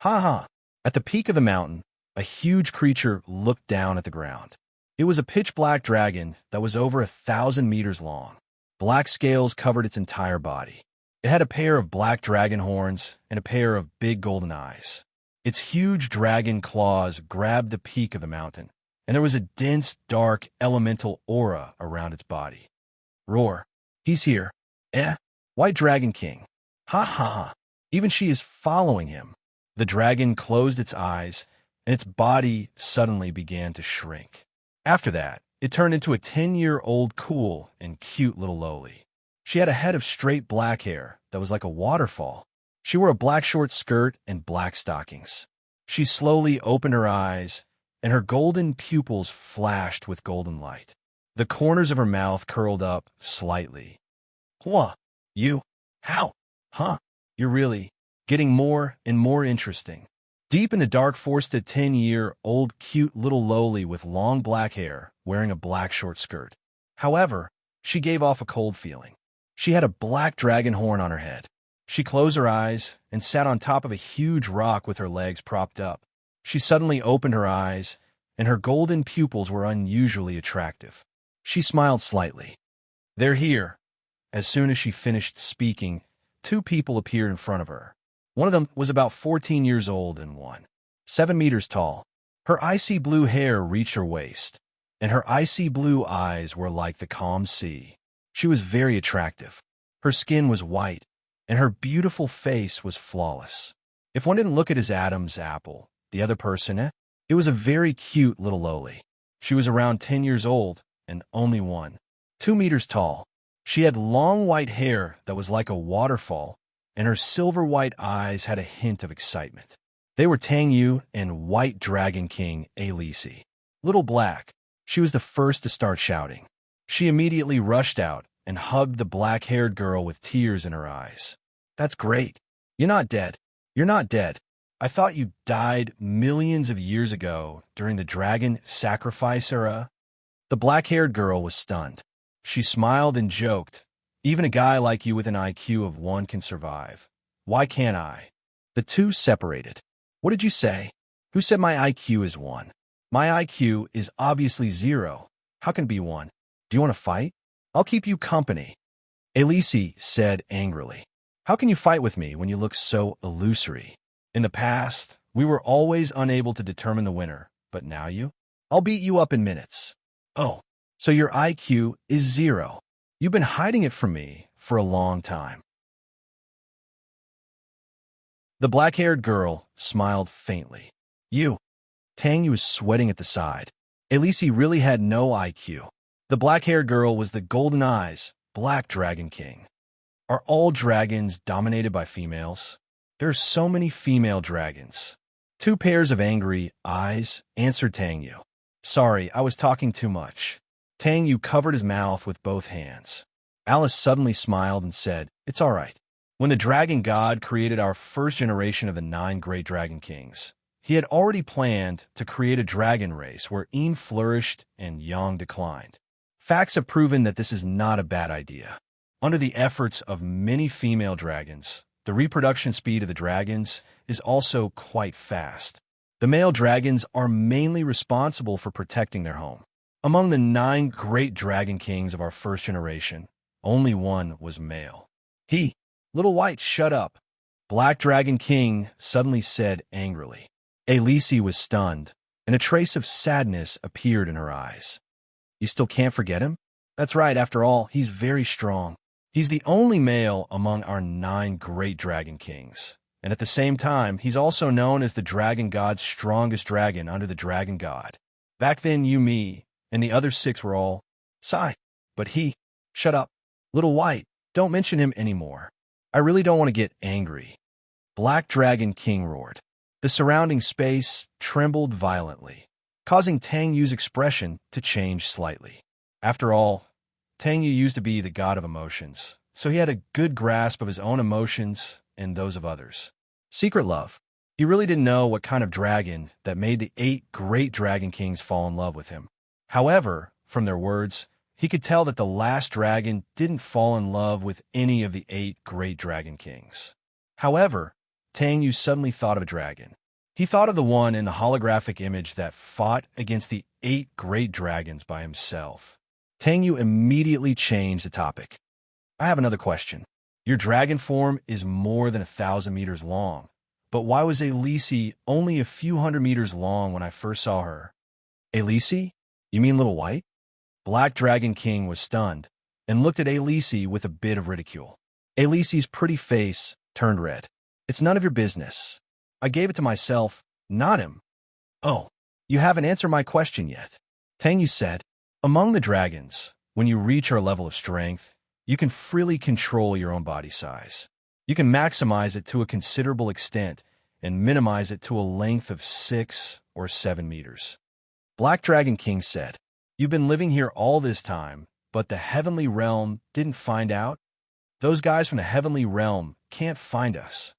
Ha! At the peak of the mountain, a huge creature looked down at the ground. It was a pitch-black dragon that was over 1,000 meters long. Black scales covered its entire body. It had a pair of black dragon horns and a pair of big golden eyes. Its huge dragon claws grabbed the peak of the mountain, and there was a dense, dark, elemental aura around its body. Roar. He's here. Eh? White Dragon King. Ha ha ha. Even she is following him. The dragon closed its eyes, and its body suddenly began to shrink. After that, it turned into a 10-year-old cool and cute little lowly. She had a head of straight black hair that was like a waterfall. She wore a black short skirt and black stockings. She slowly opened her eyes, and her golden pupils flashed with golden light. The corners of her mouth curled up slightly. What? You? How? Huh? You're really getting more and more interesting. Deep in the dark forest, a 10-year-old cute little lowly with long black hair, wearing a black short skirt. However, she gave off a cold feeling. She had a black dragon horn on her head. She closed her eyes and sat on top of a huge rock with her legs propped up. She suddenly opened her eyes, and her golden pupils were unusually attractive. She smiled slightly. They're here. As soon as she finished speaking, two people appeared in front of her. One of them was about 14 years old and 7 meters tall. Her icy blue hair reached her waist, and her icy blue eyes were like the calm sea. She was very attractive. Her skin was white, and her beautiful face was flawless. If one didn't look at his Adam's apple, the other person, it was a very cute little lowly. She was around 10 years old and only 2 meters tall. She had long white hair that was like a waterfall, and her silver white eyes had a hint of excitement. They were Tang Yu and White Dragon King Alici. Little Black. She was the first to start shouting. She immediately rushed out and hugged the black-haired girl with tears in her eyes. That's great. You're not dead. You're not dead. I thought you died millions of years ago during the dragon sacrifice era. The black-haired girl was stunned. She smiled and joked. Even a guy like you with an IQ of 1 can survive. Why can't I? The two separated. What did you say? Who said my IQ is 1? My IQ is obviously 0. How can it be 1? Do you want to fight? I'll keep you company. Alici said angrily. How can you fight with me when you look so illusory? In the past, we were always unable to determine the winner, but now you? I'll beat you up in minutes. Oh, so your IQ is 0. You've been hiding it from me for a long time. The black-haired girl smiled faintly. You. Tang Yu was sweating at the side. Alici really had no IQ. The black-haired girl was the Golden Eyes, Black Dragon King. Are all dragons dominated by females? There are so many female dragons. 2 pairs of angry eyes, answered Tang Yu. Sorry, I was talking too much. Tang Yu covered his mouth with both hands. Alice suddenly smiled and said, It's all right. When the dragon god created our first generation of the 9 great dragon kings, he had already planned to create a dragon race where Yin flourished and Yang declined. Facts have proven that this is not a bad idea. Under the efforts of many female dragons, the reproduction speed of the dragons is also quite fast. The male dragons are mainly responsible for protecting their home. Among the 9 great dragon kings of our first generation, only 1 was male. He, Little White, shut up. Black Dragon King suddenly said angrily. Alici was stunned, and a trace of sadness appeared in her eyes. You still can't forget him? That's right, after all, he's very strong. He's the only male among our 9 great dragon kings. And at the same time, he's also known as the dragon god's strongest dragon under the dragon god. Back then, you, me, and the other 6 were all, sigh. But he, shut up. Little White, don't mention him anymore. I really don't want to get angry. Black Dragon King roared. The surrounding space trembled violently, causing Tang Yu's expression to change slightly. After all, Tang Yu used to be the god of emotions, so he had a good grasp of his own emotions and those of others. Secret love. He really didn't know what kind of dragon that made the 8 great dragon kings fall in love with him. However, from their words, he could tell that the last dragon didn't fall in love with any of the 8 great dragon kings. However, Tang Yu suddenly thought of a dragon. He thought of the one in the holographic image that fought against the 8 great dragons by himself. Tang Yu immediately changed the topic. I have another question. Your dragon form is more than 1,000 meters long, but why was Elise only a few hundred meters long when I first saw her? Elise? You mean Little White? Black Dragon King was stunned and looked at Elise with a bit of ridicule. Elise's pretty face turned red. It's none of your business. I gave it to myself, not him. Oh, you haven't answered my question yet. Tang Yu said, among the dragons, when you reach our level of strength, you can freely control your own body size. You can maximize it to a considerable extent and minimize it to a length of 6 or 7 meters. Black Dragon King said, you've been living here all this time, but the heavenly realm didn't find out? Those guys from the heavenly realm can't find us.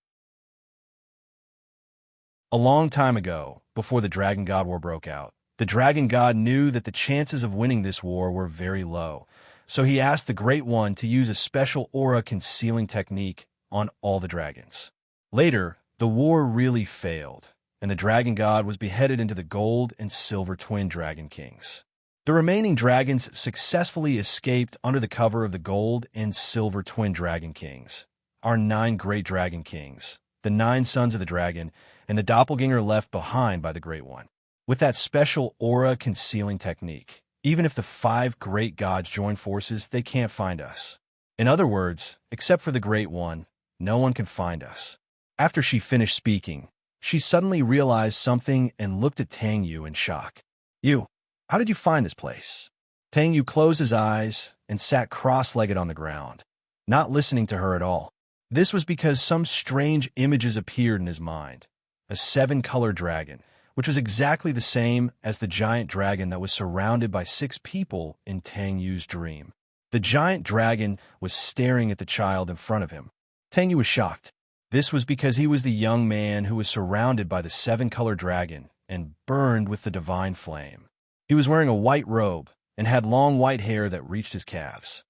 A long time ago, before the Dragon God War broke out, the Dragon God knew that the chances of winning this war were very low, so he asked the Great One to use a special aura concealing technique on all the dragons. Later, the war really failed, and the Dragon God was beheaded into the gold and silver twin Dragon Kings. The remaining dragons successfully escaped under the cover of the gold and silver twin Dragon Kings, our 9 great Dragon Kings, the 9 sons of the dragon, and the doppelganger left behind by the Great One. With that special aura concealing technique, even if the 5 great gods join forces, they can't find us. In other words, except for the Great One, no one can find us. After she finished speaking, she suddenly realized something and looked at Tang Yu in shock. You, how did you find this place? Tang Yu closed his eyes and sat cross-legged on the ground, not listening to her at all. This was because some strange images appeared in his mind. A 7-color dragon, which was exactly the same as the giant dragon that was surrounded by 6 people in Tang Yu's dream. The giant dragon was staring at the child in front of him. Tang Yu was shocked. This was because he was the young man who was surrounded by the 7-color dragon and burned with the divine flame. He was wearing a white robe and had long white hair that reached his calves.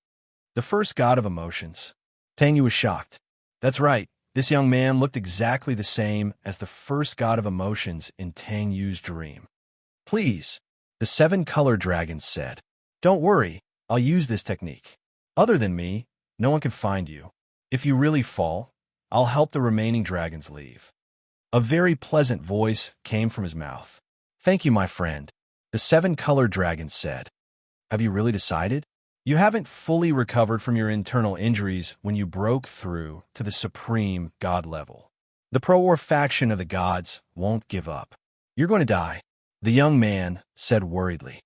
The first god of emotions. Tang Yu was shocked. That's right. This young man looked exactly the same as the first god of emotions in Tang Yu's dream. Please, the 7-color dragon said. Don't worry, I'll use this technique. Other than me, no one can find you. If you really fall, I'll help the remaining dragons leave. A very pleasant voice came from his mouth. Thank you, my friend, the 7-color dragon said. Have you really decided? You haven't fully recovered from your internal injuries when you broke through to the supreme god level. The pro-war faction of the gods won't give up. You're going to die, the young man said worriedly.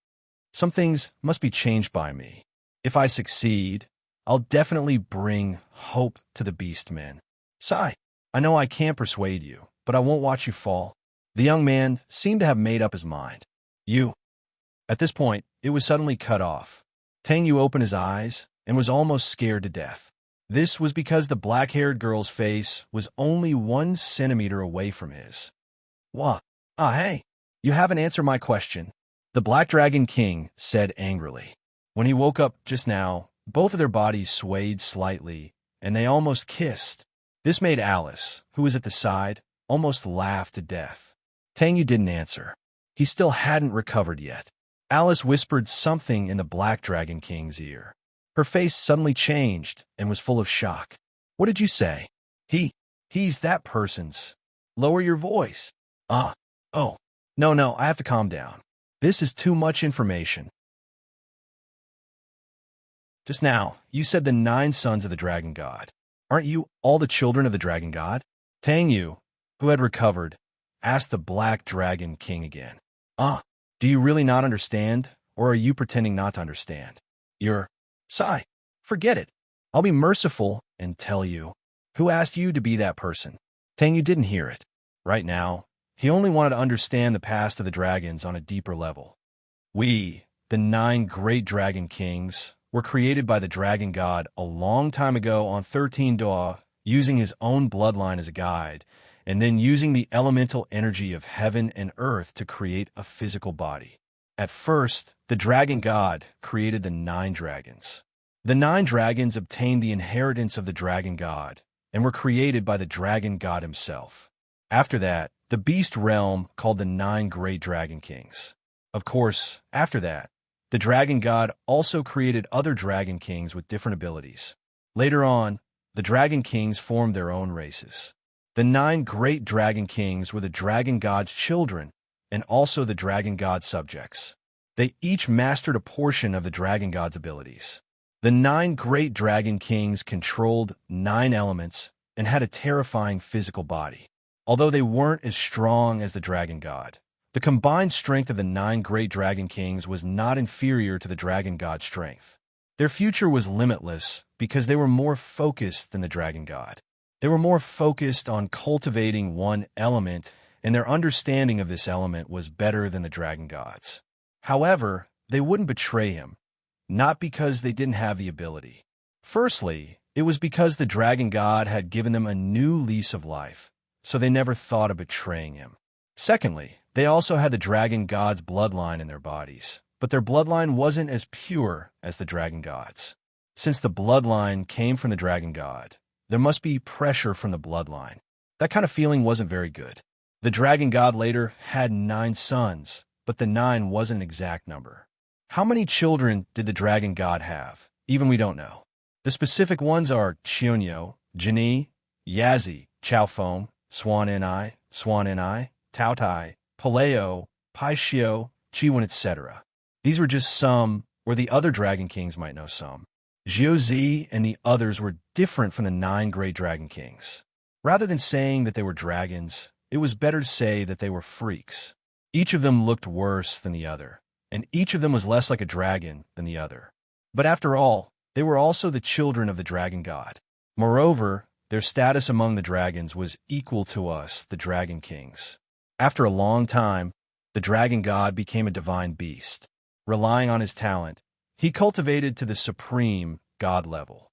Some things must be changed by me. If I succeed, I'll definitely bring hope to the beastmen. Sigh, I know I can't persuade you, but I won't watch you fall. The young man seemed to have made up his mind. You. At this point, it was suddenly cut off. Tang Yu opened his eyes and was almost scared to death. This was because the black-haired girl's face was only 1 centimeter away from his. What? Hey, you haven't answered my question, the Black Dragon King said angrily. When he woke up just now, both of their bodies swayed slightly, and they almost kissed. This made Alice, who was at the side, almost laugh to death. Tang Yu didn't answer. He still hadn't recovered yet. Alice whispered something in the Black Dragon King's ear. Her face suddenly changed and was full of shock. What did you say? He's that person's. Lower your voice. Oh, no, I have to calm down. This is too much information. Just now, you said the 9 sons of the Dragon God. Aren't you all the children of the Dragon God? Tang Yu, who had recovered, asked the Black Dragon King again. Do you really not understand, or are you pretending not to understand? Sigh, forget it. I'll be merciful and tell you. Who asked you to be that person? Tang Yu didn't hear it. Right now, he only wanted to understand the past of the dragons on a deeper level. We, the 9 great Dragon Kings, were created by the Dragon God a long time ago on 13 Daw, using his own bloodline as a guide, and then using the elemental energy of heaven and earth to create a physical body. At first, the Dragon God created the 9 dragons. The 9 dragons obtained the inheritance of the Dragon God and were created by the Dragon God himself. After that, the beast realm called the 9 great dragon kings. Of course, after that, the dragon god also created other dragon kings with different abilities. Later on, the dragon kings formed their own races. The 9 great dragon kings were the dragon god's children and also the dragon god's subjects. They each mastered a portion of the dragon god's abilities. The 9 great dragon kings controlled 9 elements and had a terrifying physical body. Although they weren't as strong as the dragon god, the combined strength of the 9 great dragon kings was not inferior to the dragon god's strength. Their future was limitless because they were more focused than the dragon god. They were more focused on cultivating one element, and their understanding of this element was better than the dragon god's. However, they wouldn't betray him, not because they didn't have the ability. Firstly, it was because the dragon god had given them a new lease of life, so they never thought of betraying him. Secondly, they also had the dragon god's bloodline in their bodies, but their bloodline wasn't as pure as the dragon god's. Since the bloodline came from the dragon god, there must be pressure from the bloodline. That kind of feeling wasn't very good. The dragon god later had 9 sons, but the 9 wasn't an exact number. How many children did the dragon god have? Even we don't know. The specific ones are Chionyo, Jini, Yazi, Chaofeng, Swan-en-I, Taotai, Paleo, Paishio, Chiwen, etc. These were just some, or the other dragon kings might know some. Jiuzi and the others were different from the 9 great dragon kings. Rather than saying that they were dragons, it was better to say that they were freaks. Each of them looked worse than the other, and each of them was less like a dragon than the other. But after all, they were also the children of the dragon god. Moreover, their status among the dragons was equal to us, the dragon kings. After a long time, the dragon god became a divine beast. Relying on his talent, he cultivated to the supreme god level.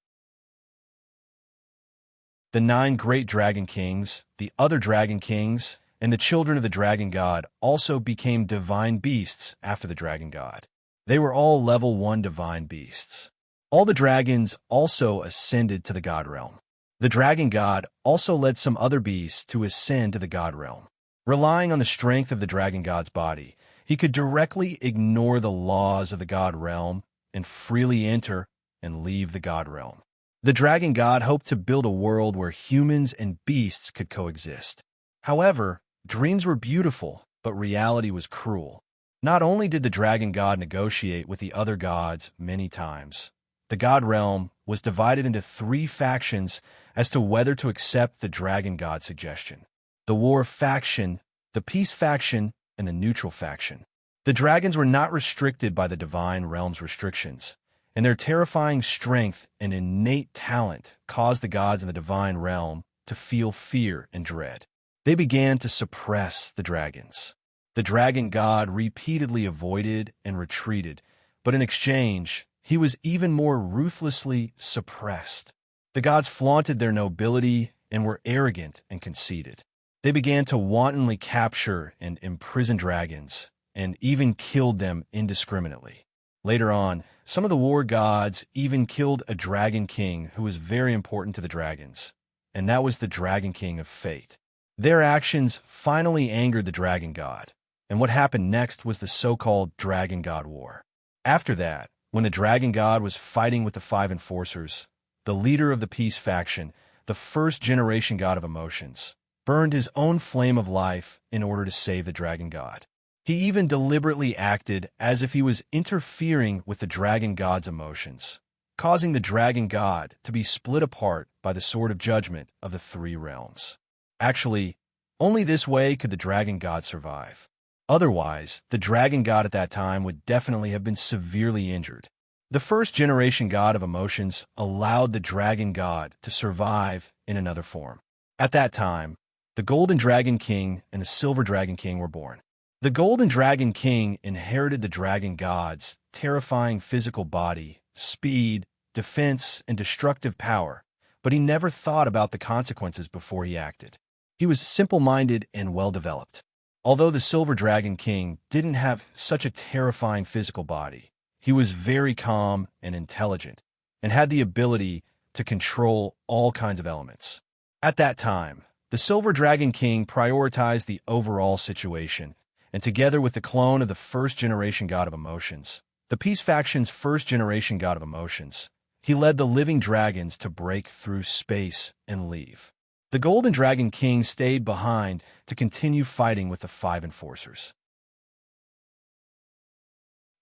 The 9 great dragon kings, the other dragon kings, and the children of the dragon god also became divine beasts after the dragon god. They were all level 1 divine beasts. All the dragons also ascended to the god realm. The dragon god also led some other beasts to ascend to the god realm. Relying on the strength of the dragon god's body, he could directly ignore the laws of the god realm and freely enter and leave the god realm. The dragon god hoped to build a world where humans and beasts could coexist. However, dreams were beautiful, but reality was cruel. Not only did the dragon god negotiate with the other gods many times, the god realm was divided into 3 factions as to whether to accept the dragon god's suggestion: the war faction, the peace faction, and the neutral faction. The dragons were not restricted by the divine realm's restrictions, and their terrifying strength and innate talent caused the gods in the divine realm to feel fear and dread. They began to suppress the dragons. The dragon god repeatedly avoided and retreated, but in exchange, he was even more ruthlessly suppressed. The gods flaunted their nobility and were arrogant and conceited. They began to wantonly capture and imprison dragons, and even killed them indiscriminately. Later on, some of the war gods even killed a dragon king who was very important to the dragons, and that was the dragon king of fate. Their actions finally angered the dragon god, and what happened next was the so-called Dragon God War. After that, when the dragon god was fighting with the 5 enforcers, the leader of the peace faction, the first generation god of emotions, burned his own flame of life in order to save the dragon god. He even deliberately acted as if he was interfering with the dragon god's emotions, causing the dragon god to be split apart by the sword of judgment of the 3 realms. Actually, only this way could the dragon god survive. Otherwise, the dragon god at that time would definitely have been severely injured. The first generation god of emotions allowed the dragon god to survive in another form. At that time, the Golden Dragon King and the Silver Dragon King were born. The Golden Dragon King inherited the dragon god's terrifying physical body, speed, defense, and destructive power, but he never thought about the consequences before he acted. He was simple-minded and well-developed. Although the Silver Dragon King didn't have such a terrifying physical body, he was very calm and intelligent, and had the ability to control all kinds of elements. At that time, The Silver Dragon King prioritized the overall situation, and together with the clone of the first-generation god of emotions, the Peace Faction's first-generation god of emotions, he led the living dragons to break through space and leave. The Golden Dragon King stayed behind to continue fighting with the five enforcers.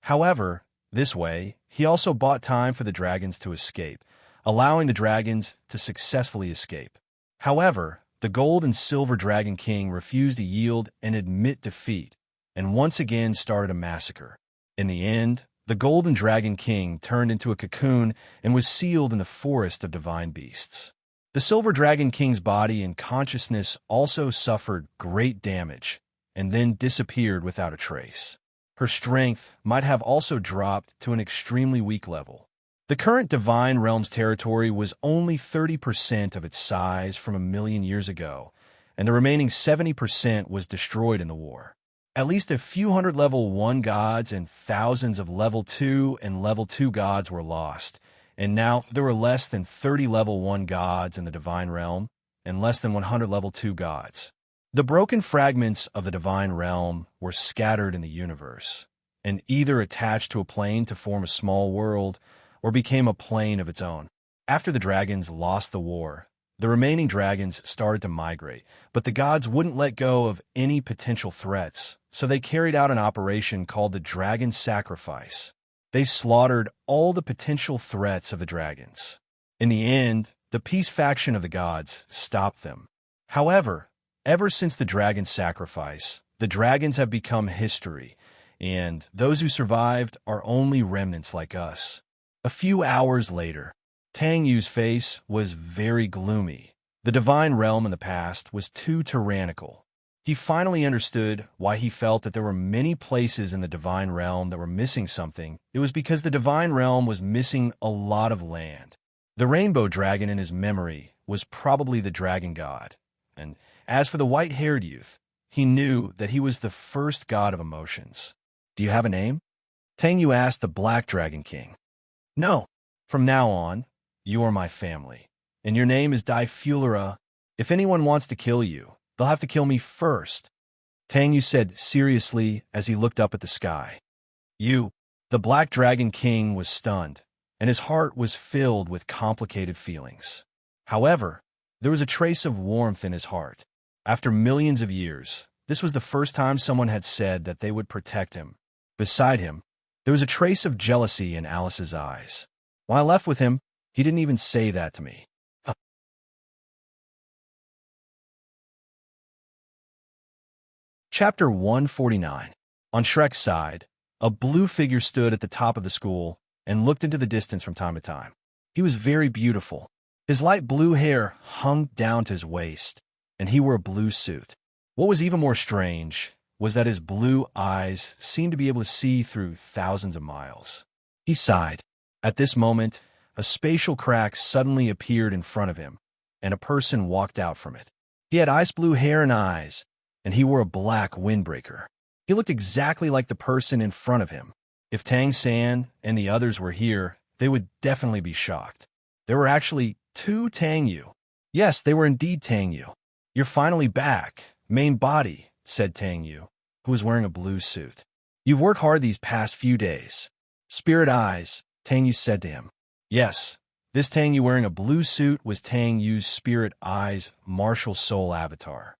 However, this way, he also bought time for the dragons to escape, allowing the dragons to successfully escape. However, the Gold and Silver Dragon King refused to yield and admit defeat, and once again started a massacre. In the end, the Golden Dragon King turned into a cocoon and was sealed in the forest of divine beasts. The Silver Dragon King's body and consciousness also suffered great damage and then disappeared without a trace. Her strength might have also dropped to an extremely weak level. The current Divine Realms territory was only 30% of its size from 1,000,000 years ago, and the remaining 70% was destroyed in the war. At least a few hundred level 1 gods and thousands of level 2 and level 2 gods were lost, and now there were less than 30 level 1 gods in the Divine Realm and less than 100 level 2 gods. The broken fragments of the Divine Realm were scattered in the universe, and either attached to a plane to form a small world or became a plane of its own. After the dragons lost the war, the remaining dragons started to migrate, but the gods wouldn't let go of any potential threats, so they carried out an operation called the Dragon Sacrifice. They slaughtered all the potential threats of the dragons. In the end, the Peace Faction of the gods stopped them. However, ever since the Dragon Sacrifice, the dragons have become history, and those who survived are only remnants like us. A few hours later, Tang Yu's face was very gloomy. The Divine Realm in the past was too tyrannical. He finally understood why he felt that there were many places in the Divine Realm that were missing something. It was because the Divine Realm was missing a lot of land. The Rainbow Dragon in his memory was probably the Dragon God. And as for the white-haired youth, he knew that he was the first god of emotions. "Do you have a name?" Tang Yu asked the Black Dragon King. "No. From now on, you are my family, and your name is Difulera. If anyone wants to kill you, they'll have to kill me first," Tang Yu said seriously as he looked up at the sky. The Black Dragon King was stunned, and his heart was filled with complicated feelings. However, there was a trace of warmth in his heart. After millions of years, this was the first time someone had said that they would protect him. Beside him, there was a trace of jealousy in Alice's eyes. When I left with him, he didn't even say that to me. Chapter 149. On Shrek's side, a blue figure stood at the top of the school and looked into the distance from time to time. He was very beautiful. His light blue hair hung down to his waist, and he wore a blue suit. What was even more strange was that his blue eyes seemed to be able to see through thousands of miles. He sighed. At this moment, a spatial crack suddenly appeared in front of him, and a person walked out from it. He had ice blue hair and eyes, and he wore a black windbreaker. He looked exactly like the person in front of him. If Tang San and the others were here, they would definitely be shocked. There were actually 2 Tang Yu. Yes, they were indeed Tang Yu. "You're finally back, main body," said Tang Yu, who was wearing a blue suit. "You've worked hard these past few days." "Spirit Eyes," Tang Yu said to him. Yes, this Tang Yu wearing a blue suit was Tang Yu's Spirit Eyes martial soul avatar.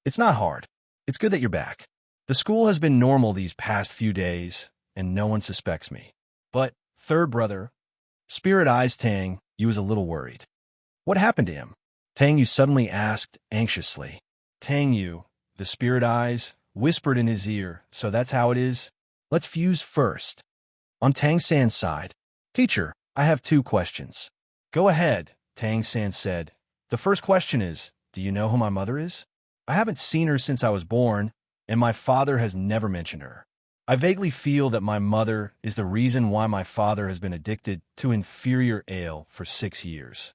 "It's not hard. It's good that you're back. The school has been normal these past few days, and no one suspects me. But, third brother, Spirit Eyes Tang Yu was a little worried." "What happened to him?" Tang Yu suddenly asked anxiously. Tang Yu, the Spirit Eyes, whispered in his ear, "So that's how it is? Let's fuse first." On Tang San's side, "Teacher, I have 2 questions." "Go ahead," Tang San said. "The first question is, do you know who my mother is?" "I haven't seen her since I was born, and my father has never mentioned her. I vaguely feel that my mother is the reason why my father has been addicted to inferior ale for 6 years."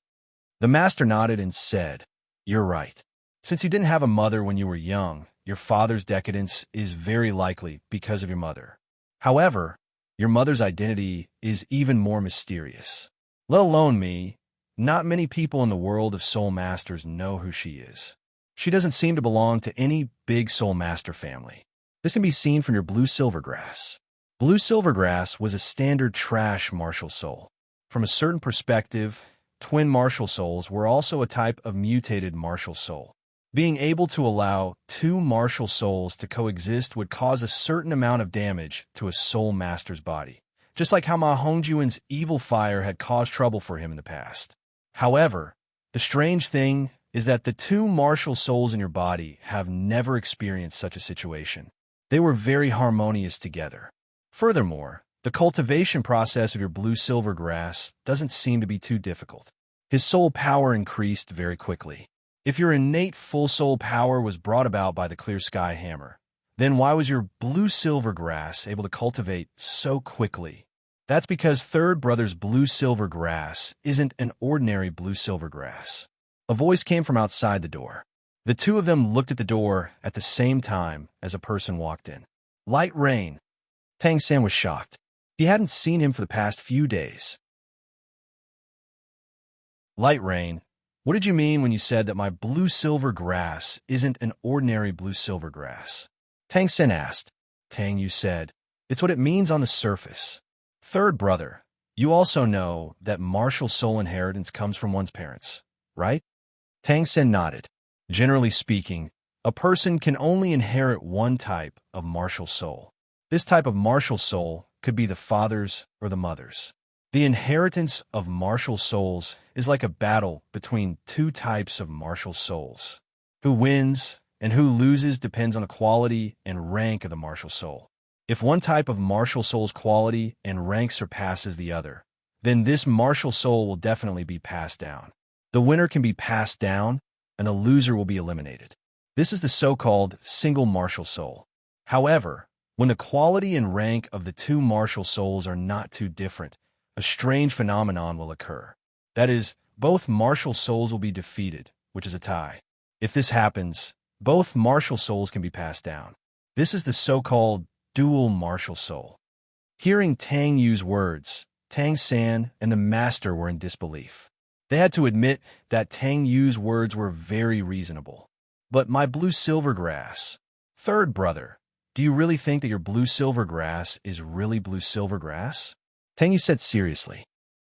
The master nodded and said, "You're right. Since you didn't have a mother when you were young, your father's decadence is very likely because of your mother. However, your mother's identity is even more mysterious. Let alone me, not many people in the world of Soul Masters know who she is. She doesn't seem to belong to any big soul master family. This can be seen from your blue silvergrass. Blue silvergrass was a standard trash martial soul. From a certain perspective, twin martial souls were also a type of mutated martial soul. Being able to allow two martial souls to coexist would cause a certain amount of damage to a soul master's body, just like how Ma Hongjuan's evil fire had caused trouble for him in the past. However, the strange thing is that the two martial souls in your body have never experienced such a situation. They were very harmonious together. Furthermore, the cultivation process of your blue silvergrass doesn't seem to be too difficult. His soul power increased very quickly. If your innate full soul power was brought about by the clear sky hammer, then why was your blue silvergrass able to cultivate so quickly? That's because third brother's blue silvergrass isn't an ordinary blue silvergrass. A voice came from outside the door. The two of them looked at the door at the same time as a person walked in. Light rain. Tang San was shocked. He hadn't seen him for the past few days. Light rain. What did you mean when you said that my blue silver grass isn't an ordinary blue silver grass? Tang Sen asked. Tang Yu said, it's what it means on the surface. Third brother, you also know that martial soul inheritance comes from one's parents, right? Tang Sen nodded. Generally speaking, a person can only inherit one type of martial soul. This type of martial soul could be the father's or the mother's. The inheritance of martial souls is like a battle between two types of martial souls. Who wins and who loses depends on the quality and rank of the martial soul. If one type of martial soul's quality and rank surpasses the other, then this martial soul will definitely be passed down. The winner can be passed down, and the loser will be eliminated. This is the so-called single martial soul. However, when the quality and rank of the two martial souls are not too different, a strange phenomenon will occur. That is, both martial souls will be defeated, which is a tie. If this happens, both martial souls can be passed down. This is the so-called dual martial soul. Hearing Tang Yu's words, Tang San and the master were in disbelief. They had to admit that Tang Yu's words were very reasonable. But my blue silvergrass, third brother, do you really think that your blue silvergrass is really blue silvergrass? Tang Yu said seriously.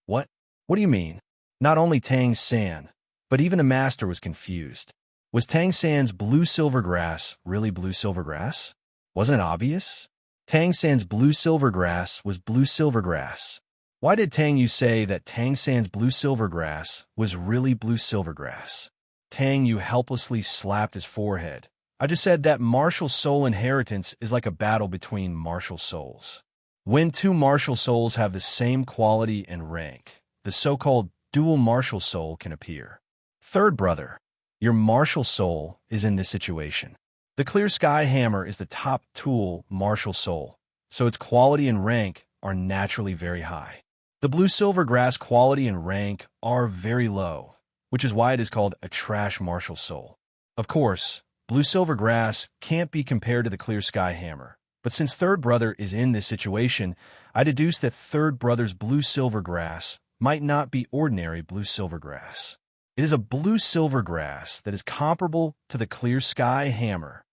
What? What do you mean? Not only Tang San, but even the master was confused. Was Tang San's blue silvergrass really blue silvergrass? Wasn't it obvious? Tang San's blue silvergrass was blue silvergrass. Why did Tang Yu say that Tang San's blue silvergrass was really blue silvergrass? Tang Yu helplessly slapped his forehead. I just said that martial soul inheritance is like a battle between martial souls. When two martial souls have the same quality and rank, the so-called dual martial soul can appear. Third brother, your martial soul is in this situation. The clear sky hammer is the top tool martial soul, so its quality and rank are naturally very high. The blue silvergrass quality and rank are very low, which is why it is called a trash martial soul. Of course, blue silvergrass can't be compared to the clear sky hammer. But since third brother is in this situation, I deduce that third brother's blue silvergrass might not be ordinary blue silvergrass. It is a blue silvergrass that is comparable to the clear sky hammer.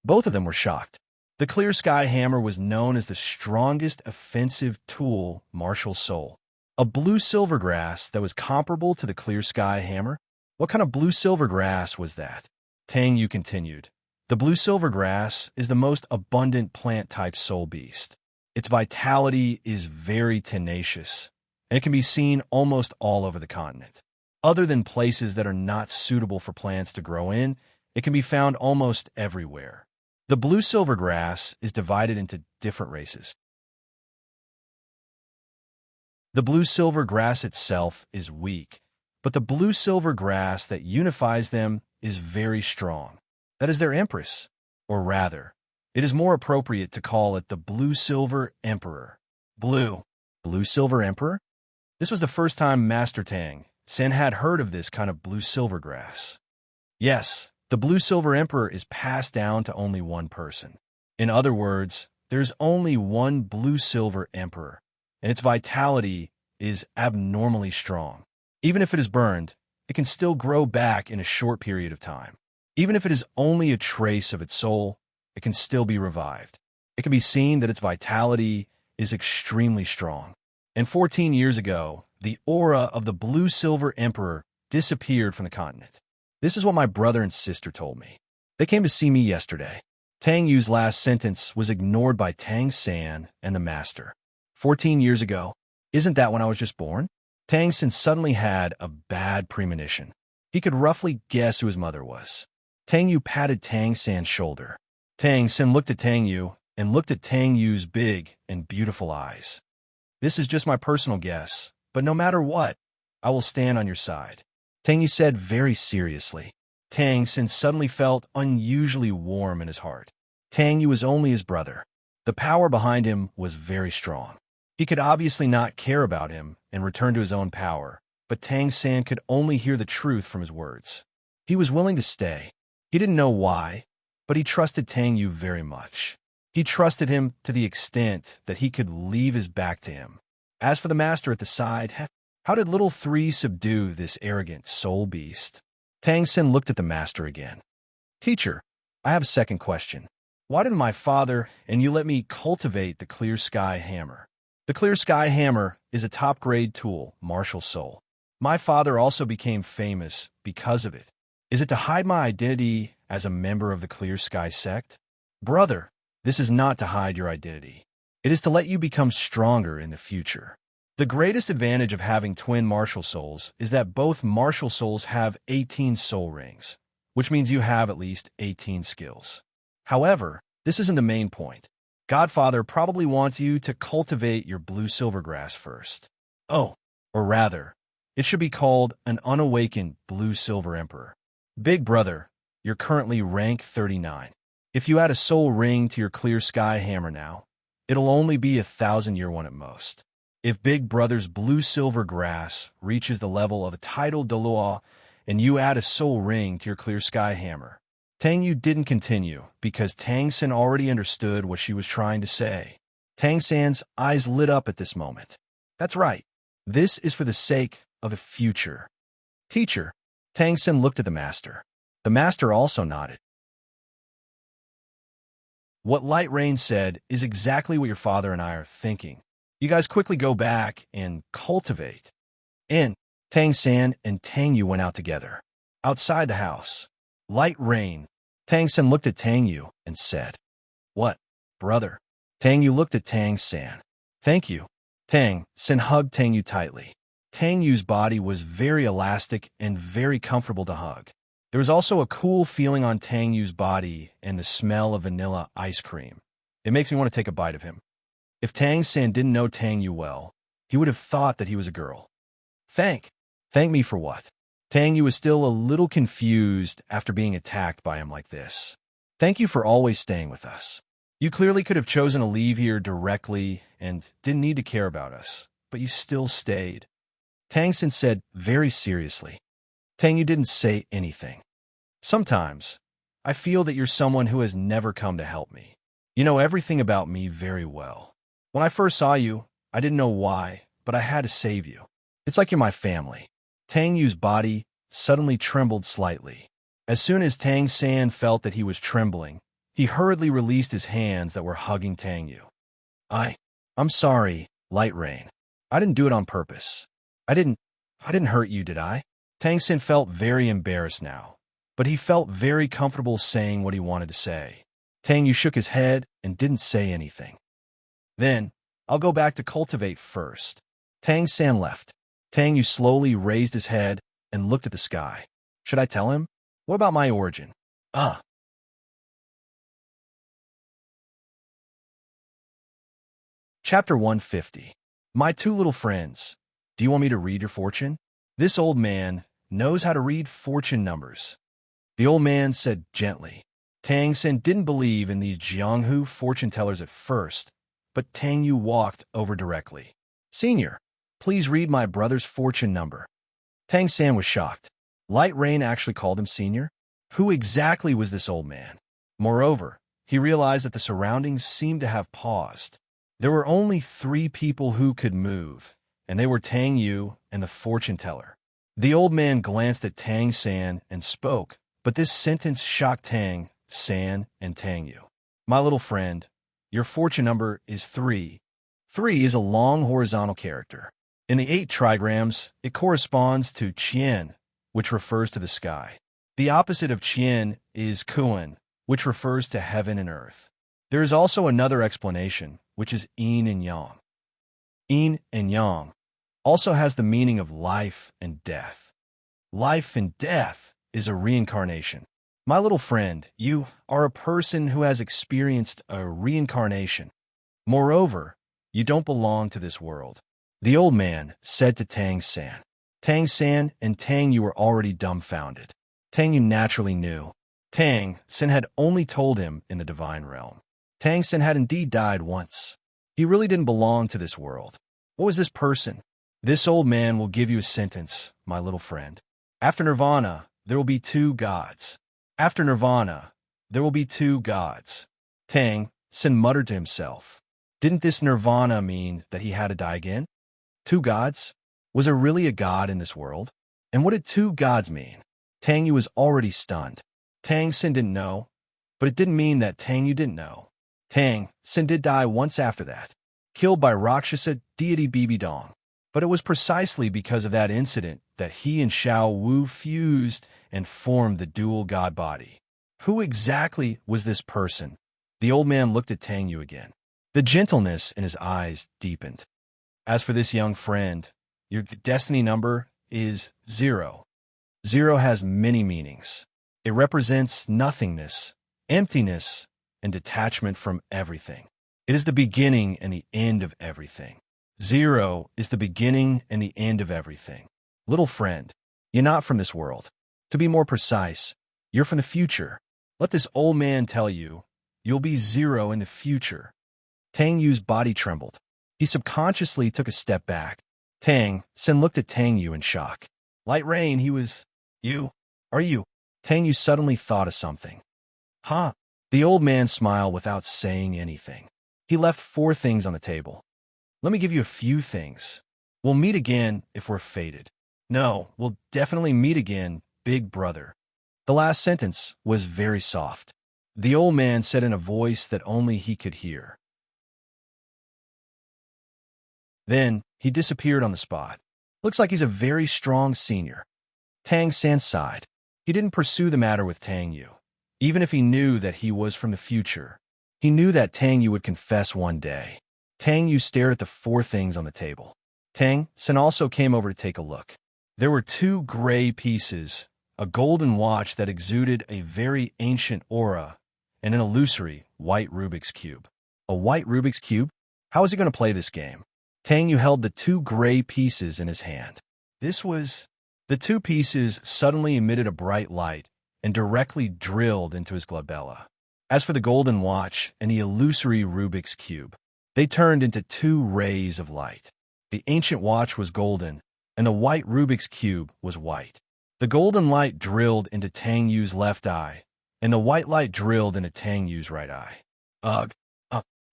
Both of them were shocked. The clear sky hammer was known as the strongest offensive tool martial soul. A blue silvergrass that was comparable to the clear sky hammer? What kind of blue silvergrass was that? Tang Yu continued. The blue silvergrass is the most abundant plant-type soul beast. Its vitality is very tenacious, and it can be seen almost all over the continent. Other than places that are not suitable for plants to grow in, it can be found almost everywhere. The blue silvergrass is divided into different races. The blue silvergrass itself is weak, but the blue silvergrass that unifies them is very strong. That is their empress, or rather, it is more appropriate to call it the blue-silver emperor. Blue-silver emperor? This was the first time Master Tang Sen had heard of this kind of blue-silver grass. Yes, the blue-silver emperor is passed down to only one person. In other words, there's only one blue-silver emperor, and its vitality is abnormally strong. Even if it is burned, it can still grow back in a short period of time. Even if it is only a trace of its soul, it can still be revived. It can be seen that its vitality is extremely strong. And 14 years ago, the aura of the blue-silver emperor disappeared from the continent. This is what my brother and sister told me. They came to see me yesterday. Tang Yu's last sentence was ignored by Tang San and the master. 14 years ago, isn't that when I was just born? Tang San suddenly had a bad premonition. He could roughly guess who his mother was. Tang Yu patted Tang San's shoulder. Tang San looked at Tang Yu and looked at Tang Yu's big and beautiful eyes. This is just my personal guess, but no matter what, I will stand on your side. Tang Yu said very seriously. Tang San suddenly felt unusually warm in his heart. Tang Yu was only his brother. The power behind him was very strong. He could obviously not care about him and return to his own power, but Tang San could only hear the truth from his words. He was willing to stay. He didn't know why, but he trusted Tang Yu very much. He trusted him to the extent that he could leave his back to him. As for the master at the side, how did little three subdue this arrogant soul beast? Tang San looked at the master again. Teacher, I have a second question. Why didn't my father and you let me cultivate the clear sky hammer? The clear sky hammer is a top-grade tool, martial soul. My father also became famous because of it. Is it to hide my identity as a member of the clear sky sect? Brother, this is not to hide your identity. It is to let you become stronger in the future. The greatest advantage of having twin martial souls is that both martial souls have 18 soul rings, which means you have at least 18 skills. However, this isn't the main point. Godfather probably wants you to cultivate your blue-silver grass first. Oh, or rather, it should be called an unawakened blue-silver emperor. Big brother, you're currently rank 39. If you add a soul ring to your clear sky hammer now, it'll only be 1,000-year one at most. If Big Brother's blue-silver grass reaches the level of a tidal Dalua and you add a soul ring to your clear sky hammer, Tang Yu didn't continue because Tang San already understood what she was trying to say. Tang San's eyes lit up at this moment. That's right. This is for the sake of the future. Teacher, Tang San looked at the master. The master also nodded. What Light Rain said is exactly what your father and I are thinking. You guys quickly go back and cultivate. And Tang San and Tang Yu went out together. Outside the house, Light Rain. Tang San looked at Tang Yu and said, What, brother? Tang Yu looked at Tang San. Thank you. Tang San hugged Tang Yu tightly. Tang Yu's body was very elastic and very comfortable to hug. There was also a cool feeling on Tang Yu's body and the smell of vanilla ice cream. It makes me want to take a bite of him. If Tang San didn't know Tang Yu well, he would have thought that he was a girl. Thank me for what? Tang Yu was still a little confused after being attacked by him like this. Thank you for always staying with us. You clearly could have chosen to leave here directly and didn't need to care about us, but you still stayed. Tang San said very seriously. Tang Yu didn't say anything. Sometimes, I feel that you're someone who has never come to help me. You know everything about me very well. When I first saw you, I didn't know why, but I had to save you. It's like you're my family. Tang Yu's body suddenly trembled slightly. As soon as Tang San felt that he was trembling, he hurriedly released his hands that were hugging Tang Yu. I'm sorry, Light Rain. I didn't do it on purpose. I didn't hurt you, did I? Tang San felt very embarrassed now, but he felt very comfortable saying what he wanted to say. Tang Yu shook his head and didn't say anything. Then, I'll go back to cultivate first. Tang San left. Tang Yu slowly raised his head and looked at the sky. Should I tell him? What about my origin? Chapter 150. My two little friends. Do you want me to read your fortune? This old man knows how to read fortune numbers. The old man said gently. Tang San didn't believe in these Jianghu fortune tellers at first, but Tang Yu walked over directly. Senior, please read my brother's fortune number. Tang San was shocked. Light Rain actually called him senior? Who exactly was this old man? Moreover, he realized that the surroundings seemed to have paused. There were only 3 people who could move, and they were Tang Yu and the fortune teller. The old man glanced at Tang San and spoke, But this sentence shocked Tang, San, and Tang Yu. My little friend, your fortune number is 3. 3 is a long horizontal character. In the 8 trigrams, it corresponds to Qian, which refers to the sky. The opposite of Qian is Kuan, which refers to heaven and earth. There is also another explanation, which is yin and yang. Yin and yang also has the meaning of life and death. Life and death is a reincarnation. My little friend, you are a person who has experienced a reincarnation. Moreover, you don't belong to this world. The old man said to Tang San. Tang San and Tang Yu were already dumbfounded. Tang Yu naturally knew. Tang San had only told him in the divine realm. Tang San had indeed died once. He really didn't belong to this world. What was this person? This old man will give you a sentence, my little friend. After nirvana, there will be 2 gods. After nirvana, there will be 2 gods. Tang San muttered to himself. Didn't this nirvana mean that he had to die again? 2 gods? Was there really a god in this world? And what did 2 gods mean? Tang Yu was already stunned. Tang San didn't know, but it didn't mean that Tang Yu didn't know. Tang San did die once after that, killed by Rakshasa deity Bibi Dong. But it was precisely because of that incident that he and Xiao Wu fused and formed the dual god body. Who exactly was this person? The old man looked at Tang Yu again. The gentleness in his eyes deepened. As for this young friend, your destiny number is 0. 0 has many meanings. It represents nothingness, emptiness, and detachment from everything. It is the beginning and the end of everything. 0 is the beginning and the end of everything. Little friend, you're not from this world. To be more precise, you're from the future. Let this old man tell you, you'll be 0 in the future. Tang Yu's body trembled. He subconsciously took a step back. Tang San looked at Tang Yu in shock. Light rain, he was... You? Are you? Tang Yu suddenly thought of something. Huh? The old man smiled without saying anything. He left 4 things on the table. Let me give you a few things. We'll meet again if we're fated. No, we'll definitely meet again, big brother. The last sentence was very soft. The old man said in a voice that only he could hear. Then he disappeared on the spot. Looks like he's a very strong senior. Tang San sighed. He didn't pursue the matter with Tang Yu. Even if he knew that he was from the future, he knew that Tang Yu would confess one day. Tang Yu stared at the 4 things on the table. Tang San also came over to take a look. There were 2 gray pieces, a golden watch that exuded a very ancient aura, and an illusory white Rubik's Cube. A white Rubik's Cube? How is he going to play this game? Tang Yu held the 2 gray pieces in his hand. This was... The 2 pieces suddenly emitted a bright light and directly drilled into his glabella. As for the golden watch and the illusory Rubik's Cube, they turned into 2 rays of light. The ancient watch was golden, and the white Rubik's Cube was white. The golden light drilled into Tang Yu's left eye, and the white light drilled into Tang Yu's right eye. Ugh!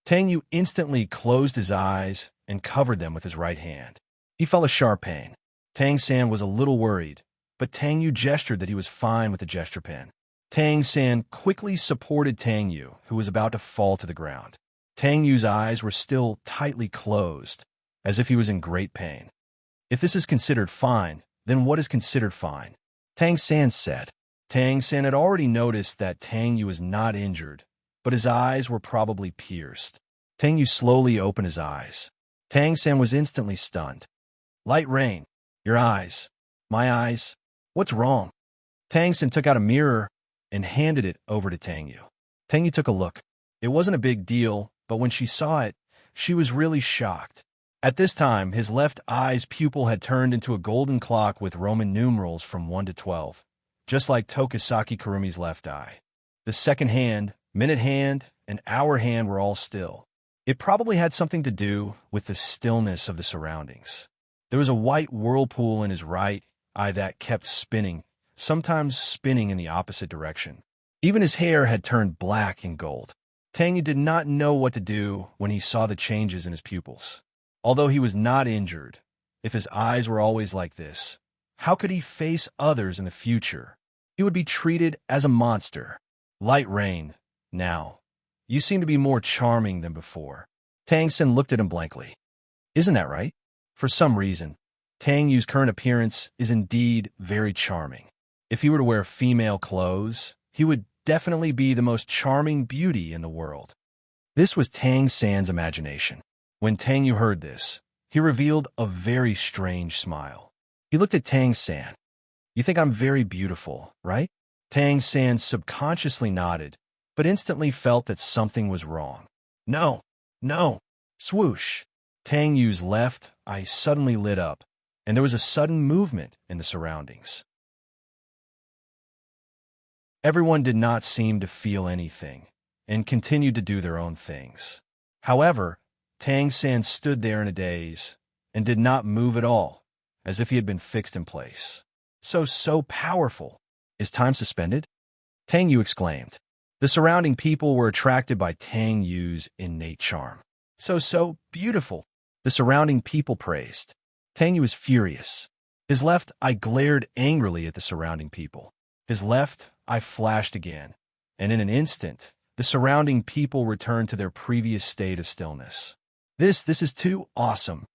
Tang Yu instantly closed his eyes and covered them with his right hand. He felt a sharp pain. Tang San was a little worried, but Tang Yu gestured that he was fine with the gesture pen. Tang San quickly supported Tang Yu, who was about to fall to the ground. Tang Yu's eyes were still tightly closed, as if he was in great pain. If this is considered fine, then what is considered fine? Tang San said. Tang San had already noticed that Tang Yu was not injured, but his eyes were probably pierced. Tang Yu slowly opened his eyes. Tang San was instantly stunned. Light rain. Your eyes. My eyes. What's wrong? Tang San took out a mirror and handed it over to Tang Yu. Tang Yu took a look. It wasn't a big deal, but when she saw it, she was really shocked. At this time, his left eye's pupil had turned into a golden clock with Roman numerals from 1 to 12, just like Tokisaki Kurumi's left eye. The second hand, minute hand, and hour hand were all still. It probably had something to do with the stillness of the surroundings. There was a white whirlpool in his right eye that kept spinning, sometimes spinning in the opposite direction. Even his hair had turned black and gold. Tang Yu did not know what to do when he saw the changes in his pupils. Although he was not injured, if his eyes were always like this, how could he face others in the future? he would be treated as a monster. Light rain, now. You seem to be more charming than before. Tang Sen looked at him blankly. Isn't that right? For some reason, Tang Yu's current appearance is indeed very charming. If he were to wear female clothes, he would definitely be the most charming beauty in the world. This was Tang San's imagination. When Tang Yu heard this, he revealed a very strange smile. He looked at Tang San. You think I'm very beautiful, right? Tang San subconsciously nodded, but instantly felt that something was wrong. No, no. Swoosh. Tang Yu's left eye suddenly lit up, and there was a sudden movement in the surroundings. Everyone did not seem to feel anything, and continued to do their own things. However, Tang San stood there in a daze, and did not move at all, as if he had been fixed in place. So powerful. Is time suspended? Tang Yu exclaimed. The surrounding people were attracted by Tang Yu's innate charm. So beautiful. The surrounding people praised. Tang Yu was furious. His left eye glared angrily at the surrounding people. His left eye flashed again, and in an instant, the surrounding people returned to their previous state of stillness. This is too awesome,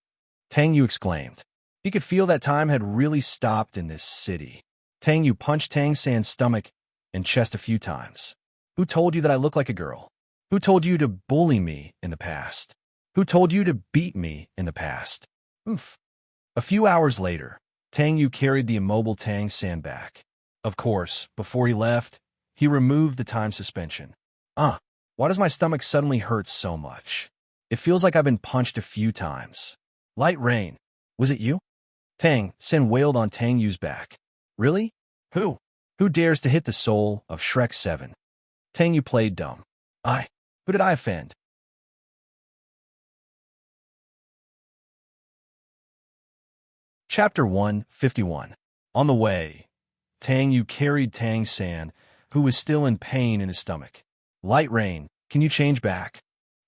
Tang Yu exclaimed. He could feel that time had really stopped in this city. Tang Yu punched Tang San's stomach and chest a few times. Who told you that I look like a girl? Who told you to bully me in the past? Who told you to beat me in the past? Oof. A few hours later, Tang Yu carried the immobile Tang San back. Of course, before he left, he removed the time suspension. Why does my stomach suddenly hurt so much? It feels like I've been punched a few times. Light rain. Was it you? Tang Sen wailed on Tang Yu's back. Really? Who? Who dares to hit the soul of Shrek 7? Tang Yu played dumb. Who did I offend? Chapter 151. On the way, Tang Yu carried Tang San, who was still in pain in his stomach. Light rain, can you change back?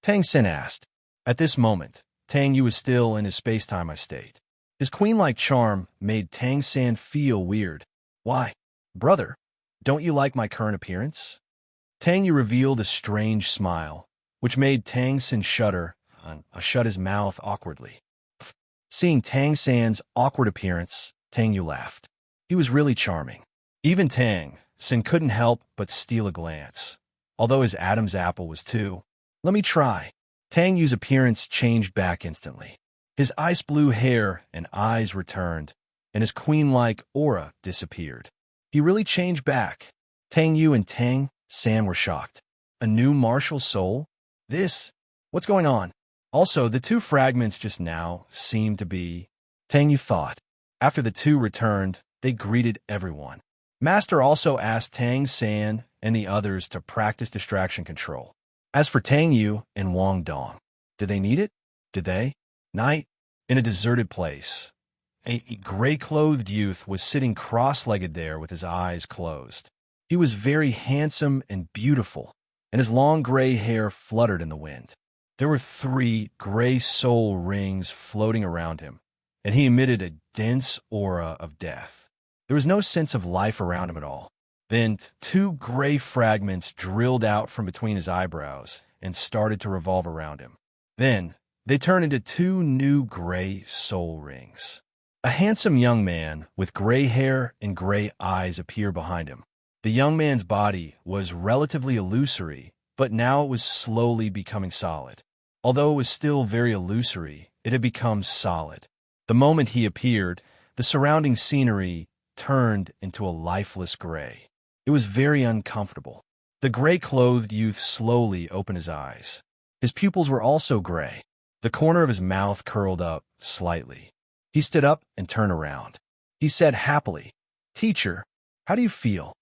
Tang Sen asked. At this moment, Tang Yu was still in his space-time state. His queen-like charm made Tang San feel weird. Why? Brother, don't you like my current appearance? Tang Yu revealed a strange smile, which made Tang San shudder and shut his mouth awkwardly. Seeing Tang San's awkward appearance, Tang Yu laughed. He was really charming. Even Tang San couldn't help but steal a glance, although his Adam's apple was too. Let me try. Tang Yu's appearance changed back instantly. His ice blue hair and eyes returned, and his queen-like aura disappeared. He really changed back. Tang Yu and Tang San were shocked. A new martial soul? What's going on? Also, the two fragments just now seemed to be, Tang Yu thought. After the two returned, they greeted everyone. Master also asked Tang San and the others to practice distraction control. As for Tang Yu and Wang Dong, did they need it? Did they? Night, in a deserted place. A gray-clothed youth was sitting cross-legged there with his eyes closed. He was very handsome and beautiful, and his long gray hair fluttered in the wind. There were 3 gray soul rings floating around him, and he emitted a dense aura of death. There was no sense of life around him at all. Then 2 gray fragments drilled out from between his eyebrows and started to revolve around him. Then they turned into 2 new gray soul rings. A handsome young man with gray hair and gray eyes appeared behind him. The young man's body was relatively illusory, but now it was slowly becoming solid. Although it was still very illusory, it had become solid. The moment he appeared, the surrounding scenery turned into a lifeless gray. It was very uncomfortable. The gray-clothed youth slowly opened his eyes. His pupils were also gray. The corner of his mouth curled up slightly. He stood up and turned around. He said happily, "Teacher, how do you feel?"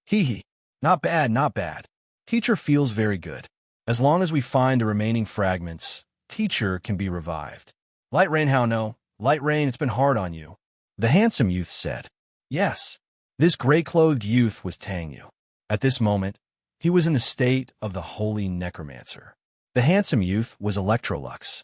Hee. Not bad, not bad. Teacher feels very good. As long as we find the remaining fragments, teacher can be revived. Light Rain, how no? Light Rain, it's been hard on you. The handsome youth said. Yes. This gray-clothed youth was Tang Yu. At this moment, he was in the state of the holy necromancer. The handsome youth was Electrolux.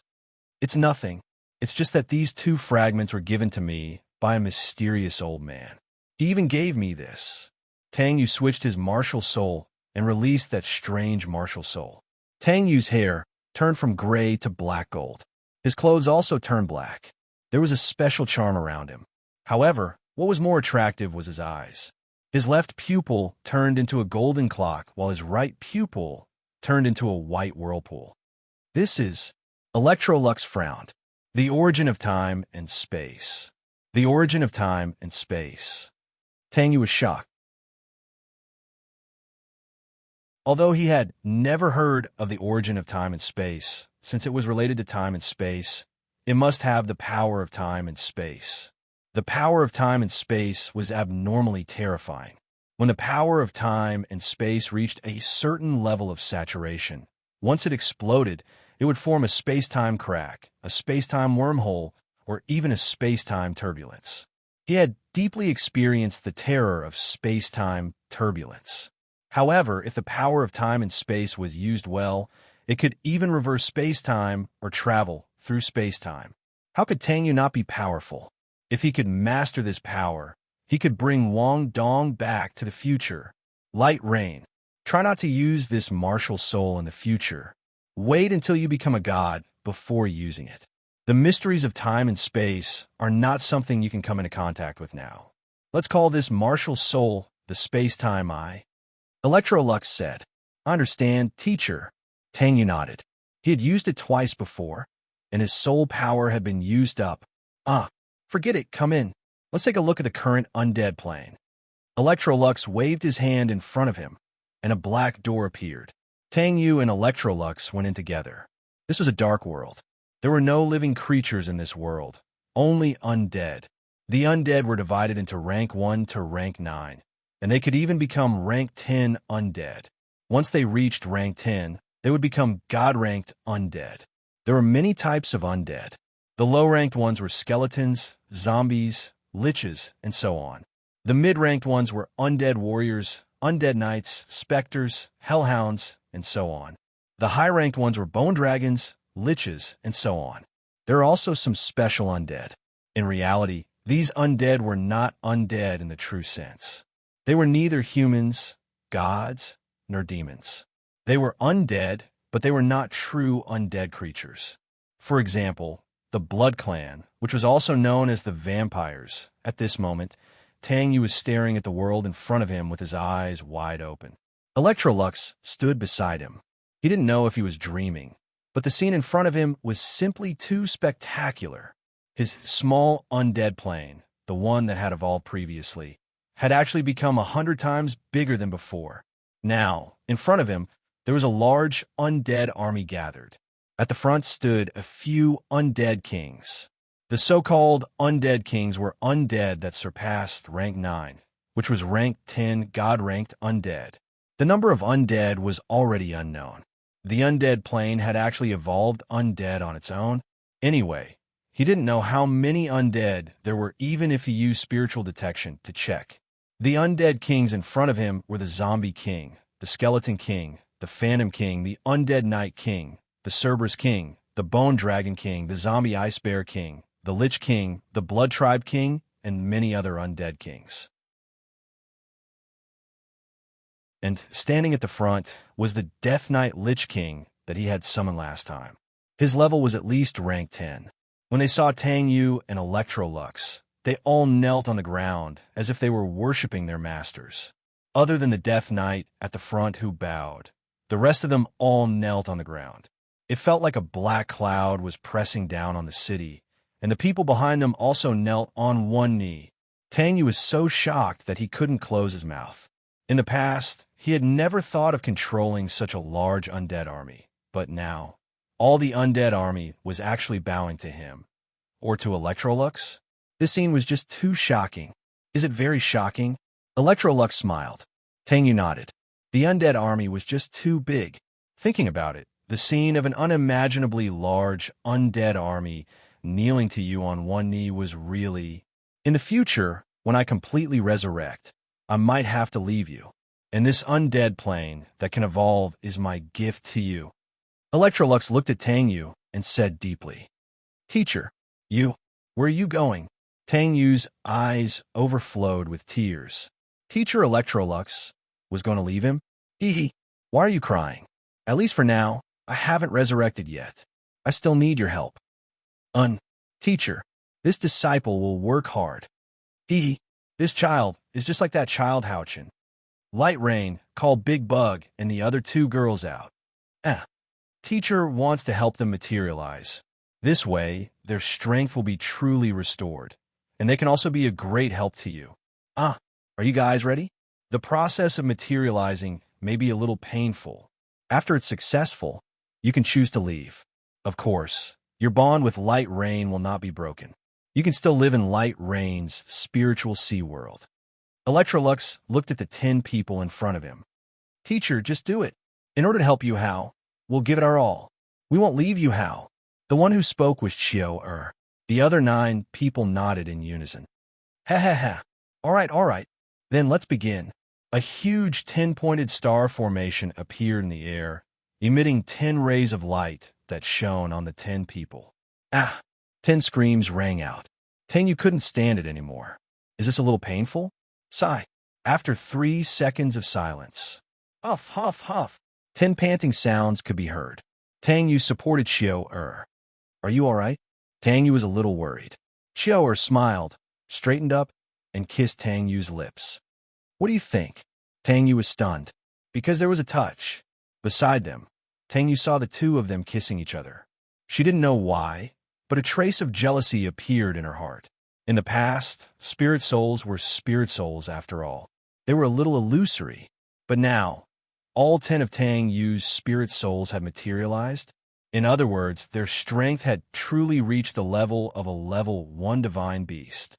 It's nothing. It's just that these 2 fragments were given to me by a mysterious old man. He even gave me this. Tang Yu switched his martial soul and released that strange martial soul. Tang Yu's hair turned from gray to black gold. His clothes also turned black. There was a special charm around him. However, what was more attractive was his eyes. His left pupil turned into a golden clock, while his right pupil turned into a white whirlpool. This is Electrolux frowned. The origin of time and space. The origin of time and space. Tang Yu was shocked. Although he had never heard of the origin of time and space, since it was related to time and space, it must have the power of time and space. The power of time and space was abnormally terrifying. When the power of time and space reached a certain level of saturation, once it exploded, it would form a space-time crack, a space-time wormhole, or even a space-time turbulence. He had deeply experienced the terror of space-time turbulence. However, if the power of time and space was used well, it could even reverse space-time or travel through space-time. How could Tang Yu not be powerful? If he could master this power, he could bring Wang Dong back to the future. Light rain. Try not to use this martial soul in the future. Wait until you become a god before using it. The mysteries of time and space are not something you can come into contact with now. Let's call this martial soul the space-time eye. Electrolux said, "I understand, teacher." Tang Yu nodded. He had used it twice before, and his soul power had been used up. Forget it, come in. Let's take a look at the current undead plane. Electrolux waved his hand in front of him, and a black door appeared. Tang Yu and Electrolux went in together. This was a dark world. There were no living creatures in this world, only undead. The undead were divided into rank 1 to rank 9, and they could even become rank 10 undead. Once they reached rank 10, they would become god-ranked undead. There were many types of undead. The low-ranked ones were skeletons, zombies, liches, and so on. The mid-ranked ones were undead warriors, undead knights, specters, hellhounds, and so on. The high-ranked ones were bone dragons, liches, and so on. There are also some special undead. In reality, these undead were not undead in the true sense. They were neither humans, gods, nor demons. They were undead, but they were not true undead creatures. For example, the Blood Clan, which was also known as the Vampires. At this moment, Tang Yu was staring at the world in front of him with his eyes wide open. Electrolux stood beside him. He didn't know if he was dreaming, but the scene in front of him was simply too spectacular. His small undead plane, the one that had evolved previously, had actually become 100 times bigger than before. Now, in front of him, there was a large undead army gathered. At the front stood a few undead kings. The so-called undead kings were undead that surpassed rank 9, which was rank 10 god-ranked undead. The number of undead was already unknown. The undead plane had actually evolved undead on its own. Anyway, he didn't know how many undead there were even if he used spiritual detection to check. The undead kings in front of him were the Zombie King, the Skeleton King, the Phantom King, the Undead Knight King, the Cerberus King, the Bone Dragon King, the Zombie Ice Bear King, the Lich King, the Blood Tribe King, and many other undead kings. And standing at the front was the Death Knight Lich King that he had summoned last time. His level was at least rank 10. When they saw Tang Yu and Electrolux, they all knelt on the ground as if they were worshipping their masters. Other than the Death Knight at the front who bowed, the rest of them all knelt on the ground. It felt like a black cloud was pressing down on the city, and the people behind them also knelt on one knee. Tang Yu was so shocked that he couldn't close his mouth. In the past, he had never thought of controlling such a large undead army, but now, all the undead army was actually bowing to him. Or to Electrolux? This scene was just too shocking. Is it very shocking? Electrolux smiled. Tang Yu nodded. The undead army was just too big. Thinking about it, the scene of an unimaginably large undead army kneeling to you on one knee was really... In the future, when I completely resurrect, I might have to leave you. And this undead plane that can evolve is my gift to you. Electrolux looked at Tang Yu and said deeply, "Teacher, where are you going?" Tang Yu's eyes overflowed with tears. Teacher Electrolux was going to leave him? Hee hee. Why are you crying? At least for now, I haven't resurrected yet. I still need your help. Teacher, this disciple will work hard. Hee hee. This child is just like that child Houchin. Light Rain called Big Bug and the other two girls out. Teacher wants to help them materialize. This way, their strength will be truly restored, and they can also be a great help to you. Are you guys ready? The process of materializing may be a little painful. After it's successful, you can choose to leave. Of course, your bond with Light Rain will not be broken. You can still live in Light Rain's spiritual sea world. Electrolux looked at the 10 people in front of him. Teacher, just do it. In order to help Yuhao, we'll give it our all. We won't leave Yuhao. The one who spoke was Chio. The other 9 people nodded in unison. Ha ha ha. All right. Then let's begin. A huge 10-pointed star formation appeared in the air, emitting 10 rays of light that shone on the 10 people. 10 screams rang out. Tang, you couldn't stand it anymore. Is this a little painful? Sigh. After 3 seconds of silence. Huff, huff, huff. 10 panting sounds could be heard. Tang Yu supported Chio. Are you all right? Tang Yu was a little worried. Chio smiled, straightened up, and kissed Tang Yu's lips. What do you think? Tang Yu was stunned, because there was a touch. Beside them, Tang Yu saw the two of them kissing each other. She didn't know why, but a trace of jealousy appeared in her heart. In the past, spirit souls were spirit souls after all. They were a little illusory, but now, all 10 of Tang Yu's spirit souls had materialized. In other words, their strength had truly reached the level of a level 1 divine beast.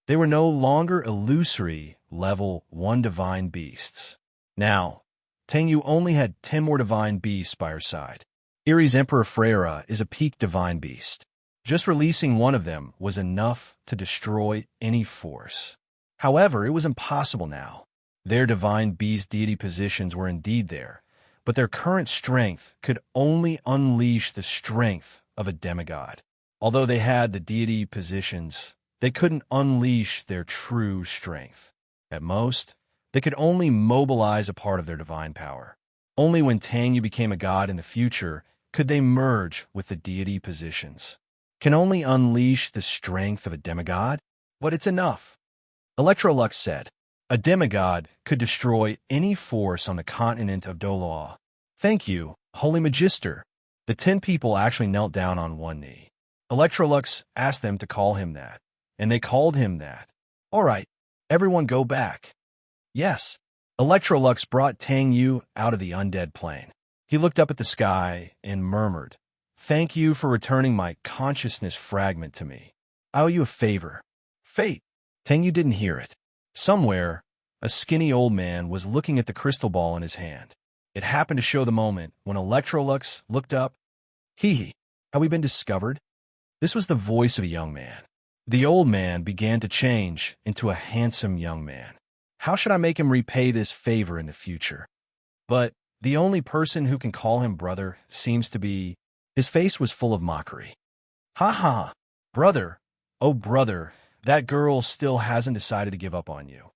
They were no longer illusory level 1 divine beasts. Now, Tang Yu only had 10 more divine beasts by her side. Erie's Emperor Freya is a peak divine beast. Just releasing one of them was enough to destroy any force. However, it was impossible now. Their divine beast deity positions were indeed there, but their current strength could only unleash the strength of a demigod. Although they had the deity positions, they couldn't unleash their true strength. At most, they could only mobilize a part of their divine power. Only when Tang Yu became a god in the future could they merge with the deity positions. Can only unleash the strength of a demigod? But it's enough. Electrolux said, a demigod could destroy any force on the continent of Doloa. Thank you, Holy Magister. The 10 people actually knelt down on one knee. Electrolux asked them to call him that, and they called him that. All right, everyone go back. Yes. Electrolux brought Tang Yu out of the undead plane. He looked up at the sky and murmured, Thank you for returning my consciousness fragment to me. I owe you a favor. Fate. Tang Yu didn't hear it. Somewhere, a skinny old man was looking at the crystal ball in his hand. It happened to show the moment when Electrolux looked up. Hee, have we been discovered? This was the voice of a young man. The old man began to change into a handsome young man. How should I make him repay this favor in the future? But the only person who can call him brother seems to be... His face was full of mockery. Ha ha, brother, oh brother, that girl still hasn't decided to give up on you.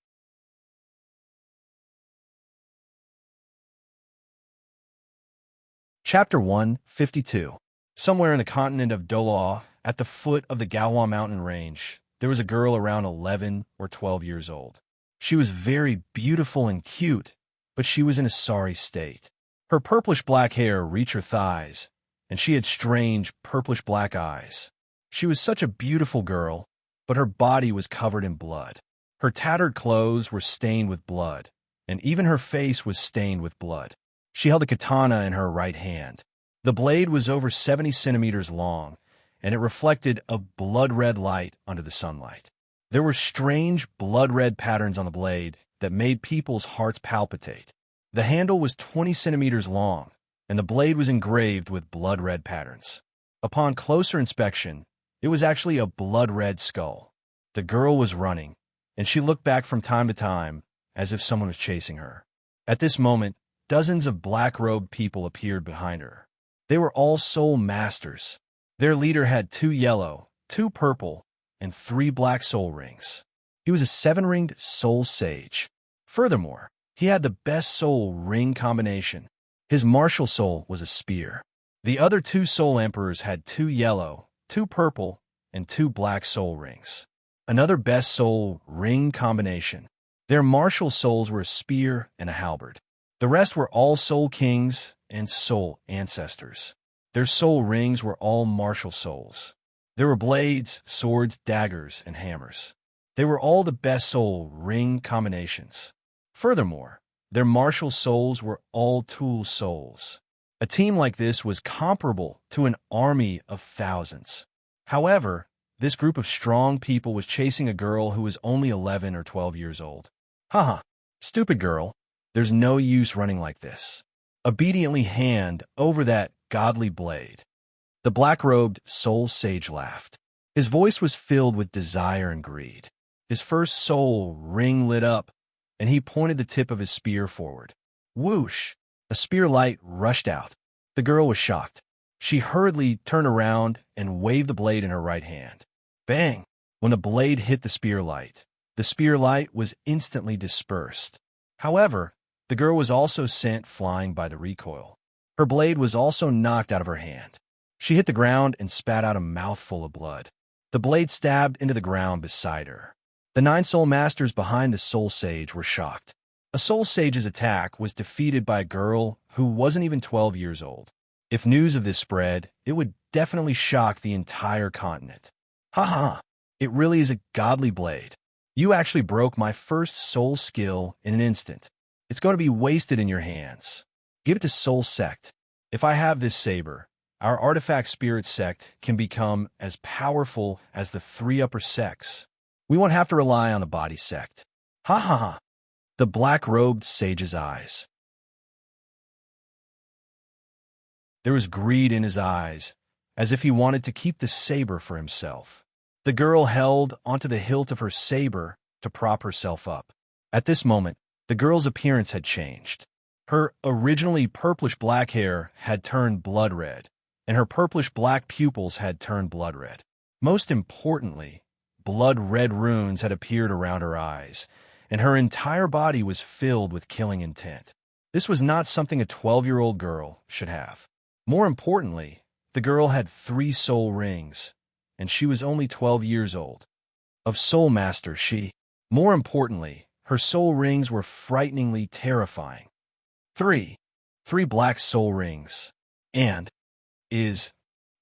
Chapter 152. Somewhere in the continent of Doloa, at the foot of the Galwa mountain range, there was a girl around 11 or 12 years old. She was very beautiful and cute, but she was in a sorry state. Her purplish-black hair reached her thighs, and she had strange purplish-black eyes. She was such a beautiful girl, but her body was covered in blood. Her tattered clothes were stained with blood, and even her face was stained with blood. She held a katana in her right hand. The blade was over 70 centimeters long, and it reflected a blood-red light under the sunlight. There were strange blood-red patterns on the blade that made people's hearts palpitate. The handle was 20 centimeters long, and the blade was engraved with blood-red patterns. Upon closer inspection, it was actually a blood-red skull. The girl was running, and she looked back from time to time as if someone was chasing her. At this moment, dozens of black-robed people appeared behind her. They were all soul masters. Their leader had 2 yellow, 2 purple, and 3 black soul rings. He was a 7-ringed soul sage. Furthermore, he had the best soul ring combination. His martial soul was a spear. The other 2 soul emperors had 2 yellow, 2 purple, and 2 black soul rings. Another best soul ring combination. Their martial souls were a spear and a halberd. The rest were all soul kings and soul ancestors. Their soul rings were all martial souls. There were blades, swords, daggers, and hammers. They were all the best soul ring combinations. Furthermore, their martial souls were all tool souls. A team like this was comparable to an army of thousands. However, this group of strong people was chasing a girl who was only 11 or 12 years old. Haha, stupid girl, there's no use running like this. Obediently hand over that godly blade. The black-robed soul sage laughed. His voice was filled with desire and greed. His first soul ring lit up, and he pointed the tip of his spear forward. Whoosh! A spear light rushed out. The girl was shocked. She hurriedly turned around and waved the blade in her right hand. Bang! When the blade hit the spear light was instantly dispersed. However, the girl was also sent flying by the recoil. Her blade was also knocked out of her hand. She hit the ground and spat out a mouthful of blood. The blade stabbed into the ground beside her. The 9 soul masters behind the soul sage were shocked. A soul sage's attack was defeated by a girl who wasn't even 12 years old. If news of this spread, it would definitely shock the entire continent. Haha, it really is a godly blade. You actually broke my first soul skill in an instant. It's going to be wasted in your hands. Give it to Soul Sect. If I have this saber, our artifact spirit sect can become as powerful as the 3 upper sects. We won't have to rely on the body sect. Ha ha ha. The black-robed sage's eyes. There was greed in his eyes, as if he wanted to keep the saber for himself. The girl held onto the hilt of her saber to prop herself up. At this moment, the girl's appearance had changed. Her originally purplish-black hair had turned blood red, and her purplish-black pupils had turned blood red. Most importantly, blood-red runes had appeared around her eyes, and her entire body was filled with killing intent. This was not something a 12-year-old girl should have. More importantly, the girl had 3 soul rings, and she was only 12 years old. Of Soul Master, more importantly, her soul rings were frighteningly terrifying. 3 black soul rings. And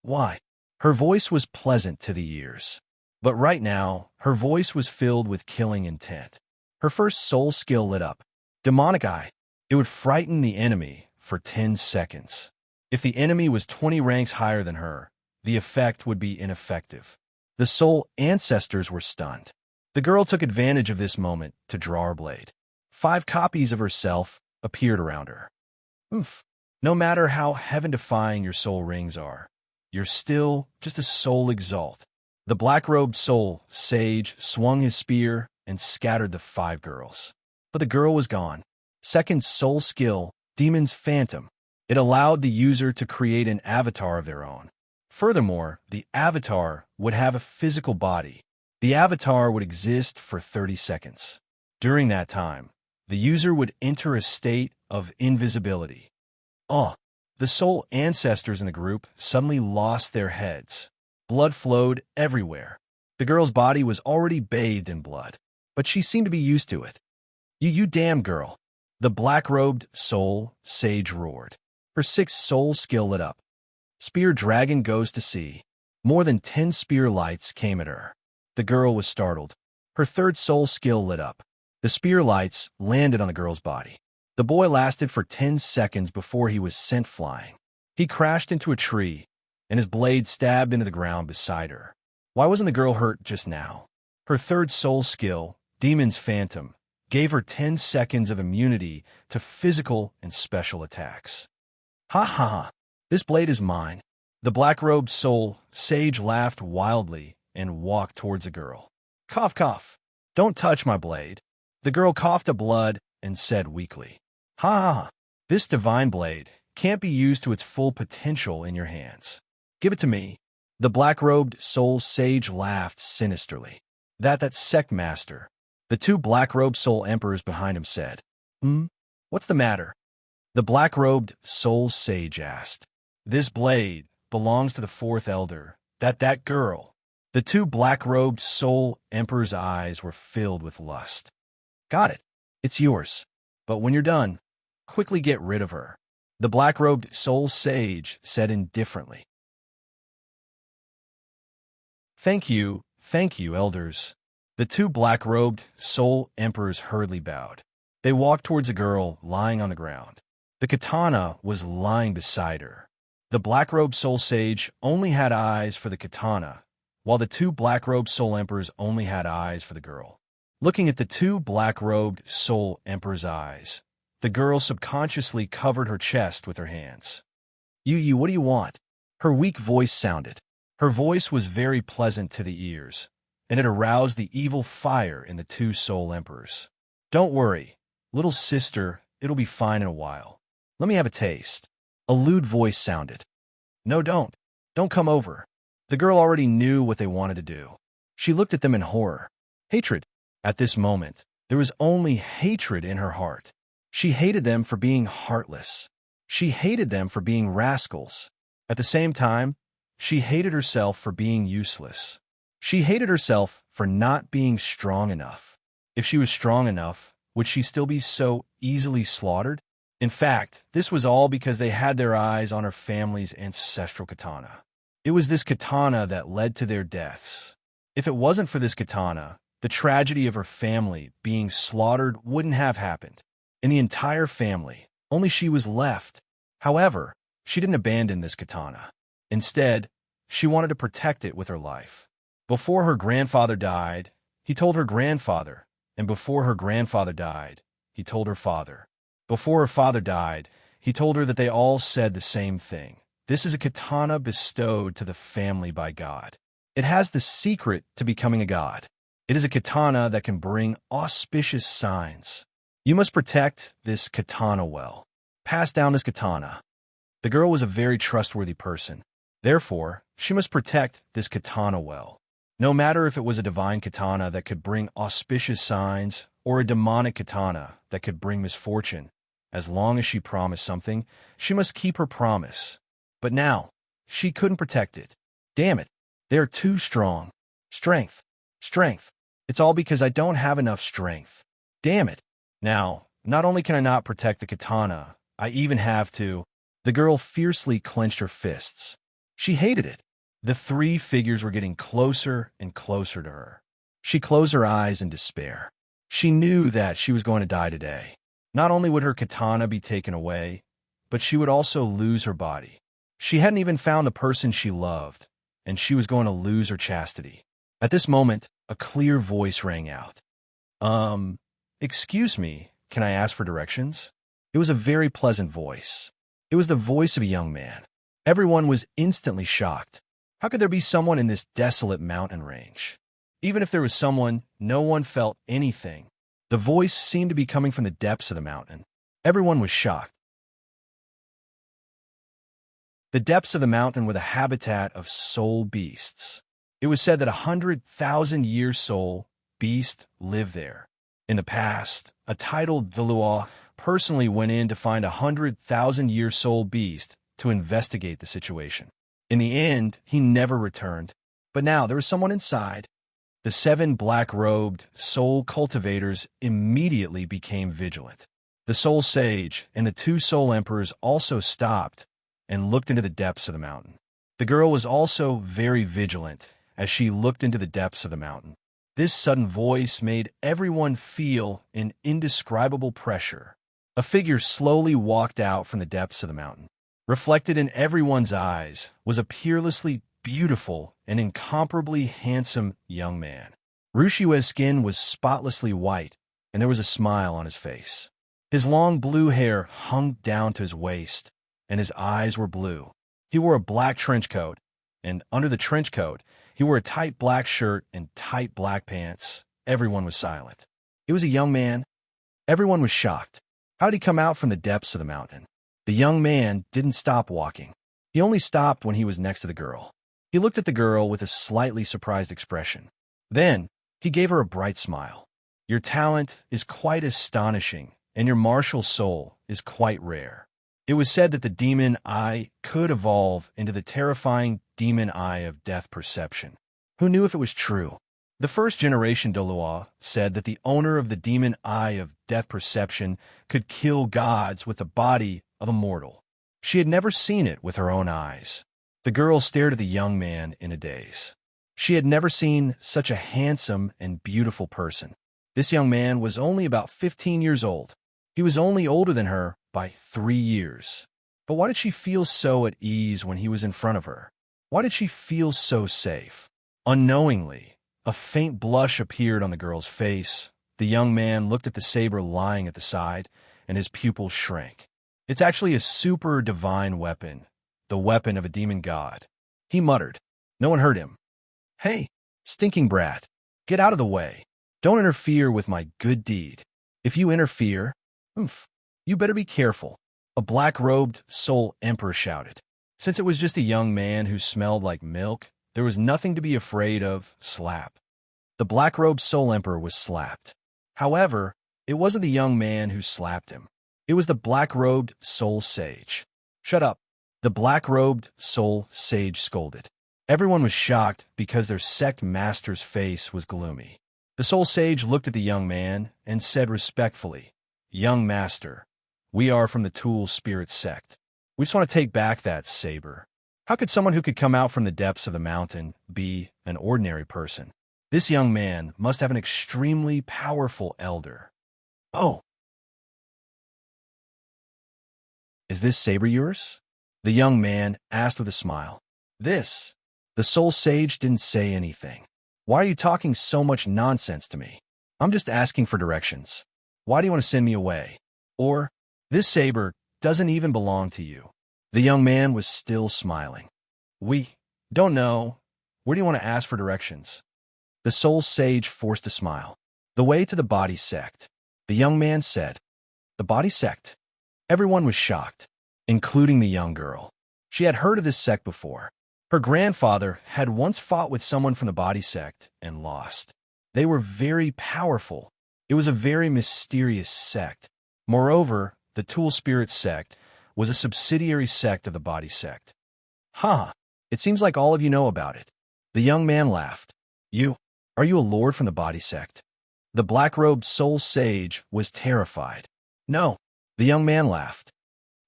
why? Her voice was pleasant to the ears. But right now, her voice was filled with killing intent. Her first soul skill lit up. Demonic Eye. It would frighten the enemy for 10 seconds. If the enemy was 20 ranks higher than her, the effect would be ineffective. The soul ancestors were stunned. The girl took advantage of this moment to draw her blade. 5 copies of herself appeared around her. Oof. No matter how heaven-defying your soul rings are, you're still just a soul exalt. The black-robed soul sage swung his spear and scattered the 5 girls. But the girl was gone. Second soul skill, Demon's Phantom. It allowed the user to create an avatar of their own. Furthermore, the avatar would have a physical body. The avatar would exist for 30 seconds. During that time, the user would enter a state of invisibility. The soul ancestors in the group suddenly lost their heads. Blood flowed everywhere. The girl's body was already bathed in blood, but she seemed to be used to it. You damn girl. The black-robed soul sage roared. Her 6th soul skill lit up. Spear Dragon goes to sea. More than 10 spear lights came at her. The girl was startled. Her 3rd soul skill lit up. The spear lights landed on the girl's body. The boy lasted for 10 seconds before he was sent flying. He crashed into a tree, and his blade stabbed into the ground beside her. Why wasn't the girl hurt just now? Her 3rd soul skill, Demon's Phantom, gave her 10 seconds of immunity to physical and special attacks. Ha ha ha, this blade is mine. The black-robed soul sage laughed wildly and walked towards the girl. Cough, cough. Don't touch my blade. The girl coughed up blood and said weakly, Ha ha ha, this divine blade can't be used to its full potential in your hands. Give it to me. The black-robed soul sage laughed sinisterly. That sect master. The two black-robed soul emperors behind him said, What's the matter? The black-robed soul sage asked. This blade belongs to the fourth elder. That girl. The two black-robed soul emperors' eyes were filled with lust. Got it. It's yours. But when you're done, quickly get rid of her. The black-robed soul sage said indifferently. Thank you, elders. The two black-robed soul emperors hurriedly bowed. They walked towards a girl lying on the ground. The katana was lying beside her. The black-robed soul sage only had eyes for the katana, while the two black-robed soul emperors only had eyes for the girl. Looking at the two black-robed soul emperors' eyes, the girl subconsciously covered her chest with her hands. You, what do you want? Her weak voice sounded. Her voice was very pleasant to the ears, and it aroused the evil fire in the two soul emperors. Don't worry, little sister, it'll be fine in a while. Let me have a taste. A lewd voice sounded. No, don't. Don't come over. The girl already knew what they wanted to do. She looked at them in horror. Hatred. At this moment, there was only hatred in her heart. She hated them for being heartless. She hated them for being rascals. At the same time, she hated herself for being useless. She hated herself for not being strong enough. If she was strong enough, would she still be so easily slaughtered? In fact, this was all because they had their eyes on her family's ancestral katana. It was this katana that led to their deaths. If it wasn't for this katana, the tragedy of her family being slaughtered wouldn't have happened. In the entire family, only she was left. However, she didn't abandon this katana. Instead, she wanted to protect it with her life. Before her grandfather died, he told her grandfather, and before her grandfather died, he told her father. Before her father died, he told her that they all said the same thing. This is a katana bestowed to the family by God. It has the secret to becoming a god. It is a katana that can bring auspicious signs. You must protect this katana well. Pass down this katana. The girl was a very trustworthy person. Therefore, she must protect this katana well. No matter if it was a divine katana that could bring auspicious signs or a demonic katana that could bring misfortune, as long as she promised something, she must keep her promise. But now, she couldn't protect it. Damn it, they are too strong. Strength. It's all because I don't have enough strength. Damn it. Now, not only can I not protect the katana, I even have to. The girl fiercely clenched her fists. She hated it. The three figures were getting closer and closer to her. She closed her eyes in despair. She knew that she was going to die today. Not only would her katana be taken away, but she would also lose her body. She hadn't even found the person she loved, and she was going to lose her chastity. At this moment, a clear voice rang out. Excuse me, can I ask for directions? It was a very pleasant voice. It was the voice of a young man. Everyone was instantly shocked. How could there be someone in this desolate mountain range? Even if there was someone, no one felt anything. The voice seemed to be coming from the depths of the mountain. Everyone was shocked. The depths of the mountain were the habitat of soul beasts. It was said that 100,000-year soul beast lived there. In the past, a titled Vilua personally went in to find a 100,000-year soul beast to investigate the situation. In the end, he never returned. But now there was someone inside. The 7 black-robed soul cultivators immediately became vigilant. The soul sage and the 2 soul emperors also stopped and looked into the depths of the mountain. The girl was also very vigilant as she looked into the depths of the mountain. This sudden voice made everyone feel an indescribable pressure. A figure slowly walked out from the depths of the mountain. Reflected in everyone's eyes was a peerlessly beautiful and incomparably handsome young man. Rushiue's skin was spotlessly white, and there was a smile on his face. His long blue hair hung down to his waist, and his eyes were blue. He wore a black trench coat, and under the trench coat, he wore a tight black shirt and tight black pants. Everyone was silent. He was a young man. Everyone was shocked. How did he come out from the depths of the mountain? The young man didn't stop walking. He only stopped when he was next to the girl. He looked at the girl with a slightly surprised expression. Then, he gave her a bright smile. Your talent is quite astonishing, and your martial soul is quite rare. It was said that the demon eye could evolve into the terrifying demon eye of death perception. Who knew if it was true? The first generation Dolua said that the owner of the demon eye of death perception could kill gods with the body of a mortal. She had never seen it with her own eyes. The girl stared at the young man in a daze. She had never seen such a handsome and beautiful person. This young man was only about 15 years old. He was only older than her by 3 years. But why did she feel so at ease when he was in front of her? Why did she feel so safe? Unknowingly, a faint blush appeared on the girl's face. The young man looked at the saber lying at the side, and his pupils shrank. It's actually a super divine weapon, the weapon of a demon god. He muttered. No one heard him. Hey, stinking brat, get out of the way. Don't interfere with my good deed. If you interfere, you better be careful, a black-robed soul emperor shouted. Since it was just a young man who smelled like milk, there was nothing to be afraid of. Slap. The black-robed soul emperor was slapped. However, it wasn't the young man who slapped him. It was the black-robed soul sage. Shut up, the black-robed soul sage scolded. Everyone was shocked because their sect master's face was gloomy. The soul sage looked at the young man and said respectfully, Young master, we are from the Tool Spirit sect. We just want to take back that saber. How could someone who could come out from the depths of the mountain be an ordinary person? This young man must have an extremely powerful elder. Oh. Is this saber yours? The young man asked with a smile. This. The soul sage didn't say anything. Why are you talking so much nonsense to me? I'm just asking for directions. Why do you want to send me away? Or, this saber doesn't even belong to you. The young man was still smiling. We don't know. Where do you want to ask for directions? The soul sage forced a smile. The way to the body sect. The young man said. The body sect? Everyone was shocked, including the young girl. She had heard of this sect before. Her grandfather had once fought with someone from the body sect and lost. They were very powerful. It was a very mysterious sect. Moreover, the Tool Spirit sect was a subsidiary sect of the body sect. It seems like all of you know about it. The young man laughed. Are you a lord from the body sect? The black-robed soul sage was terrified. No, the young man laughed.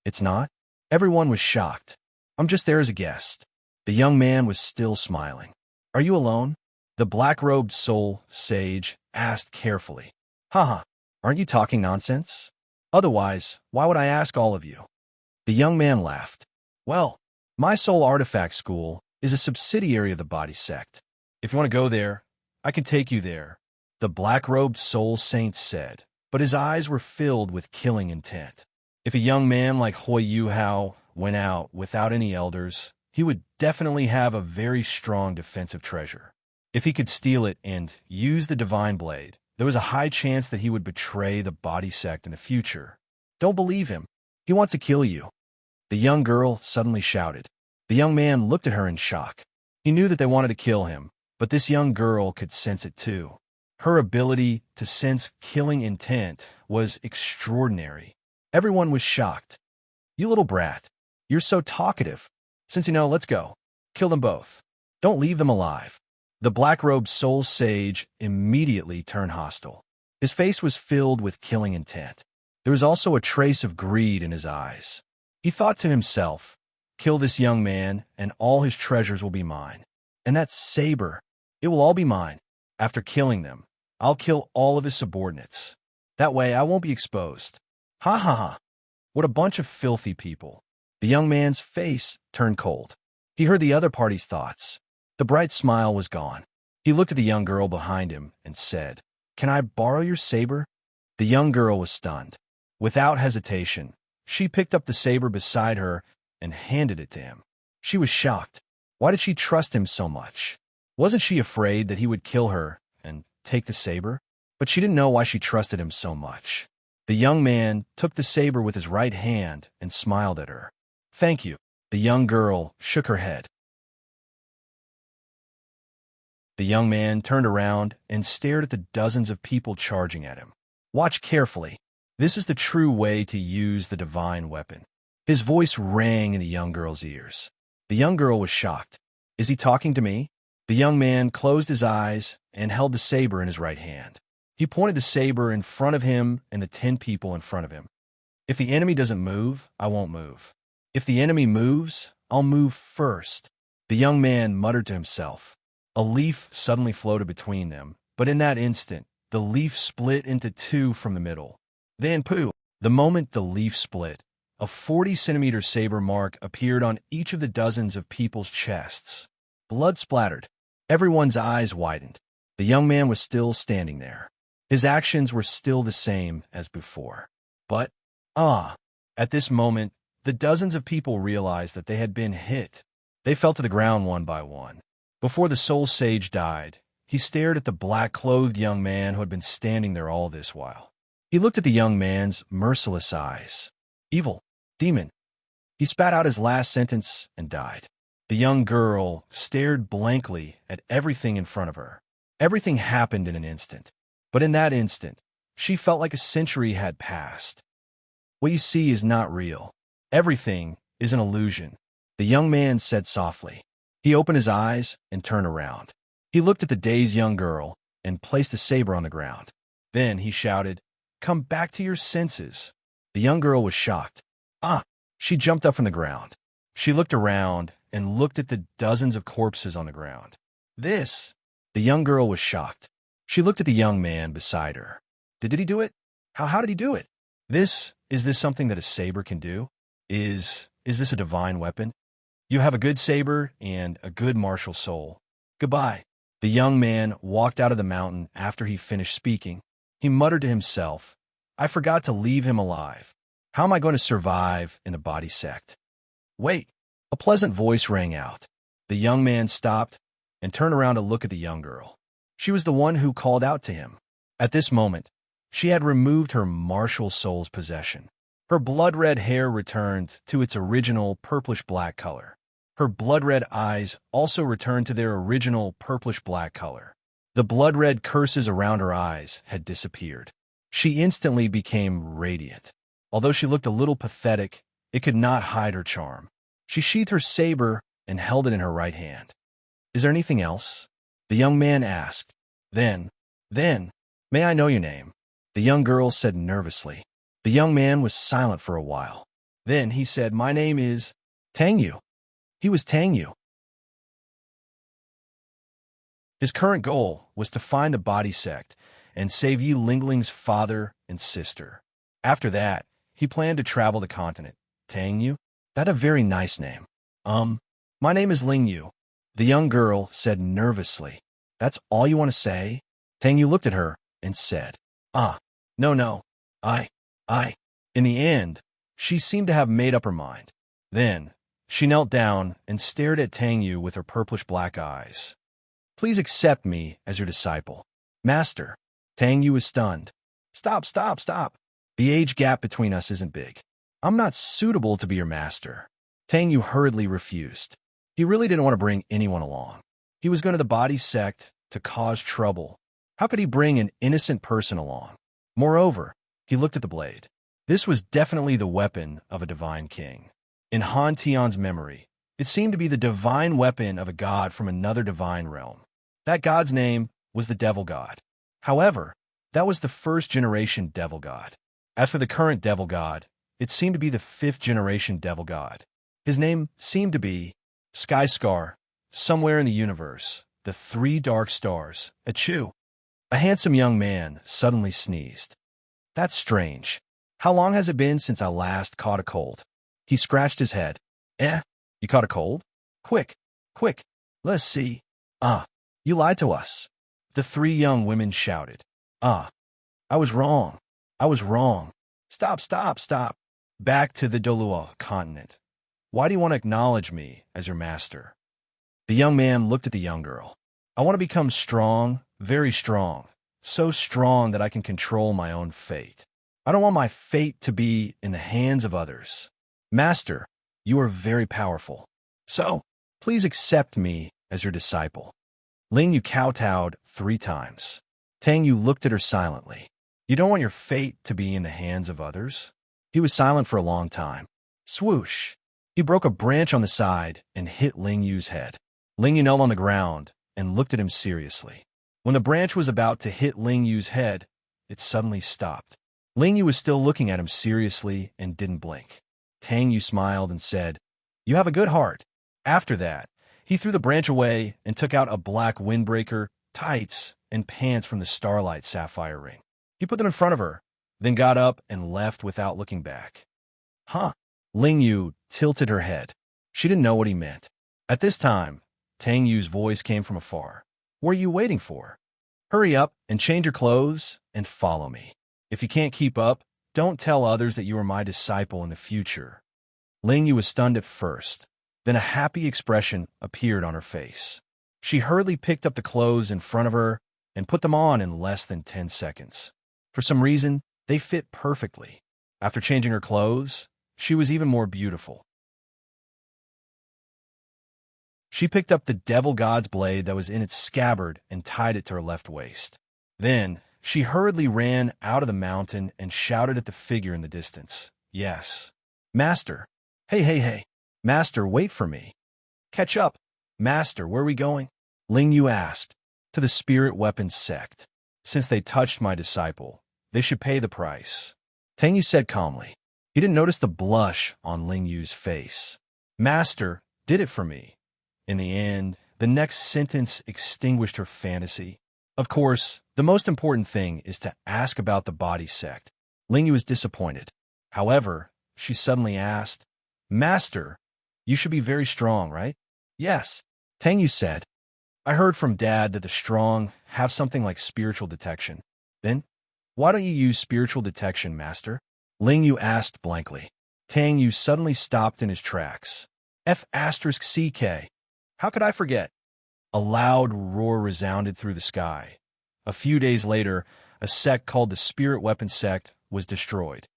It's not? Everyone was shocked. I'm just there as a guest. The young man was still smiling. Are you alone? The black-robed soul sage asked carefully. Aren't you talking nonsense? Otherwise, why would I ask all of you? The young man laughed. Well, my soul artifact school is a subsidiary of the body sect. If you want to go there, I can take you there, the black-robed soul saint said, but his eyes were filled with killing intent. If a young man like Yuhao went out without any elders, he would definitely have a very strong defensive treasure. If he could steal it and use the divine blade, there was a high chance that he would betray the body sect in the future. Don't believe him. He wants to kill you. The young girl suddenly shouted. The young man looked at her in shock. He knew that they wanted to kill him, but this young girl could sense it too. Her ability to sense killing intent was extraordinary. Everyone was shocked. You little brat. You're so talkative. Since you know, let's go. Kill them both. Don't leave them alive. The black-robed soul sage immediately turned hostile. His face was filled with killing intent. There was also a trace of greed in his eyes. He thought to himself, kill this young man, and all his treasures will be mine. And that saber, it will all be mine. After killing them, I'll kill all of his subordinates. That way I won't be exposed. What a bunch of filthy people. The young man's face turned cold. He heard the other party's thoughts. The bright smile was gone. He looked at the young girl behind him and said, Can I borrow your saber? The young girl was stunned. Without hesitation, she picked up the saber beside her and handed it to him. She was shocked. Why did she trust him so much? Wasn't she afraid that he would kill her and take the saber? But she didn't know why she trusted him so much. The young man took the saber with his right hand and smiled at her. Thank you. The young girl shook her head. The young man turned around and stared at the dozens of people charging at him. Watch carefully. This is the true way to use the divine weapon. His voice rang in the young girl's ears. The young girl was shocked. Is he talking to me? The young man closed his eyes and held the saber in his right hand. He pointed the saber in front of him and the 10 people in front of him. If the enemy doesn't move, I won't move. If the enemy moves, I'll move first. The young man muttered to himself. A leaf suddenly floated between them, but in that instant, the leaf split into two from the middle. Then, pooh! The moment the leaf split, a 40-centimeter saber mark appeared on each of the dozens of people's chests. Blood splattered. Everyone's eyes widened. The young man was still standing there. His actions were still the same as before. But, at this moment, the dozens of people realized that they had been hit. They fell to the ground one by one. Before the soul sage died, he stared at the black-clothed young man who had been standing there all this while. He looked at the young man's merciless eyes. Evil. Demon. He spat out his last sentence and died. The young girl stared blankly at everything in front of her. Everything happened in an instant. But in that instant, she felt like a century had passed. What you see is not real. Everything is an illusion, the young man said softly. He opened his eyes and turned around. He looked at the dazed young girl and placed the saber on the ground. Then he shouted, "Come back to your senses." The young girl was shocked. She jumped up from the ground. She looked around and looked at the dozens of corpses on the ground. The young girl was shocked. She looked at the young man beside her. Did he do it? How did he do it? Is this something that a saber can do? Is this a divine weapon? You have a good saber and a good martial soul. Goodbye. The young man walked out of the mountain after he finished speaking. He muttered to himself, I forgot to leave him alive. How am I going to survive in the body sect? Wait, a pleasant voice rang out. The young man stopped and turned around to look at the young girl. She was the one who called out to him. At this moment, she had removed her martial soul's possession. Her blood-red hair returned to its original purplish-black color. Her blood-red eyes also returned to their original purplish-black color. The blood-red curses around her eyes had disappeared. She instantly became radiant. Although she looked a little pathetic, it could not hide her charm. She sheathed her saber and held it in her right hand. Is there anything else? The young man asked. Then, may I know your name? The young girl said nervously. The young man was silent for a while. Then he said, My name is Tangyu. He was Tangyu. His current goal was to find the body sect and save Yi Lingling's father and sister. After that, he planned to travel the continent. Tangyu? That's a very nice name. My name is Lingyu. The young girl said nervously. That's all you want to say? Tangyu looked at her and said, No, I. In the end, she seemed to have made up her mind. Then, she knelt down and stared at Tangyu with her purplish-black eyes. Please accept me as your disciple. Master. Tangyu was stunned. Stop. The age gap between us isn't big. I'm not suitable to be your master. Tangyu hurriedly refused. He really didn't want to bring anyone along. He was going to the body sect to cause trouble. How could he bring an innocent person along? Moreover, he looked at the blade. This was definitely the weapon of a divine king. In Han Tian's memory, it seemed to be the divine weapon of a god from another divine realm. That god's name was the Devil God. However, that was the first-generation Devil God. As for the current Devil God, it seemed to be the fifth-generation Devil God. His name seemed to be Skyscar, somewhere in the universe, the three dark stars, Achoo. A handsome young man suddenly sneezed. That's strange. How long has it been since I last caught a cold? He scratched his head. You caught a cold? Quick, let's see. You lied to us. The three young women shouted. I was wrong. Stop. Back to the Dolua continent. Why do you want to acknowledge me as your master? The young man looked at the young girl. I want to become strong, very strong, so strong that I can control my own fate. I don't want my fate to be in the hands of others. Master, you are very powerful. So, please accept me as your disciple. Ling Yu kowtowed 3 times. Tang Yu looked at her silently. You don't want your fate to be in the hands of others? He was silent for a long time. Swoosh! He broke a branch on the side and hit Ling Yu's head. Ling Yu knelt on the ground and looked at him seriously. When the branch was about to hit Ling Yu's head, it suddenly stopped. Ling Yu was still looking at him seriously and didn't blink. Tang Yu smiled and said, "You have a good heart." After that, he threw the branch away and took out a black windbreaker, tights, and pants from the starlight sapphire ring. He put them in front of her, then got up and left without looking back. Huh? Ling Yu tilted her head. She didn't know what he meant. At this time, Tang Yu's voice came from afar. What are you waiting for? Hurry up and change your clothes and follow me. If you can't keep up, don't tell others that you are my disciple in the future. Ling Yu was stunned at first. Then a happy expression appeared on her face. She hurriedly picked up the clothes in front of her and put them on in less than 10 seconds. For some reason, they fit perfectly. After changing her clothes, she was even more beautiful. She picked up the devil god's blade that was in its scabbard and tied it to her left waist. Then, she hurriedly ran out of the mountain and shouted at the figure in the distance. Yes. Master. Hey. Master, wait for me. Catch up. Master, where are we going? Ling Yu asked. To the spirit weapons sect. Since they touched my disciple, they should pay the price. Tang Yu said calmly. He didn't notice the blush on Ling Yu's face. Master did it for me. In the end, the next sentence extinguished her fantasy. Of course, the most important thing is to ask about the body sect. Ling Yu was disappointed. However, she suddenly asked, Master, you should be very strong, right? Yes, Tang Yu said. I heard from Dad that the strong have something like spiritual detection. Then, why don't you use spiritual detection, Master? Ling Yu asked blankly. Tang Yu suddenly stopped in his tracks. F***CK. How could I forget? A loud roar resounded through the sky. A few days later, a sect called the Spirit Weapon Sect was destroyed.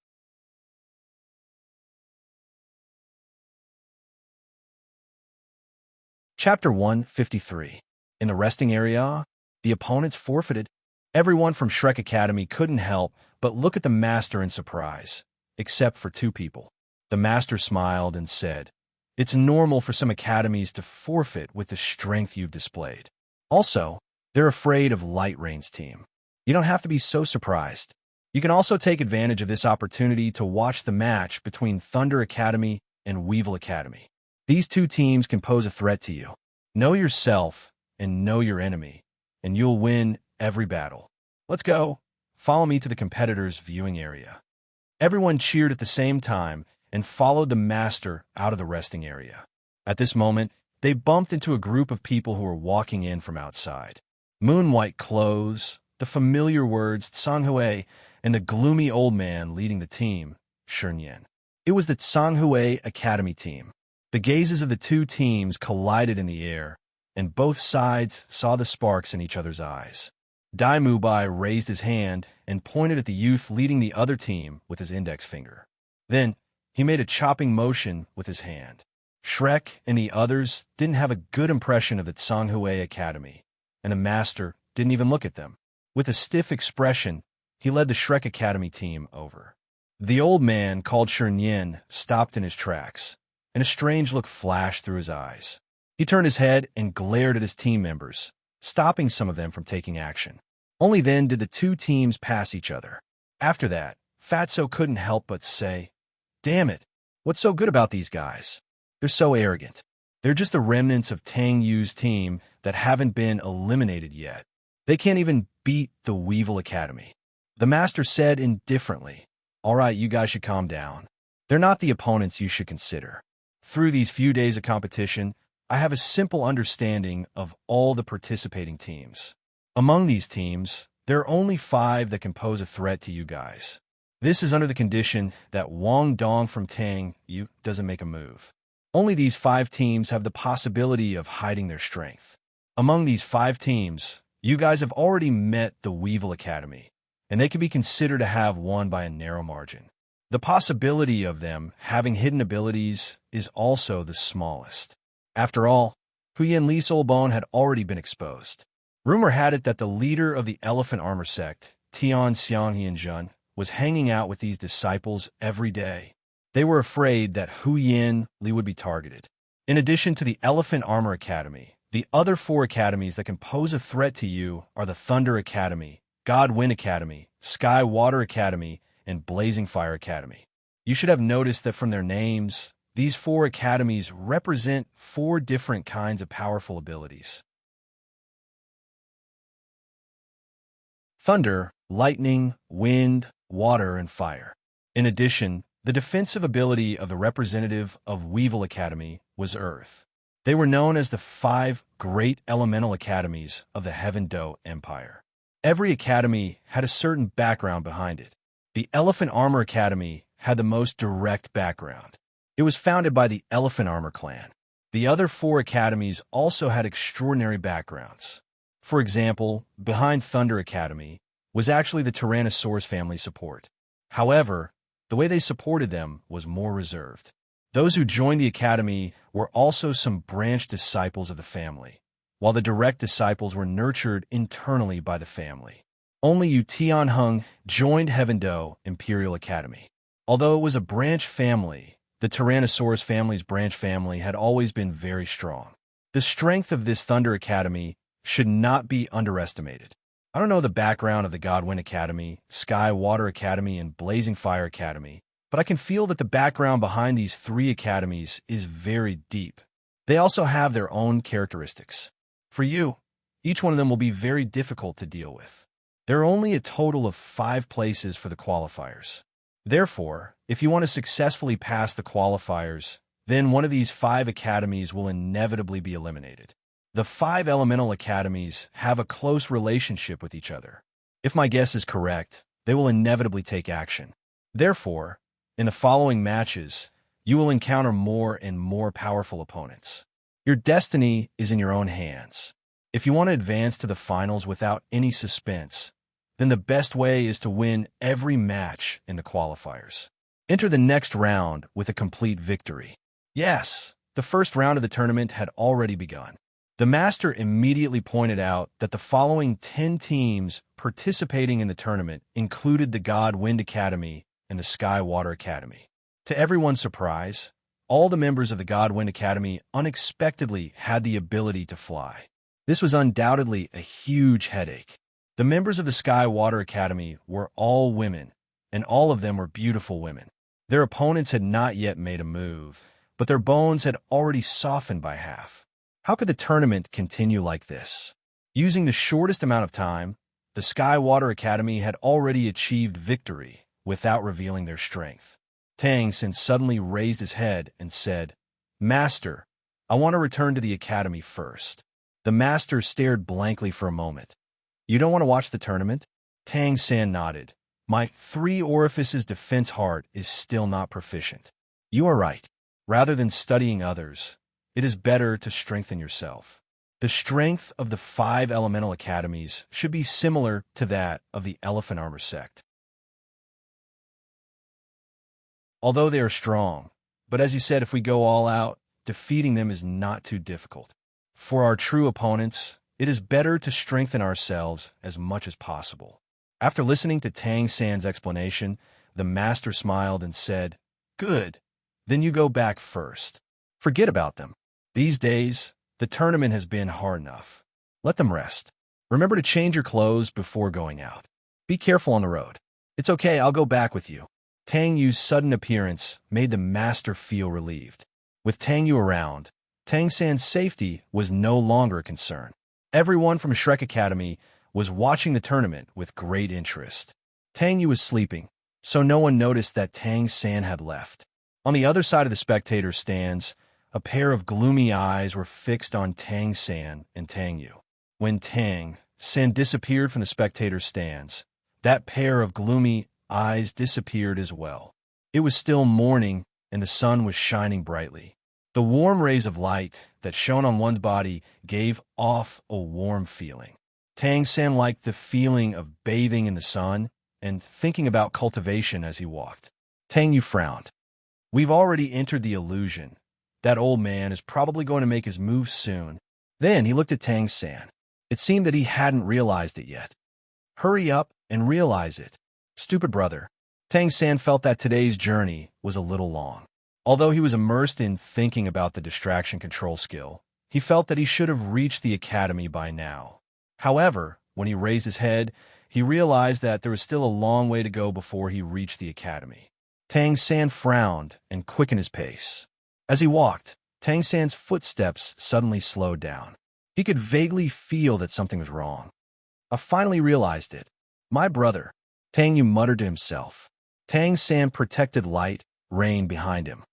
Chapter 153. In the resting area, the opponents forfeited. Everyone from Shrek Academy couldn't help but look at the master in surprise, except for 2 people. The master smiled and said, It's normal for some academies to forfeit with the strength you've displayed. Also, they're afraid of Light Rain's team. You don't have to be so surprised. You can also take advantage of this opportunity to watch the match between Thunder Academy and Weevil Academy. These 2 teams can pose a threat to you. Know yourself and know your enemy, and you'll win every battle. Let's go. Follow me to the competitors' viewing area. Everyone cheered at the same time and followed the master out of the resting area. At this moment, they bumped into a group of people who were walking in from outside. Moon-white clothes, the familiar words Tsanghui, and the gloomy old man leading the team, Shernyan. It was the Tsanghui Academy team. The gazes of the 2 teams collided in the air, and both sides saw the sparks in each other's eyes. Dai Mubai raised his hand and pointed at the youth leading the other team with his index finger. Then, he made a chopping motion with his hand. Shrek and the others didn't have a good impression of the Tsanghui Academy, and the master didn't even look at them. With a stiff expression, he led the Shrek Academy team over. The old man, called Shernyan, stopped in his tracks, and a strange look flashed through his eyes. He turned his head and glared at his team members, stopping some of them from taking action. Only then did the 2 teams pass each other. After that, Fatso couldn't help but say, Damn it, what's so good about these guys? They're so arrogant. They're just the remnants of Tang Yu's team that haven't been eliminated yet. They can't even beat the Weevil Academy. The master said indifferently, All right, you guys should calm down. They're not the opponents you should consider. Through these few days of competition, I have a simple understanding of all the participating teams. Among these teams, there are only 5 that can pose a threat to you guys. This is under the condition that Wang Dong from Tang Yu doesn't make a move. Only these 5 teams have the possibility of hiding their strength. Among these 5 teams, you guys have already met the Weevil Academy, and they can be considered to have won by a narrow margin. The possibility of them having hidden abilities is also the smallest. After all, Huyan Li Solbon had already been exposed. Rumor had it that the leader of the Elephant Armor sect, Tian Xianghianjun, was hanging out with these disciples every day. They were afraid that Huyan Li would be targeted. In addition to the Elephant Armor Academy, the other 4 academies that can pose a threat to you are the Thunder Academy, God Wind Academy, Sky Water Academy, and Blazing Fire Academy. You should have noticed that from their names, these 4 academies represent 4 different kinds of powerful abilities. Thunder, lightning, wind, water, and fire. In addition, the defensive ability of the representative of Weevil Academy was Earth. They were known as the 5 great elemental academies of the Heaven Do Empire. Every academy had a certain background behind it. The Elephant Armor Academy had the most direct background. It was founded by the Elephant Armor clan. The other 4 academies also had extraordinary backgrounds. For example, behind Thunder Academy was actually the Tyrannosaurus family support. However, the way they supported them was more reserved. Those who joined the academy were also some branch disciples of the family, while the direct disciples were nurtured internally by the family. Only Yu Tianheng joined Heaven Do Imperial Academy. Although it was a branch family, the Tyrannosaurus family's branch family had always been very strong. The strength of this Thunder Academy should not be underestimated. I don't know the background of the Godwind Academy, Sky Water Academy, and Blazing Fire Academy, but I can feel that the background behind these 3 academies is very deep. They also have their own characteristics. For you, each one of them will be very difficult to deal with. There are only a total of 5 places for the qualifiers. Therefore, if you want to successfully pass the qualifiers, then one of these 5 academies will inevitably be eliminated. The 5 elemental academies have a close relationship with each other. If my guess is correct, they will inevitably take action. Therefore, in the following matches, you will encounter more and more powerful opponents. Your destiny is in your own hands. If you want to advance to the finals without any suspense, then the best way is to win every match in the qualifiers. Enter the next round with a complete victory. Yes, the first round of the tournament had already begun. The master immediately pointed out that the following 10 teams participating in the tournament included the God Wind Academy and the Sky Water Academy. To everyone's surprise, all the members of the God Wind Academy unexpectedly had the ability to fly. This was undoubtedly a huge headache. The members of the Sky Water Academy were all women, and all of them were beautiful women. Their opponents had not yet made a move, but their bones had already softened by half. How could the tournament continue like this? Using the shortest amount of time, the Sky Water Academy had already achieved victory without revealing their strength. Tang Xin suddenly raised his head and said, "Master, I want to return to the academy first." The master stared blankly for a moment. "You don't want to watch the tournament?" Tang San nodded. "My 3 orifices defense heart is still not proficient." "You are right. Rather than studying others, it is better to strengthen yourself." The strength of the 5 elemental academies should be similar to that of the Elephant Armor sect. Although they are strong, but as you said, if we go all out, defeating them is not too difficult. For our true opponents, it is better to strengthen ourselves as much as possible. After listening to Tang San's explanation, the master smiled and said, "Good, then you go back first. Forget about them. These days, the tournament has been hard enough. Let them rest. Remember to change your clothes before going out. Be careful on the road." "It's okay, I'll go back with you." Tang Yu's sudden appearance made the master feel relieved. With Tang Yu around, Tang San's safety was no longer a concern. Everyone from Shrek Academy was watching the tournament with great interest. Tang Yu was sleeping, so no one noticed that Tang San had left. On the other side of the spectators' stands, a pair of gloomy eyes were fixed on Tang San and Tang Yu. When Tang San disappeared from the spectators' stands, that pair of gloomy eyes disappeared as well. It was still morning, and the sun was shining brightly. The warm rays of light that shone on one's body gave off a warm feeling. Tang San liked the feeling of bathing in the sun and thinking about cultivation as he walked. Tang Yu frowned. "We've already entered the illusion. That old man is probably going to make his move soon, Then he looked at Tang San. It seemed that he hadn't realized it yet. Hurry up and realize it. Stupid brother. Tang San felt that today's journey was a little long. Although he was immersed in thinking about the distraction control skill, he felt that he should have reached the academy by now. However, when he raised his head, he realized that there was still a long way to go before he reached the academy. Tang San frowned and quickened his pace. As he walked, Tang San's footsteps suddenly slowed down. He could vaguely feel that something was wrong. I finally realized it. My brother, Tang Yu muttered to himself. Tang San protected light reigned behind him.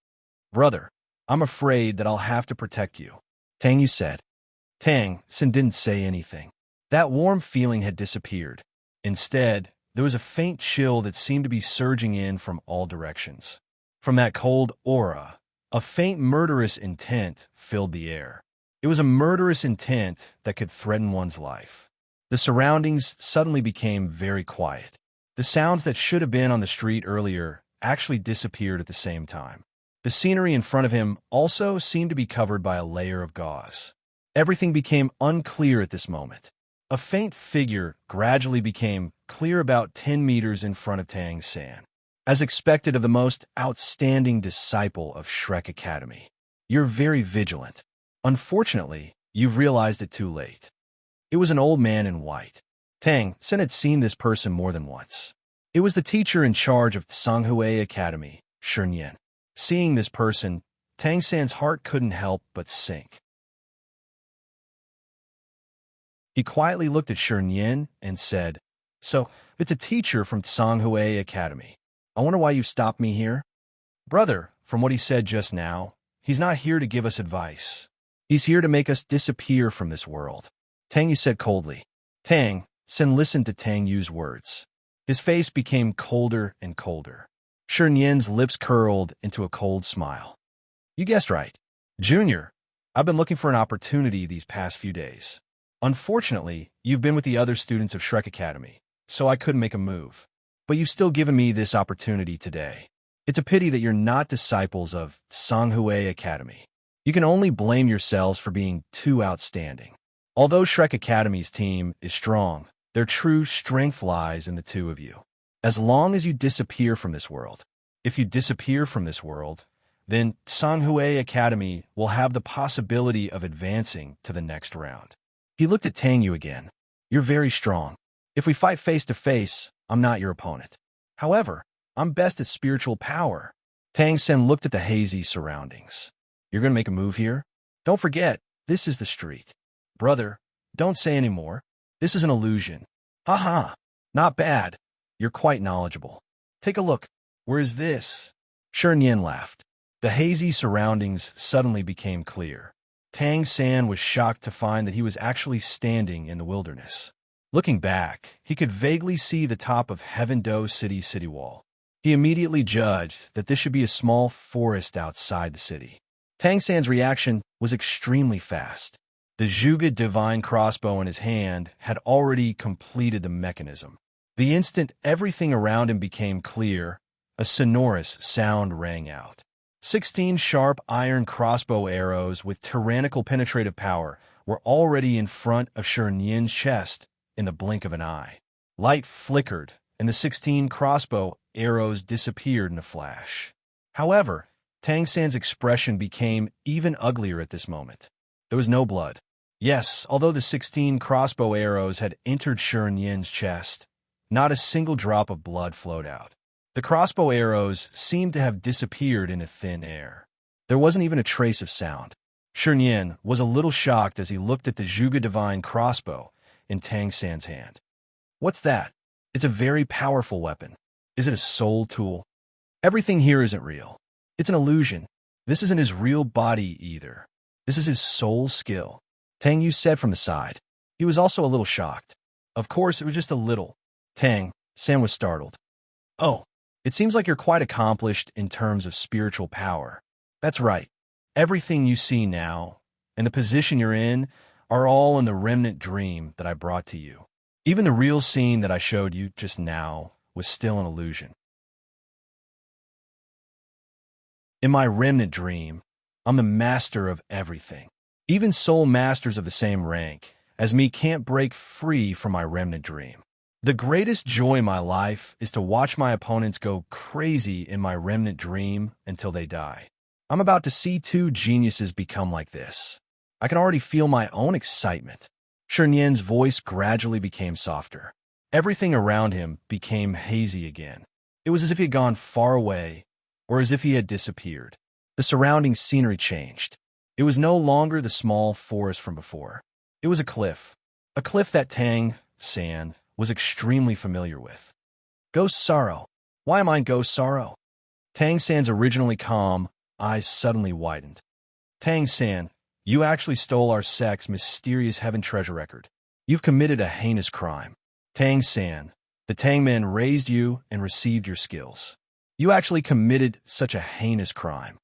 Brother, I'm afraid that I'll have to protect you, Tang Yu said. Tang San didn't say anything. That warm feeling had disappeared. Instead, there was a faint chill that seemed to be surging in from all directions. From that cold aura, a faint murderous intent filled the air. It was a murderous intent that could threaten one's life. The surroundings suddenly became very quiet. The sounds that should have been on the street earlier actually disappeared at the same time. The scenery in front of him also seemed to be covered by a layer of gauze. Everything became unclear at this moment. A faint figure gradually became clear about 10 meters in front of Tang San. As expected of the most outstanding disciple of Shrek Academy. You're very vigilant. Unfortunately, you've realized it too late. It was an old man in white. Tang San had seen this person more than once. It was the teacher in charge of Songhui Academy, Serene. Seeing this person, Tang San's heart couldn't help but sink. He quietly looked at Serene and said, So, it's a teacher from Songhui Academy. I wonder why you've stopped me here? Brother, from what he said just now, he's not here to give us advice. He's here to make us disappear from this world, Tang Yu said coldly. Tang San listened to Tang Yu's words. His face became colder and colder. Sherene's lips curled into a cold smile. You guessed right. Junior, I've been looking for an opportunity these past few days. Unfortunately, you've been with the other students of Shrek Academy, so I couldn't make a move. But you've still given me this opportunity today. It's a pity that you're not disciples of Songhui Academy. You can only blame yourselves for being too outstanding. Although Shrek Academy's team is strong, their true strength lies in the two of you. As long as you disappear from this world. If you disappear from this world, then Songhui Academy will have the possibility of advancing to the next round. He looked at Tang Yu again. You're very strong. If we fight face to face, I'm not your opponent. However, I'm best at spiritual power. Tang San looked at the hazy surroundings. You're going to make a move here? Don't forget, this is the street. Brother, don't say any more. This is an illusion. Haha, not bad. You're quite knowledgeable. Take a look. Where is this? Serene laughed. The hazy surroundings suddenly became clear. Tang San was shocked to find that he was actually standing in the wilderness. Looking back, he could vaguely see the top of Heaven Do City's city wall. He immediately judged that this should be a small forest outside the city. Tang San's reaction was extremely fast. The Zhuge divine crossbow in his hand had already completed the mechanism. The instant everything around him became clear, a sonorous sound rang out. 16 sharp iron crossbow arrows with tyrannical penetrative power were already in front of Sherene's chest in the blink of an eye. Light flickered, and the 16 crossbow arrows disappeared in a flash. However, Tang San's expression became even uglier at this moment. There was no blood. Yes, although the 16 crossbow arrows had entered Sherene's chest, not a single drop of blood flowed out. The crossbow arrows seemed to have disappeared into thin air. There wasn't even a trace of sound. Serene was a little shocked as he looked at the Zhuge divine crossbow in Tang San's hand. What's that? It's a very powerful weapon. Is it a soul tool? Everything here isn't real. It's an illusion. This isn't his real body either. This is his soul skill, Tang Yu said from the side. He was also a little shocked. Of course, it was just a little. Tang San was startled. Oh, it seems like you're quite accomplished in terms of spiritual power. That's right. Everything you see now, and the position you're in, are all in the remnant dream that I brought to you. Even the real scene that I showed you just now was still an illusion. In my remnant dream, I'm the master of everything. Even soul masters of the same rank as me can't break free from my remnant dream. The greatest joy in my life is to watch my opponents go crazy in my remnant dream until they die. I'm about to see two geniuses become like this. I can already feel my own excitement. Shernyen's voice gradually became softer. Everything around him became hazy again. It was as if he had gone far away, or as if he had disappeared. The surrounding scenery changed. It was no longer the small forest from before. It was a cliff that Tang San was extremely familiar with. Ghost Sorrow. Why am I in Ghost Sorrow? Tang San's originally calm eyes suddenly widened. Tang San, you actually stole our sect's mysterious heaven treasure record. You've committed a heinous crime. Tang San, the Tang men raised you and received your skills. You actually committed such a heinous crime.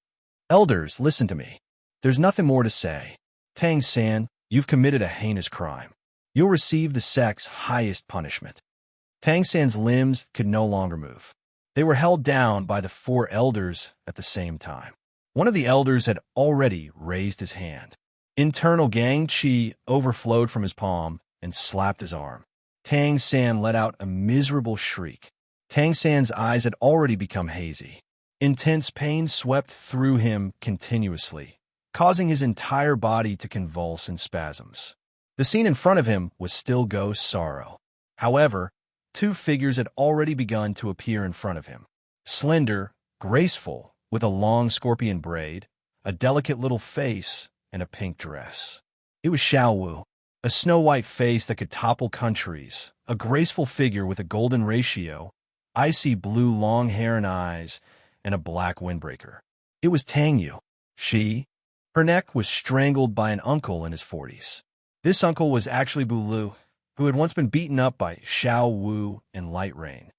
Elders, listen to me. There's nothing more to say. Tang San, you've committed a heinous crime. You'll receive the sect's highest punishment. Tang San's limbs could no longer move. They were held down by the four elders at the same time. One of the elders had already raised his hand. Internal gang chi overflowed from his palm and slapped his arm. Tang San let out a miserable shriek. Tang San's eyes had already become hazy. Intense pain swept through him continuously, causing his entire body to convulse in spasms. The scene in front of him was still Ghost Sorrow. However, two figures had already begun to appear in front of him. Slender, graceful, with a long scorpion braid, a delicate little face, and a pink dress. It was Xiao Wu, a snow-white face that could topple countries, a graceful figure with a golden ratio, icy blue long hair and eyes, and a black windbreaker. It was Tang Yu. Her neck was strangled by an uncle in his 40s. This uncle was actually Bu Lu, who had once been beaten up by Xiao Wu and Light Rain.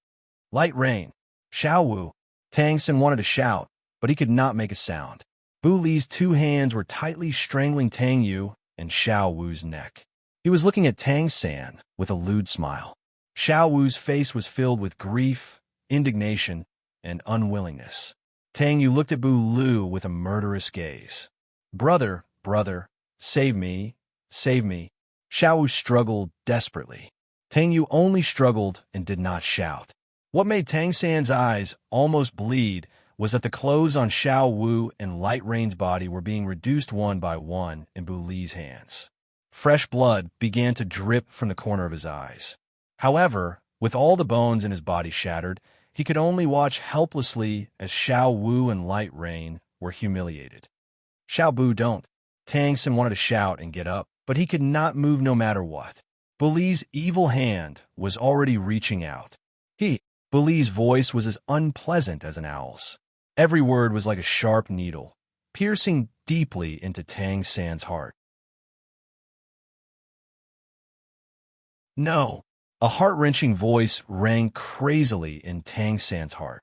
Light Rain. Xiao Wu. Tang San wanted to shout, but he could not make a sound. Bu Li's two hands were tightly strangling Tang Yu and Xiao Wu's neck. He was looking at Tang San with a lewd smile. Xiao Wu's face was filled with grief, indignation, and unwillingness. Tang Yu looked at Bu Lu with a murderous gaze. Brother, save me, save me. Xiao Wu struggled desperately. Tang Yu only struggled and did not shout. What made Tang San's eyes almost bleed was that the clothes on Xiao Wu and Light Rain's body were being reduced one by one in Bu Li's hands. Fresh blood began to drip from the corner of his eyes. However, with all the bones in his body shattered, he could only watch helplessly as Xiao Wu and Light Rain were humiliated. Xiao Bu, don't. Tang San wanted to shout and get up, but he could not move no matter what. Bu Li's evil hand was already reaching out. Bu Li's voice was as unpleasant as an owl's. Every word was like a sharp needle, piercing deeply into Tang San's heart. No! A heart-wrenching voice rang crazily in Tang San's heart.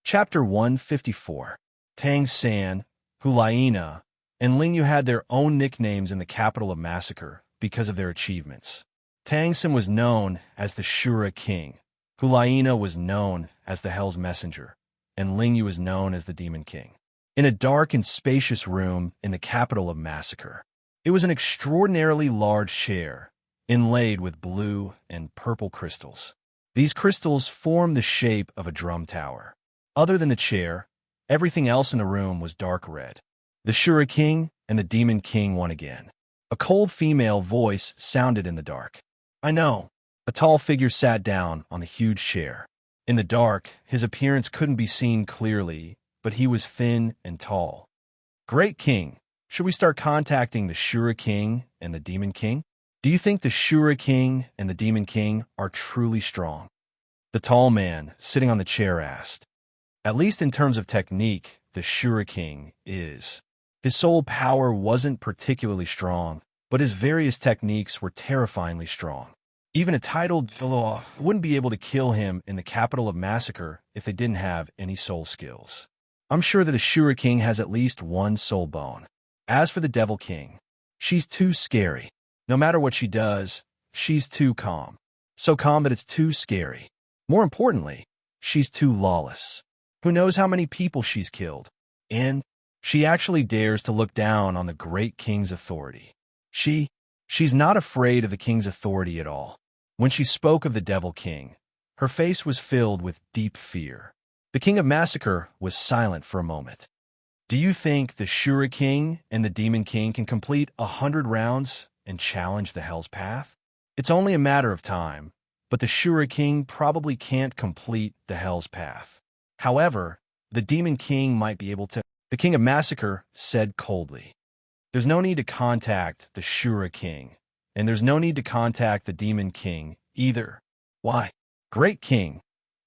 Chapter 154. Tang San, Hulaina, and Lingyu had their own nicknames in the capital of Massacre because of their achievements. Tang San was known as the Shura King, Hulaina was known as the Hell's Messenger, and Lingyu was known as the Demon King. In a dark and spacious room in the capital of Massacre, it was an extraordinarily large chair, inlaid with blue and purple crystals. These crystals formed the shape of a drum tower. Other than the chair, everything else in the room was dark red. The Shura King and the Demon King won again. A cold female voice sounded in the dark. I know. A tall figure sat down on the huge chair. In the dark, his appearance couldn't be seen clearly, but he was thin and tall. Great King, should we start contacting the Shura King and the Demon King? Do you think the Shura King and the Demon King are truly strong? The tall man sitting on the chair asked. At least in terms of technique, the Shura King is. His soul power wasn't particularly strong, but his various techniques were terrifyingly strong. Even a titled law wouldn't be able to kill him in the capital of Massacre if they didn't have any soul skills. I'm sure that a Shura King has at least one soul bone. As for the Devil King, she's too scary. No matter what she does, she's too calm. So calm that it's too scary. More importantly, she's too lawless. Who knows how many people she's killed? And she actually dares to look down on the great king's authority. She's not afraid of the king's authority at all. When she spoke of the devil king, her face was filled with deep fear. The king of massacre was silent for a moment. Do you think the Shura king and the demon king can complete 100 rounds and challenge the Hell's Path? It's only a matter of time, but the Shura king probably can't complete the Hell's Path. However, the demon king might be able to. The king of massacre said coldly. There's no need to contact the Shura king, and there's no need to contact the demon king either. Why? Great king,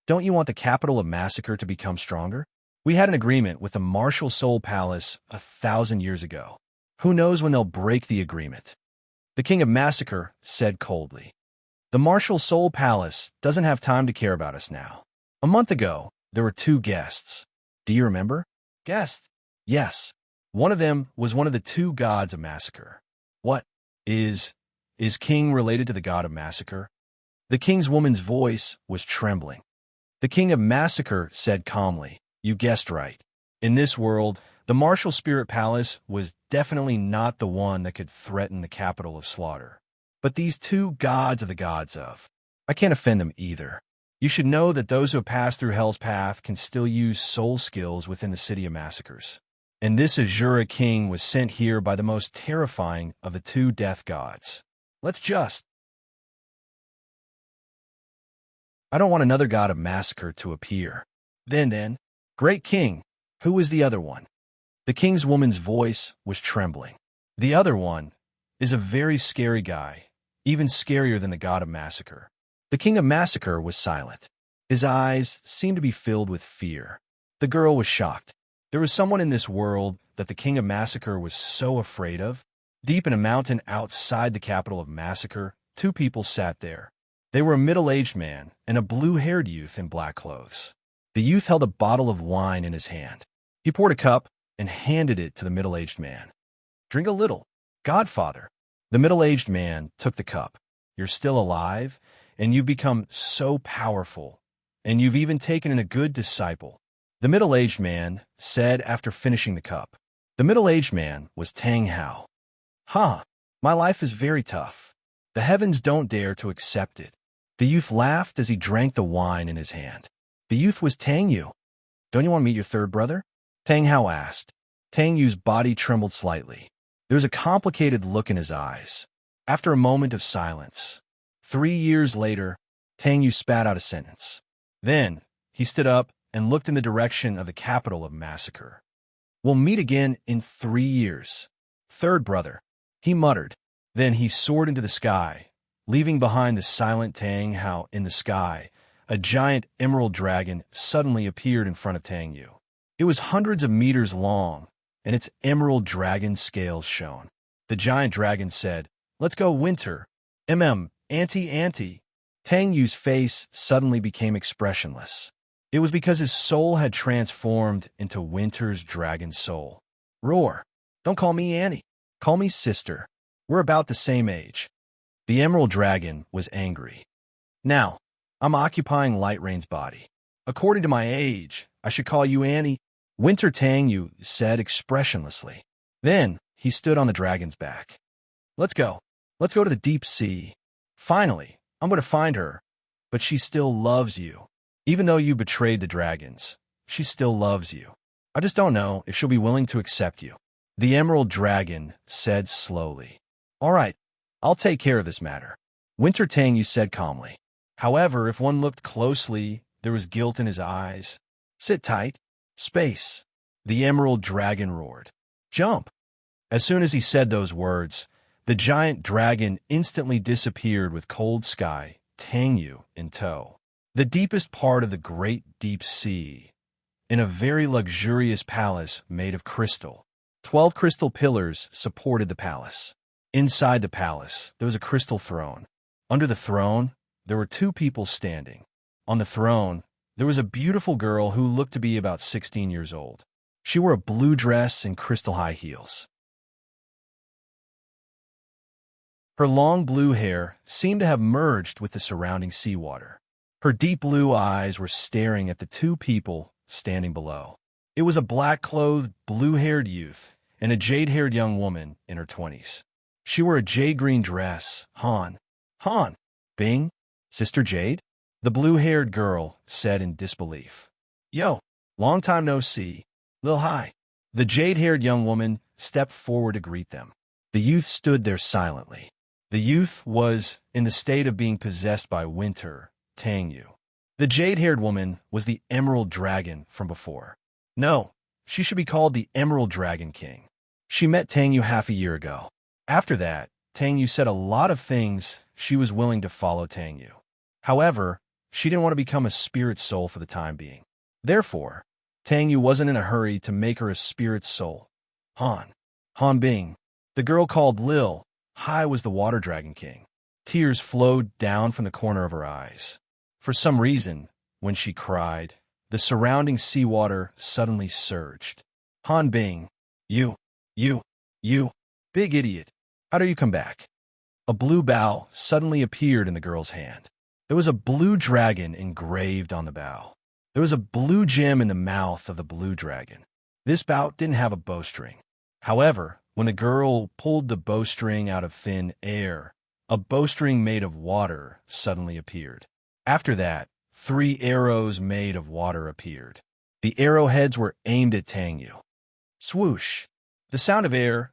don't you want the capital of massacre to become stronger? We had an agreement with the Martial Soul Palace 1,000 years ago. Who knows when they'll break the agreement? The king of massacre said coldly. The Martial Soul Palace doesn't have time to care about us now. A month ago, there were 2 guests. Do you remember? Guests? Yes. One of them was one of the 2 gods of massacre. What? Is king related to the god of massacre? The king's woman's voice was trembling. The king of massacre said calmly, you guessed right. In this world, the Martial Spirit Palace was definitely not the one that could threaten the capital of slaughter. But these 2 gods are the gods of. I can't offend them either. You should know that those who have passed through Hell's Path can still use soul skills within the City of Massacres. And this Azura king was sent here by the most terrifying of the 2 death gods. I don't want another god of massacre to appear. Then, great king, who was the other one? The king's woman's voice was trembling. The other one is a very scary guy, even scarier than the god of massacre. The king of massacre was silent. His eyes seemed to be filled with fear. The girl was shocked. There was someone in this world that the king of massacre was so afraid of. Deep in a mountain outside the capital of massacre, 2 people sat there. They were a middle-aged man and a blue-haired youth in black clothes. The youth held a bottle of wine in his hand. He poured a cup and handed it to the middle-aged man. Drink a little, Godfather. The middle-aged man took the cup. You're still alive, and you've become so powerful, and you've even taken in a good disciple. The middle-aged man said after finishing the cup. The middle-aged man was Tang Hao. My life is very tough. The heavens don't dare to accept it. The youth laughed as he drank the wine in his hand. The youth was Tang Yu. Don't you want to meet your 3rd brother? Tang Hao asked. Tang Yu's body trembled slightly. There was a complicated look in his eyes. After a moment of silence, 3 years later, Tang Yu spat out a sentence. Then, he stood up and looked in the direction of the capital of massacre. We'll meet again in 3 years. 3rd brother, he muttered. Then he soared into the sky, leaving behind the silent Tang Hao. In the sky, a giant emerald dragon suddenly appeared in front of Tang Yu. It was hundreds of meters long, and its emerald dragon scales shone. The giant dragon said, Let's go, Winter. Auntie. Tang Yu's face suddenly became expressionless. It was because his soul had transformed into Winter's dragon soul. Roar. Don't call me Annie. Call me sister. We're about the same age. The emerald dragon was angry. Now, I'm occupying Light Rain's body. According to my age, I should call you Annie. Winter Tang Yu said expressionlessly. Then, he stood on the dragon's back. Let's go. Let's go to the deep sea. Finally, I'm going to find her. But she still loves you. Even though you betrayed the dragons, she still loves you. I just don't know if she'll be willing to accept you. The emerald dragon said slowly. All right, I'll take care of this matter. Winter Tang Yu said calmly. However, if one looked closely, there was guilt in his eyes. Sit tight. Space. The emerald dragon roared. Jump. As soon as he said those words, the giant dragon instantly disappeared with cold sky, Tang Yu in tow. The deepest part of the great deep sea, in a very luxurious palace made of crystal. 12 crystal pillars supported the palace. Inside the palace, there was a crystal throne. Under the throne, there were 2 people standing. On the throne, there was a beautiful girl who looked to be about 16 years old. She wore a blue dress and crystal high heels. Her long blue hair seemed to have merged with the surrounding seawater. Her deep blue eyes were staring at the two people standing below. It was a black-clothed, blue-haired youth and a jade-haired young woman in her 20s. She wore a jade-green dress. Han, Bing, Sister Jade? The blue-haired girl said in disbelief. Yo, long time no see. Lil Hi. The jade-haired young woman stepped forward to greet them. The youth stood there silently. The youth was in the state of being possessed by winter, Tang Yu. The jade-haired woman was the Emerald Dragon from before. No, she should be called the Emerald Dragon King. She met Tang Yu half a year ago. After that, Tang Yu said a lot of things she was willing to follow Tang Yu. However, she didn't want to become a spirit soul for the time being. Therefore, Tang Yu wasn't in a hurry to make her a spirit soul. Han Bing. The girl called Lil Hai was the Water Dragon King. Tears flowed down from the corner of her eyes. For some reason, when she cried, the surrounding seawater suddenly surged. Han Bing. You, big idiot. How do you come back? A blue bow suddenly appeared in the girl's hand. There was a blue dragon engraved on the bow. There was a blue gem in the mouth of the blue dragon. This bow didn't have a bowstring. However, when the girl pulled the bowstring out of thin air, a bowstring made of water suddenly appeared. After that, 3 arrows made of water appeared. The arrowheads were aimed at Tang Yu. Swoosh! The sound of air,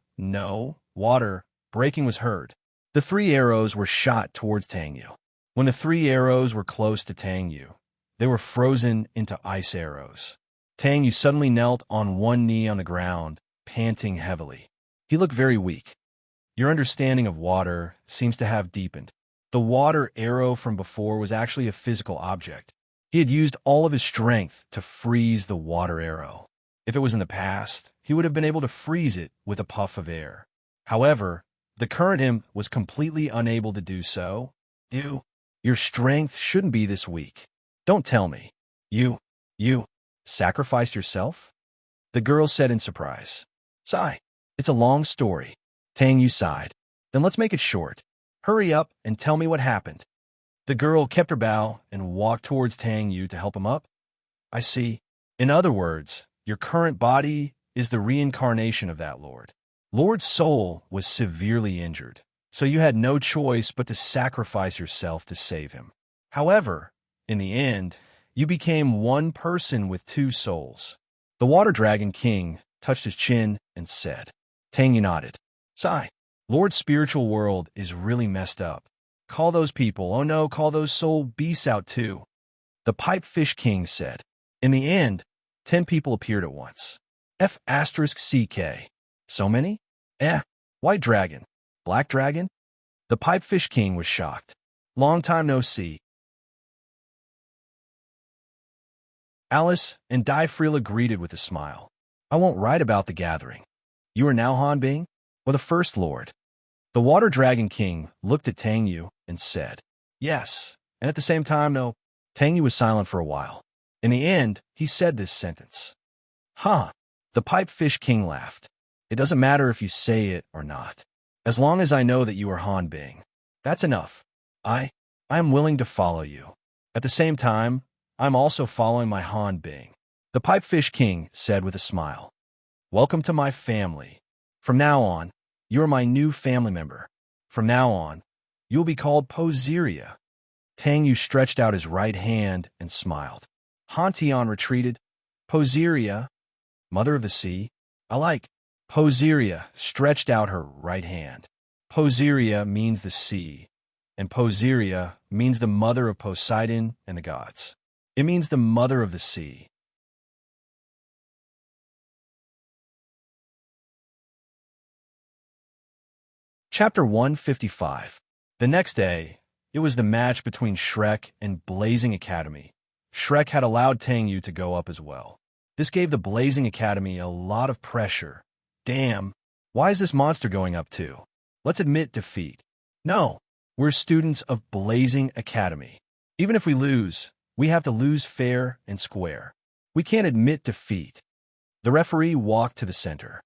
water, breaking was heard. The 3 arrows were shot towards Tang Yu. When the 3 arrows were close to Tang Yu, they were frozen into ice arrows. Tang Yu suddenly knelt on one knee on the ground, panting heavily. He looked very weak. Your understanding of water seems to have deepened. The water arrow from before was actually a physical object. He had used all of his strength to freeze the water arrow. If it was in the past, he would have been able to freeze it with a puff of air. However, the current him was completely unable to do so. Your strength shouldn't be this weak. Don't tell me. You sacrificed yourself? The girl said in surprise. Sigh. It's a long story. Tang Yu sighed. Then let's make it short. Hurry up and tell me what happened. The girl kept her bow and walked towards Tang Yu to help him up. I see. In other words, your current body is the reincarnation of that lord. Lord's soul was severely injured, so you had no choice but to sacrifice yourself to save him. However, in the end, you became one person with 2 souls. The Water Dragon King touched his chin and said. Tang Yu nodded. Sigh. Lord's spiritual world is really messed up. Call those people, oh no, call those soul beasts out too. The Pipefish King said. In the end, 10 people appeared at once. F***CK. So many? White dragon. Black dragon? The Pipefish King was shocked. Long time no see. Alice and Freela greeted with a smile. I won't write about the gathering. You are now Han Bing? Or the First Lord? The Water Dragon King looked at Tang Yu and said, Yes, and at the same time, no. Tang Yu was silent for a while. In the end, he said this sentence. The Pipefish King laughed. It doesn't matter if you say it or not. As long as I know that you are Han Bing. That's enough. I am willing to follow you. At the same time, I'm also following my Han Bing. The Pipefish King said with a smile. Welcome to my family. From now on, you are my new family member. From now on, you will be called Poseria. Tang Yu stretched out his right hand and smiled. Han Tian retreated. Poseria, Mother of the Sea. I like. Poseria stretched out her right hand. Poseria means the sea, and Poseria means the mother of Poseidon and the gods. It means the mother of the sea. Chapter 155. The next day, it was the match between Shrek and Blazing Academy. Shrek had allowed Tang Yu to go up as well. This gave the Blazing Academy a lot of pressure. Damn, why is this monster going up too? Let's admit defeat. No, we're students of Blazing Academy. Even if we lose, we have to lose fair and square. We can't admit defeat. The referee walked to the center.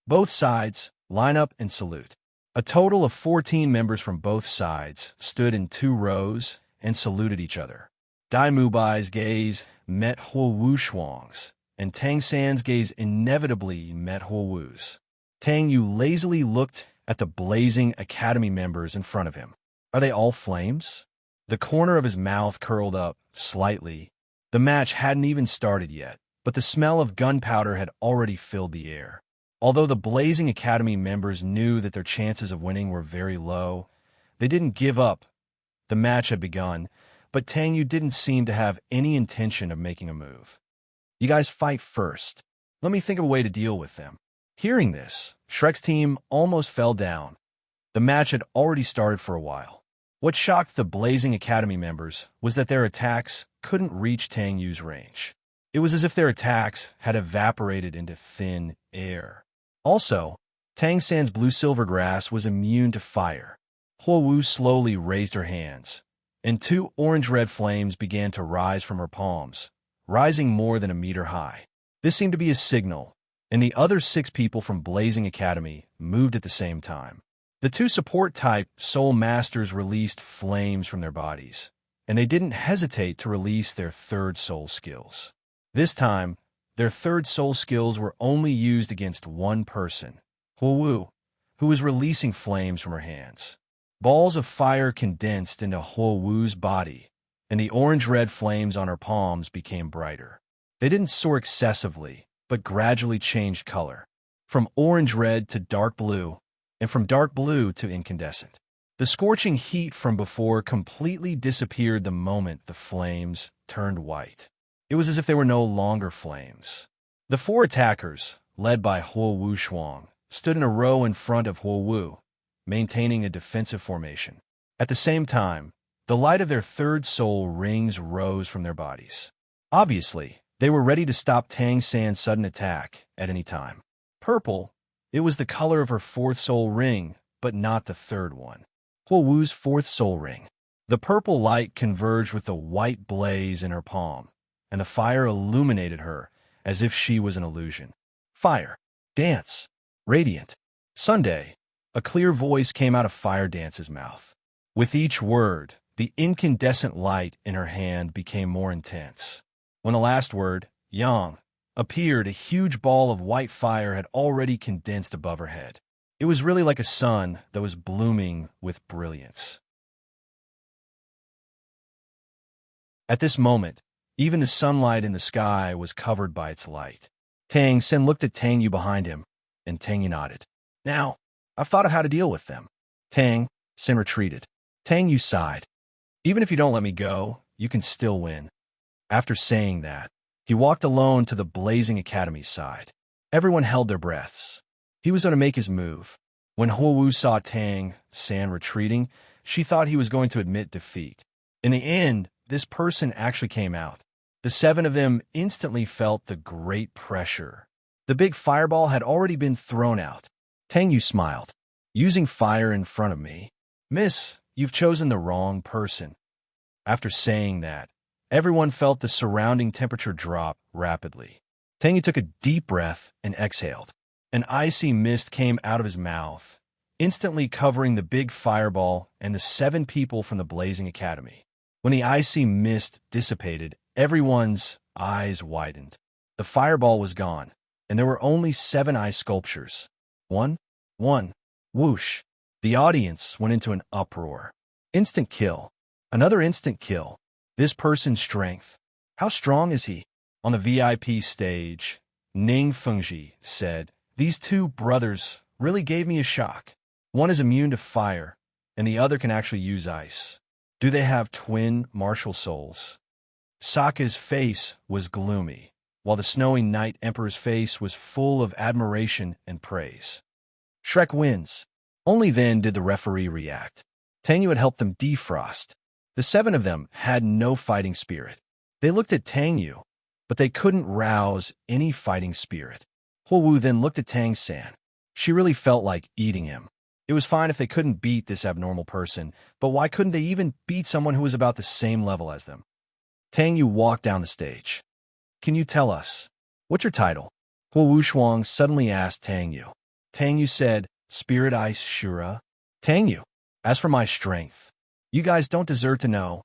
Both sides, line up and salute. A total of 14 members from both sides stood in 2 rows and saluted each other. Dai Mubai's gaze met Huo Wu Shuang's, and Tang San's gaze inevitably met Huo Wu's. Tang Yu lazily looked at the blazing academy members in front of him. Are they all flames? The corner of his mouth curled up slightly. The match hadn't even started yet, but the smell of gunpowder had already filled the air. Although the blazing academy members knew that their chances of winning were very low, they didn't give up. The match had begun, but Tang Yu didn't seem to have any intention of making a move. You guys fight first. Let me think of a way to deal with them. Hearing this, Shrek's team almost fell down. The match had already started for a while. What shocked the blazing academy members was that their attacks couldn't reach Tang Yu's range. It was as if their attacks had evaporated into thin air. Also, Tang San's blue-silver grass was immune to fire. Huo Wu slowly raised her hands, and two orange-red flames began to rise from her palms, rising more than a meter high. This seemed to be a signal, and the other 6 people from Blazing Academy moved at the same time. The 2 support-type Soul Masters released flames from their bodies, and they didn't hesitate to release their 3rd soul skills. This time, their 3rd soul skills were only used against one person, Huo Wu, who was releasing flames from her hands. Balls of fire condensed into Huo Wu's body, and the orange-red flames on her palms became brighter. They didn't soar excessively, but gradually changed color, from orange-red to dark blue, and from dark blue to incandescent. The scorching heat from before completely disappeared the moment the flames turned white. It was as if they were no longer flames. The 4 attackers, led by Huo Wu Shuang, stood in a row in front of Huo Wu, maintaining a defensive formation. At the same time, the light of their 3rd soul rings rose from their bodies. Obviously, they were ready to stop Tang San's sudden attack at any time. Purple, it was the color of her 4th soul ring, but not the 3rd one. Huo Wu's 4th soul ring. The purple light converged with the white blaze in her palm, and the fire illuminated her as if she was an illusion. Fire. Dance. Radiant. Sunday. A clear voice came out of Fire Dance's mouth. With each word, the incandescent light in her hand became more intense. When the last word, Yang, appeared, a huge ball of white fire had already condensed above her head. It was really like a sun that was blooming with brilliance. At this moment, even the sunlight in the sky was covered by its light. Tang Sen looked at Tang Yu behind him, and Tang Yu nodded. Now, I've thought of how to deal with them. Tang Sen retreated. Tang Yu sighed. Even if you don't let me go, you can still win. After saying that, he walked alone to the Blazing Academy's side. Everyone held their breaths. He was going to make his move. When Huo Wu saw Tang San retreating, she thought he was going to admit defeat. In the end, this person actually came out. The 7 of them instantly felt the great pressure. The big fireball had already been thrown out. Tang Yu smiled. Using fire in front of me? Miss, you've chosen the wrong person. After saying that, everyone felt the surrounding temperature drop rapidly. Tang Yu took a deep breath and exhaled. An icy mist came out of his mouth, instantly covering the big fireball and the 7 people from the Blazing Academy. When the icy mist dissipated, everyone's eyes widened. The fireball was gone, and there were only 7 ice sculptures. One, whoosh. The audience went into an uproar. Instant kill. Another instant kill. This person's strength. How strong is he? On the VIP stage, Ning Fengji said, "These 2 brothers really gave me a shock. One is immune to fire, and the other can actually use ice. Do they have twin martial souls?" Sokka's face was gloomy, while the snowy Night Emperor's face was full of admiration and praise. Shrek wins. Only then did the referee react. Tang Yu had helped them defrost. The 7 of them had no fighting spirit. They looked at Tang Yu, but they couldn't rouse any fighting spirit. Huo Wu then looked at Tang San. She really felt like eating him. It was fine if they couldn't beat this abnormal person, but why couldn't they even beat someone who was about the same level as them? Tang Yu walked down the stage. "Can you tell us, what's your title?" Huo Wu Shuang suddenly asked Tang Yu. Tang Yu said, "Spirit Ice Shura." Tang Yu, as for my strength, you guys don't deserve to know.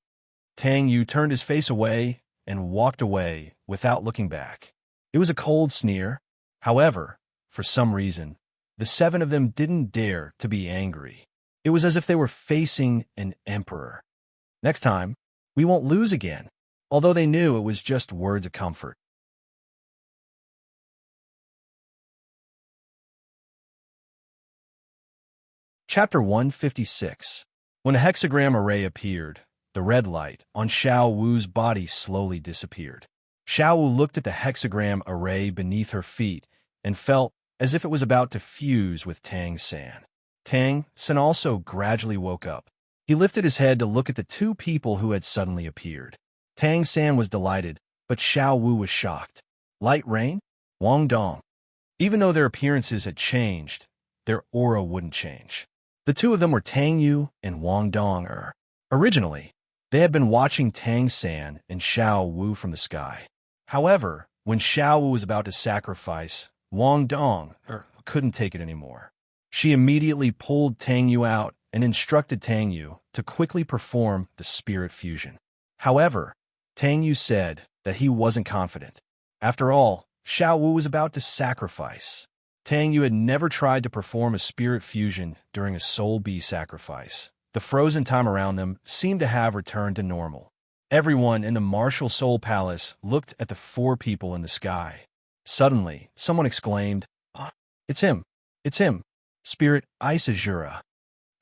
Tang Yu turned his face away and walked away without looking back. It was a cold sneer. However, for some reason, the seven of them didn't dare to be angry. It was as if they were facing an emperor. Next time, we won't lose again, although they knew it was just words of comfort. Chapter 156. When a hexagram array appeared, the red light on Xiao Wu's body slowly disappeared. Xiao Wu looked at the hexagram array beneath her feet and felt as if it was about to fuse with Tang San. Tang San also gradually woke up. He lifted his head to look at the two people who had suddenly appeared. Tang San was delighted, but Xiao Wu was shocked. Light Rain? Wang Dong. Even though their appearances had changed, their aura wouldn't change. The two of them were Tang Yu and Wang Dong. Originally, they had been watching Tang San and Xiao Wu from the sky. However, when Xiao Wu was about to sacrifice, Wang Dong couldn't take it anymore. She immediately pulled Tang Yu out and instructed Tang Yu to quickly perform the spirit fusion. However, Tang Yu said that he wasn't confident. After all, Xiao Wu was about to sacrifice. Tang Yu had never tried to perform a spirit fusion during a soul bee sacrifice. The frozen time around them seemed to have returned to normal. Everyone in the martial soul palace looked at the four people in the sky. Suddenly, someone exclaimed, "Ah, it's him! It's him! Spirit Ice Azura!"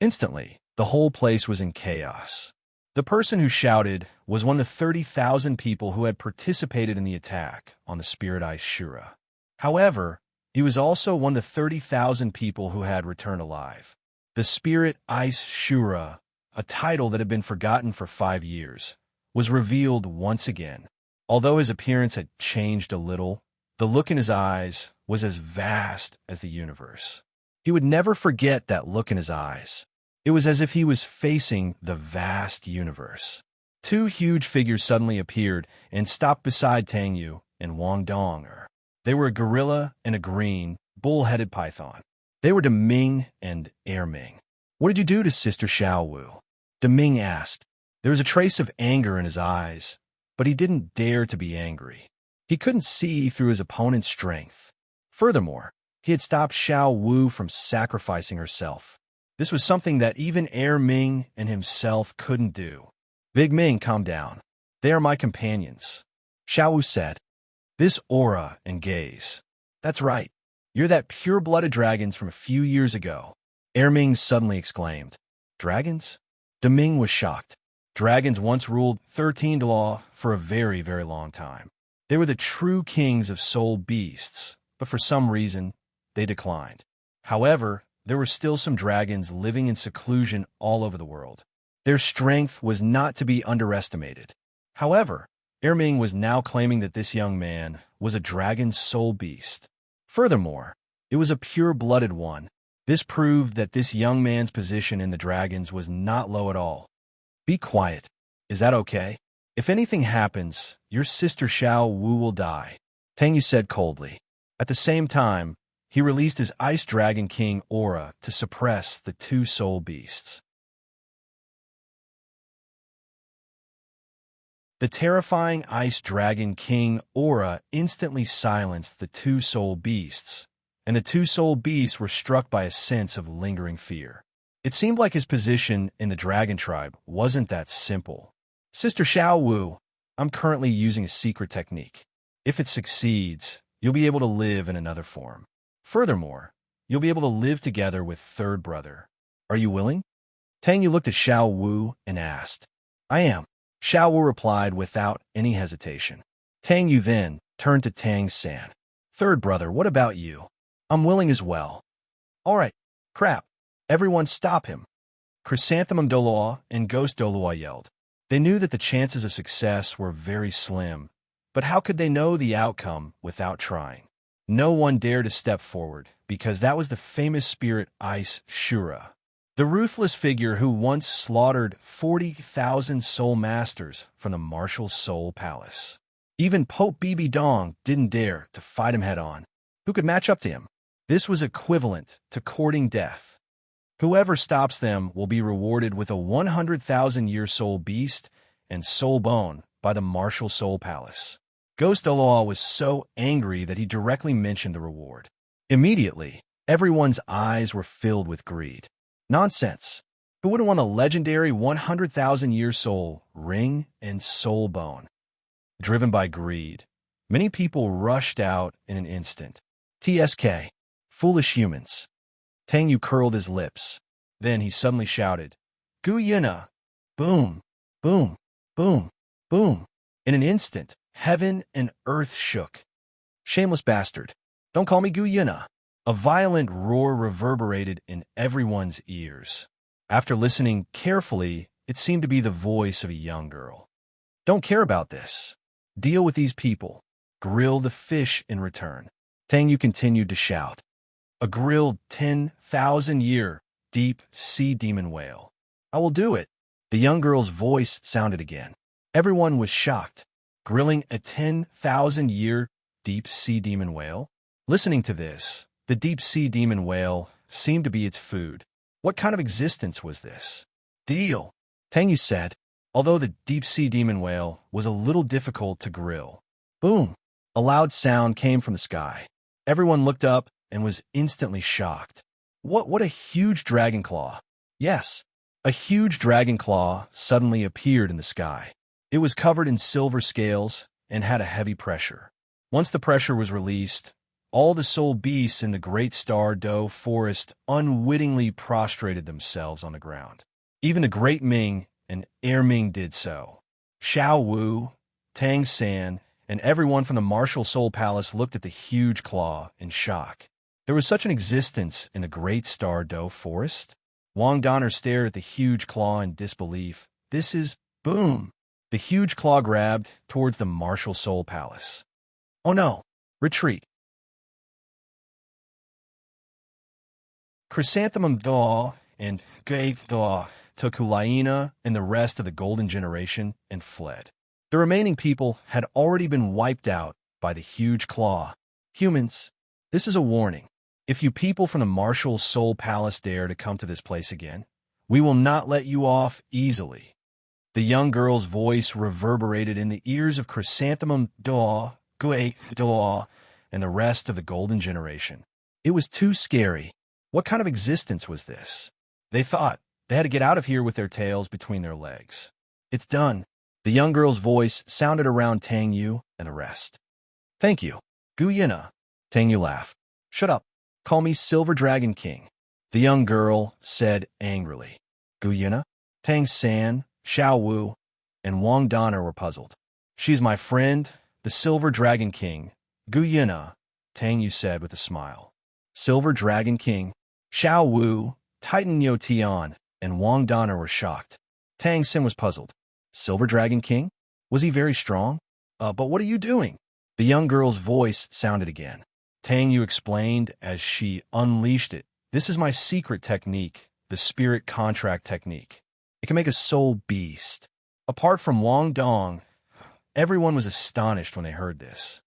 Instantly, the whole place was in chaos. The person who shouted was one of the 30,000 people who had participated in the attack on the Spirit Ice Shura. However, he was also one of the 30,000 people who had returned alive. The Spirit Ice Shura, a title that had been forgotten for 5 years, was revealed once again. Although his appearance had changed a little, the look in his eyes was as vast as the universe. He would never forget that look in his eyes. It was as if he was facing the vast universe. Two huge figures suddenly appeared and stopped beside Tang Yu and Wang Dong. They were a gorilla and a green, bull-headed python. They were Deming and Erming. "What did you do to Sister Xiao Wu?" Deming asked. There was a trace of anger in his eyes, but he didn't dare to be angry. He couldn't see through his opponent's strength. Furthermore, he had stopped Xiao Wu from sacrificing herself. This was something that even Erming and himself couldn't do. "Big Ming, calm down. They are my companions," Xiao Wu said. "This aura and gaze. That's right. You're that pure-blooded dragons from a few years ago," Erming suddenly exclaimed. "Dragons?" Deming was shocked. Dragons once ruled 13 Law for a very, very long time. They were the true kings of soul beasts, but for some reason, they declined. However, there were still some dragons living in seclusion all over the world. Their strength was not to be underestimated. However, Erming was now claiming that this young man was a dragon's soul beast. Furthermore, it was a pure-blooded one. This proved that this young man's position in the dragons was not low at all. "Be quiet. Is that okay? If anything happens, your sister Xiao Wu will die," Tang Yu said coldly. At the same time, he released his Ice Dragon King aura to suppress the two soul beasts. The terrifying Ice Dragon King aura instantly silenced the two soul beasts, and the two soul beasts were struck by a sense of lingering fear. It seemed like his position in the dragon tribe wasn't that simple. "Sister Xiao Wu, I'm currently using a secret technique. If it succeeds, you'll be able to live in another form. Furthermore, you'll be able to live together with third brother. Are you willing?" Tang Yu looked at Xiao Wu and asked. "I am," Xiao Wu replied without any hesitation. Tang Yu then turned to Tang San. "Third brother, what about you?" "I'm willing as well." "All right, crap. Everyone stop him." Chrysanthemum Doloa and Ghost Doloa yelled. They knew that the chances of success were very slim, but how could they know the outcome without trying? No one dared to step forward, because that was the famous spirit Ice Shura, the ruthless figure who once slaughtered 40,000 soul masters from the martial soul palace. Even Pope Bibi Dong didn't dare to fight him head-on. Who could match up to him? This was equivalent to courting death. Whoever stops them will be rewarded with a 100,000-year soul beast and soul bone by the martial soul palace. Ghost Oloa was so angry that he directly mentioned the reward. Immediately, everyone's eyes were filled with greed. Nonsense. Who wouldn't want a legendary 100,000-year soul ring and soul bone? Driven by greed, many people rushed out in an instant. TSK. Foolish humans. Tang Yu curled his lips. Then he suddenly shouted, Gu Yina! Boom! Boom! Boom! Boom! In an instant, heaven and earth shook. Shameless bastard. Don't call me Gu Yina. A violent roar reverberated in everyone's ears. After listening carefully, it seemed to be the voice of a young girl. Don't care about this. Deal with these people. Grill the fish in return. Tang Yu continued to shout. A grilled 10,000-year deep sea demon whale. I will do it. The young girl's voice sounded again. Everyone was shocked. Grilling a 10,000-year deep sea demon whale? Listening to this, the deep sea demon whale seemed to be its food. What kind of existence was this? Deal, Tang Yu said, although the deep sea demon whale was a little difficult to grill. Boom! A loud sound came from the sky. Everyone looked up and was instantly shocked. What a huge dragon claw! Yes, a huge dragon claw suddenly appeared in the sky. It was covered in silver scales and had a heavy pressure. Once the pressure was released, all the soul beasts in the Great Star Doe forest unwittingly prostrated themselves on the ground. Even the Great Ming and Air Ming did so. Xiao Wu, Tang San, and everyone from the Martial Soul Palace looked at the huge claw in shock. There was such an existence in the Great Star Doe forest? Wang Donner stared at the huge claw in disbelief. This is... Boom! The huge claw grabbed towards the Martial Soul Palace. Oh no! Retreat! Chrysanthemum Daw and Gape Daw took Hulaina and the rest of the Golden Generation and fled. The remaining people had already been wiped out by the huge claw. Humans, this is a warning. If you people from the Martial Soul Palace dare to come to this place again, we will not let you off easily. The young girl's voice reverberated in the ears of Chrysanthemum Daw, Gape Daw, and the rest of the Golden Generation. It was too scary. What kind of existence was this? They thought they had to get out of here with their tails between their legs. It's done. The young girl's voice sounded around Tang Yu and the rest. Thank you. Gu Yina. Tang Yu laughed. Shut up. Call me Silver Dragon King. The young girl said angrily. Gu Yina? Tang San, Xiao Wu, and Wang Donner were puzzled. She's my friend, the Silver Dragon King. Gu Yina, Tang Yu said with a smile. Silver Dragon King. Xiao Wu, Titan Yo Tian, and Wang Donner were shocked. Tang Sin was puzzled. Silver Dragon King? Was he very strong? But what are you doing? The young girl's voice sounded again. Tang Yu explained as she unleashed it. This is my secret technique, the spirit contract technique. It can make a soul beast. Apart from Wang Dong, everyone was astonished when they heard this.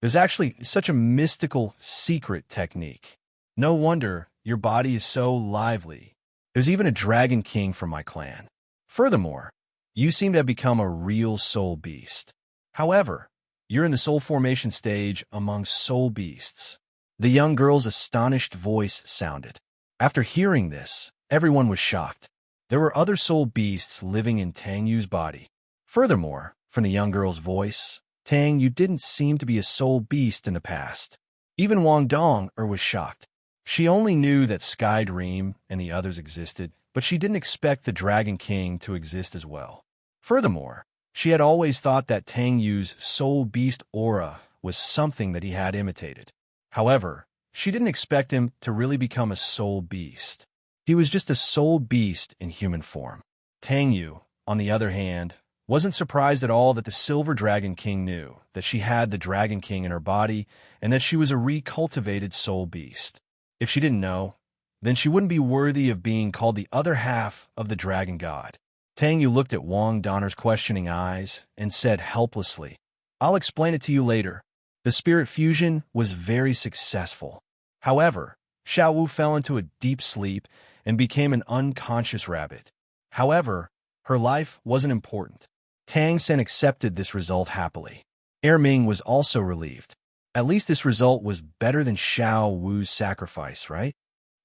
There's actually such a mystical secret technique. No wonder your body is so lively. There's even a Dragon King from my clan. Furthermore, you seem to have become a real soul beast. However, you're in the soul formation stage among soul beasts. The young girl's astonished voice sounded. After hearing this, everyone was shocked. There were other soul beasts living in Tang Yu's body. Furthermore, from the young girl's voice, Tang Yu didn't seem to be a soul beast in the past. Even Wang Dong was shocked. She only knew that Sky Dream and the others existed, but she didn't expect the Dragon King to exist as well. Furthermore, she had always thought that Tang Yu's soul beast aura was something that he had imitated. However, she didn't expect him to really become a soul beast. He was just a soul beast in human form. Tang Yu, on the other hand, wasn't surprised at all that the Silver Dragon King knew that she had the Dragon King in her body and that she was a recultivated soul beast. If she didn't know, then she wouldn't be worthy of being called the other half of the Dragon God. Tang Yu looked at Wang Donner's questioning eyes and said helplessly, I'll explain it to you later. The spirit fusion was very successful. However, Xiao Wu fell into a deep sleep and became an unconscious rabbit. However, her life wasn't important. Tang Sen accepted this result happily. Ming was also relieved. At least this result was better than Xiao Wu's sacrifice, right?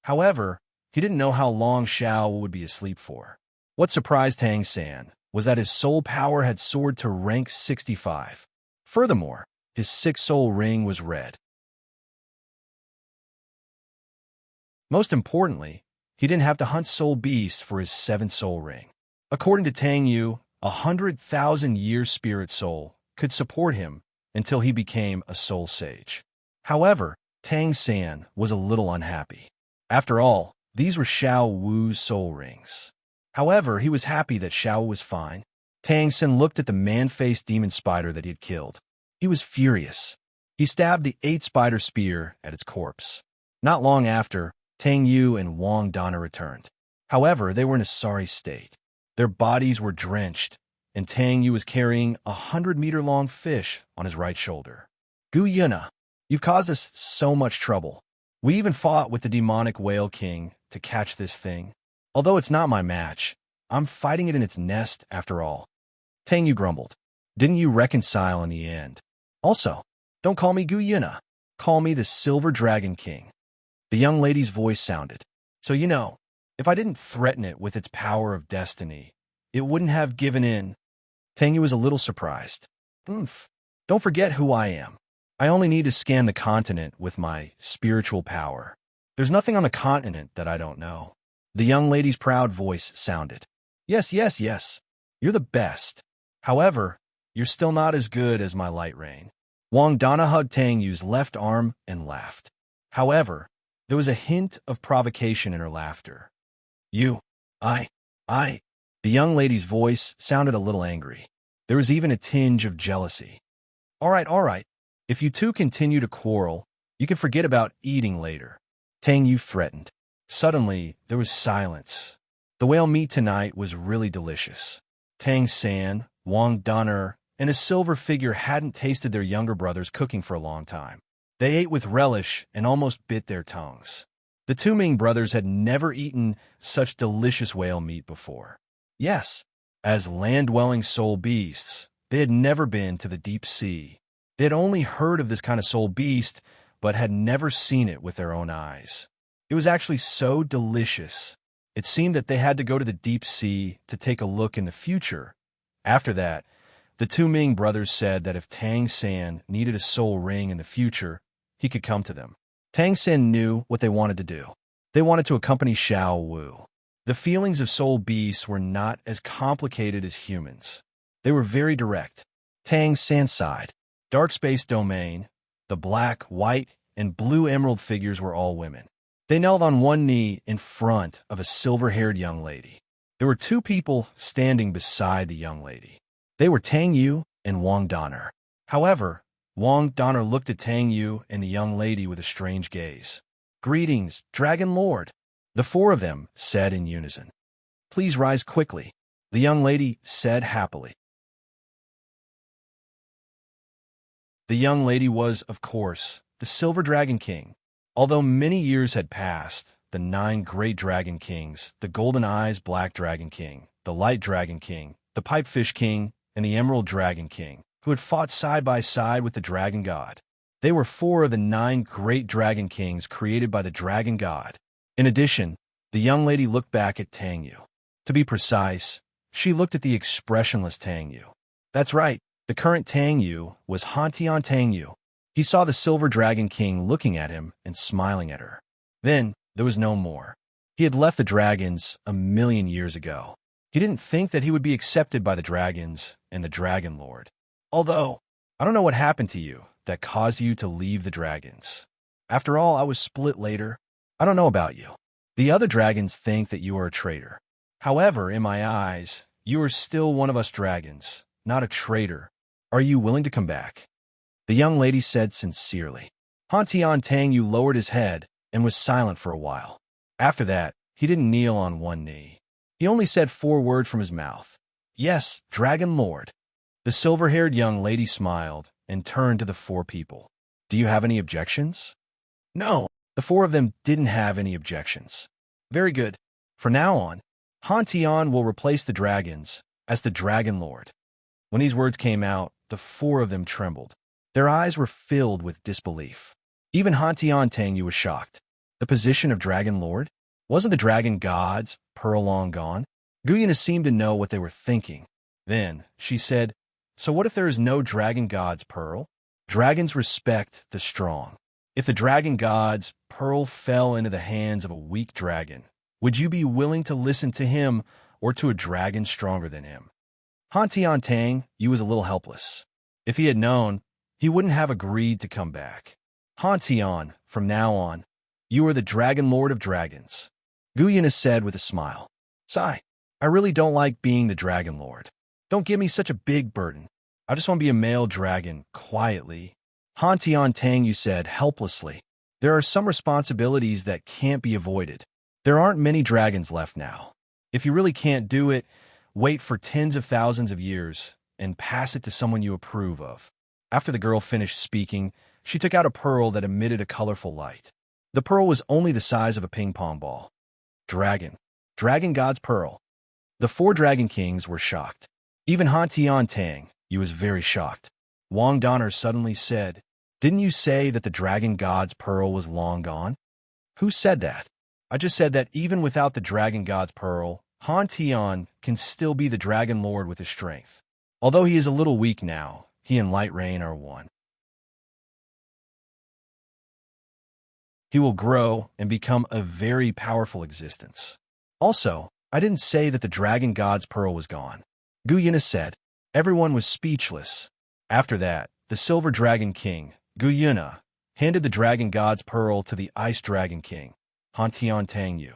However, he didn't know how long Xiao Wu would be asleep for. What surprised Tang San was that his soul power had soared to rank 65. Furthermore, his sixth soul ring was red. Most importantly, he didn't have to hunt soul beasts for his seventh soul ring. According to Tang Yu, 100,000-year spirit soul could support him until he became a soul sage. However, Tang San was a little unhappy. After all, these were Xiao Wu's soul rings. However, he was happy that Xiao was fine. Tang San looked at the man-faced demon spider that he had killed. He was furious. He stabbed the 8-spider spear at its corpse. Not long after, Tang Yu and Wang Dana returned. However, they were in a sorry state. Their bodies were drenched, and Tang Yu was carrying a 100-meter-long fish on his right shoulder. Gu Yuna, you've caused us so much trouble. We even fought with the demonic whale king to catch this thing. Although it's not my match, I'm fighting it in its nest after all. Tang Yu grumbled. Didn't you reconcile in the end? Also, don't call me Gu Yuna. Call me the Silver Dragon King. The young lady's voice sounded. So you know, if I didn't threaten it with its power of destiny, it wouldn't have given in. Tang Yu was a little surprised. Don't forget who I am. I only need to scan the continent with my spiritual power. There's nothing on the continent that I don't know. The young lady's proud voice sounded. Yes, yes, yes. You're the best. However, you're still not as good as my light rain. Wang Dana hugged Tang Yu's left arm and laughed. However, there was a hint of provocation in her laughter. I. The young lady's voice sounded a little angry. There was even a tinge of jealousy. All right. If you two continue to quarrel, you can forget about eating later. Tang Yu threatened. Suddenly, there was silence. The whale meat tonight was really delicious. Tang San, Wang Dana, and a silver figure hadn't tasted their younger brother's cooking for a long time. They ate with relish and almost bit their tongues. The two Ming brothers had never eaten such delicious whale meat before. Yes, as land-dwelling soul beasts, they had never been to the deep sea. They had only heard of this kind of soul beast, but had never seen it with their own eyes. It was actually so delicious. It seemed that they had to go to the deep sea to take a look in the future. After that, the two Ming brothers said that if Tang San needed a soul ring in the future, he could come to them. Tang San knew what they wanted to do. They wanted to accompany Xiao Wu. The feelings of soul beasts were not as complicated as humans. They were very direct. Tang San sighed. Dark space domain, the black, white, and blue emerald figures were all women. They knelt on one knee in front of a silver-haired young lady. There were two people standing beside the young lady. They were Tang Yu and Wang Dana. However, Wang Dana looked at Tang Yu and the young lady with a strange gaze. Greetings, Dragon Lord, the four of them said in unison. Please rise quickly, the young lady said happily. The young lady was, of course, the Silver Dragon King. Although many years had passed, the 9 great Dragon Kings, the Golden Eyes Black Dragon King, the Light Dragon King, the Pipefish King, and the Emerald Dragon King, who had fought side by side with the Dragon God. They were 4 of the 9 great Dragon Kings created by the Dragon God. In addition, the young lady looked back at Tang Yu. To be precise, she looked at the expressionless Tang Yu. That's right, the current Tang Yu was Hantian Tang Yu. He saw the Silver Dragon King looking at him and smiling at her. Then, there was no more. He had left the dragons 1,000,000 years ago. He didn't think that he would be accepted by the dragons and the Dragon Lord. Although, I don't know what happened to you that caused you to leave the dragons. After all, I was split later. I don't know about you. The other dragons think that you are a traitor. However, in my eyes, you are still one of us dragons, not a traitor. Are you willing to come back? The young lady said sincerely. Hantian Tang Yu lowered his head and was silent for a while. After that, he didn't kneel on one knee. He only said 4 words from his mouth. Yes, Dragon Lord. The silver-haired young lady smiled and turned to the 4 people. Do you have any objections? No, the 4 of them didn't have any objections. Very good. From now on, Hantian will replace the dragons as the Dragon Lord. When these words came out, the four of them trembled. Their eyes were filled with disbelief. Even Han Tang was shocked. The position of Dragon Lord? Wasn't the Dragon God's pearl long gone? Guyana seemed to know what they were thinking. Then she said, "So what if there is no Dragon God's pearl? Dragons respect the strong. If the Dragon God's pearl fell into the hands of a weak dragon, would you be willing to listen to him or to a dragon stronger than him?" Han Tang was a little helpless. If he had known, he wouldn't have agreed to come back. Han, from now on, you are the Dragon Lord of Dragons, Guyana said with a smile. Sigh, I really don't like being the Dragon Lord. Don't give me such a big burden. I just want to be a male dragon, quietly. Han Tang said helplessly. There are some responsibilities that can't be avoided. There aren't many dragons left now. If you really can't do it, wait for tens of thousands of years and pass it to someone you approve of. After the girl finished speaking, she took out a pearl that emitted a colorful light. The pearl was only the size of a ping-pong ball. Dragon God's pearl. The four dragon kings were shocked. Even Han Tang was very shocked. Wang Donner suddenly said, "Didn't you say that the Dragon God's pearl was long gone?" "Who said that?" "I just said that even without the Dragon God's pearl, Han can still be the Dragon Lord with his strength. Although he is a little weak now, he and Light Rain are one. He will grow and become a very powerful existence. Also, I didn't say that the Dragon God's pearl was gone," Guyana said. Everyone was speechless. After that, the Silver Dragon King, Guyana, handed the Dragon God's pearl to the Ice Dragon King, Han Tang.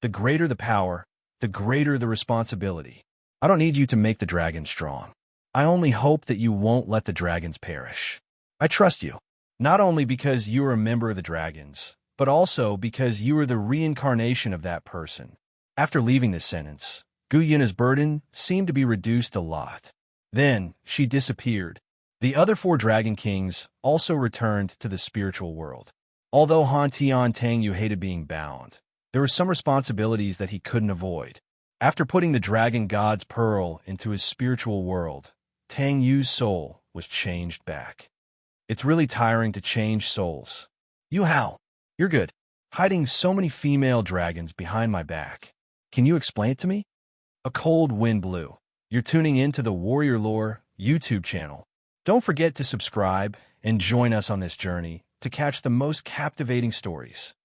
The greater the power, the greater the responsibility. I don't need you to make the dragon strong. I only hope that you won't let the dragons perish. I trust you, not only because you are a member of the dragons, but also because you are the reincarnation of that person. After leaving this sentence, Guyana's burden seemed to be reduced a lot. Then she disappeared. The other four dragon kings also returned to the spiritual world. Although Han Tang hated being bound, there were some responsibilities that he couldn't avoid. After putting the Dragon God's pearl into his spiritual world, Tang Yu's soul was changed back. It's really tiring to change souls. Yuhao, you're good. Hiding so many female dragons behind my back. Can you explain it to me? A cold wind blew. You're tuning in to the Warrior Lore YouTube channel. Don't forget to subscribe and join us on this journey to catch the most captivating stories.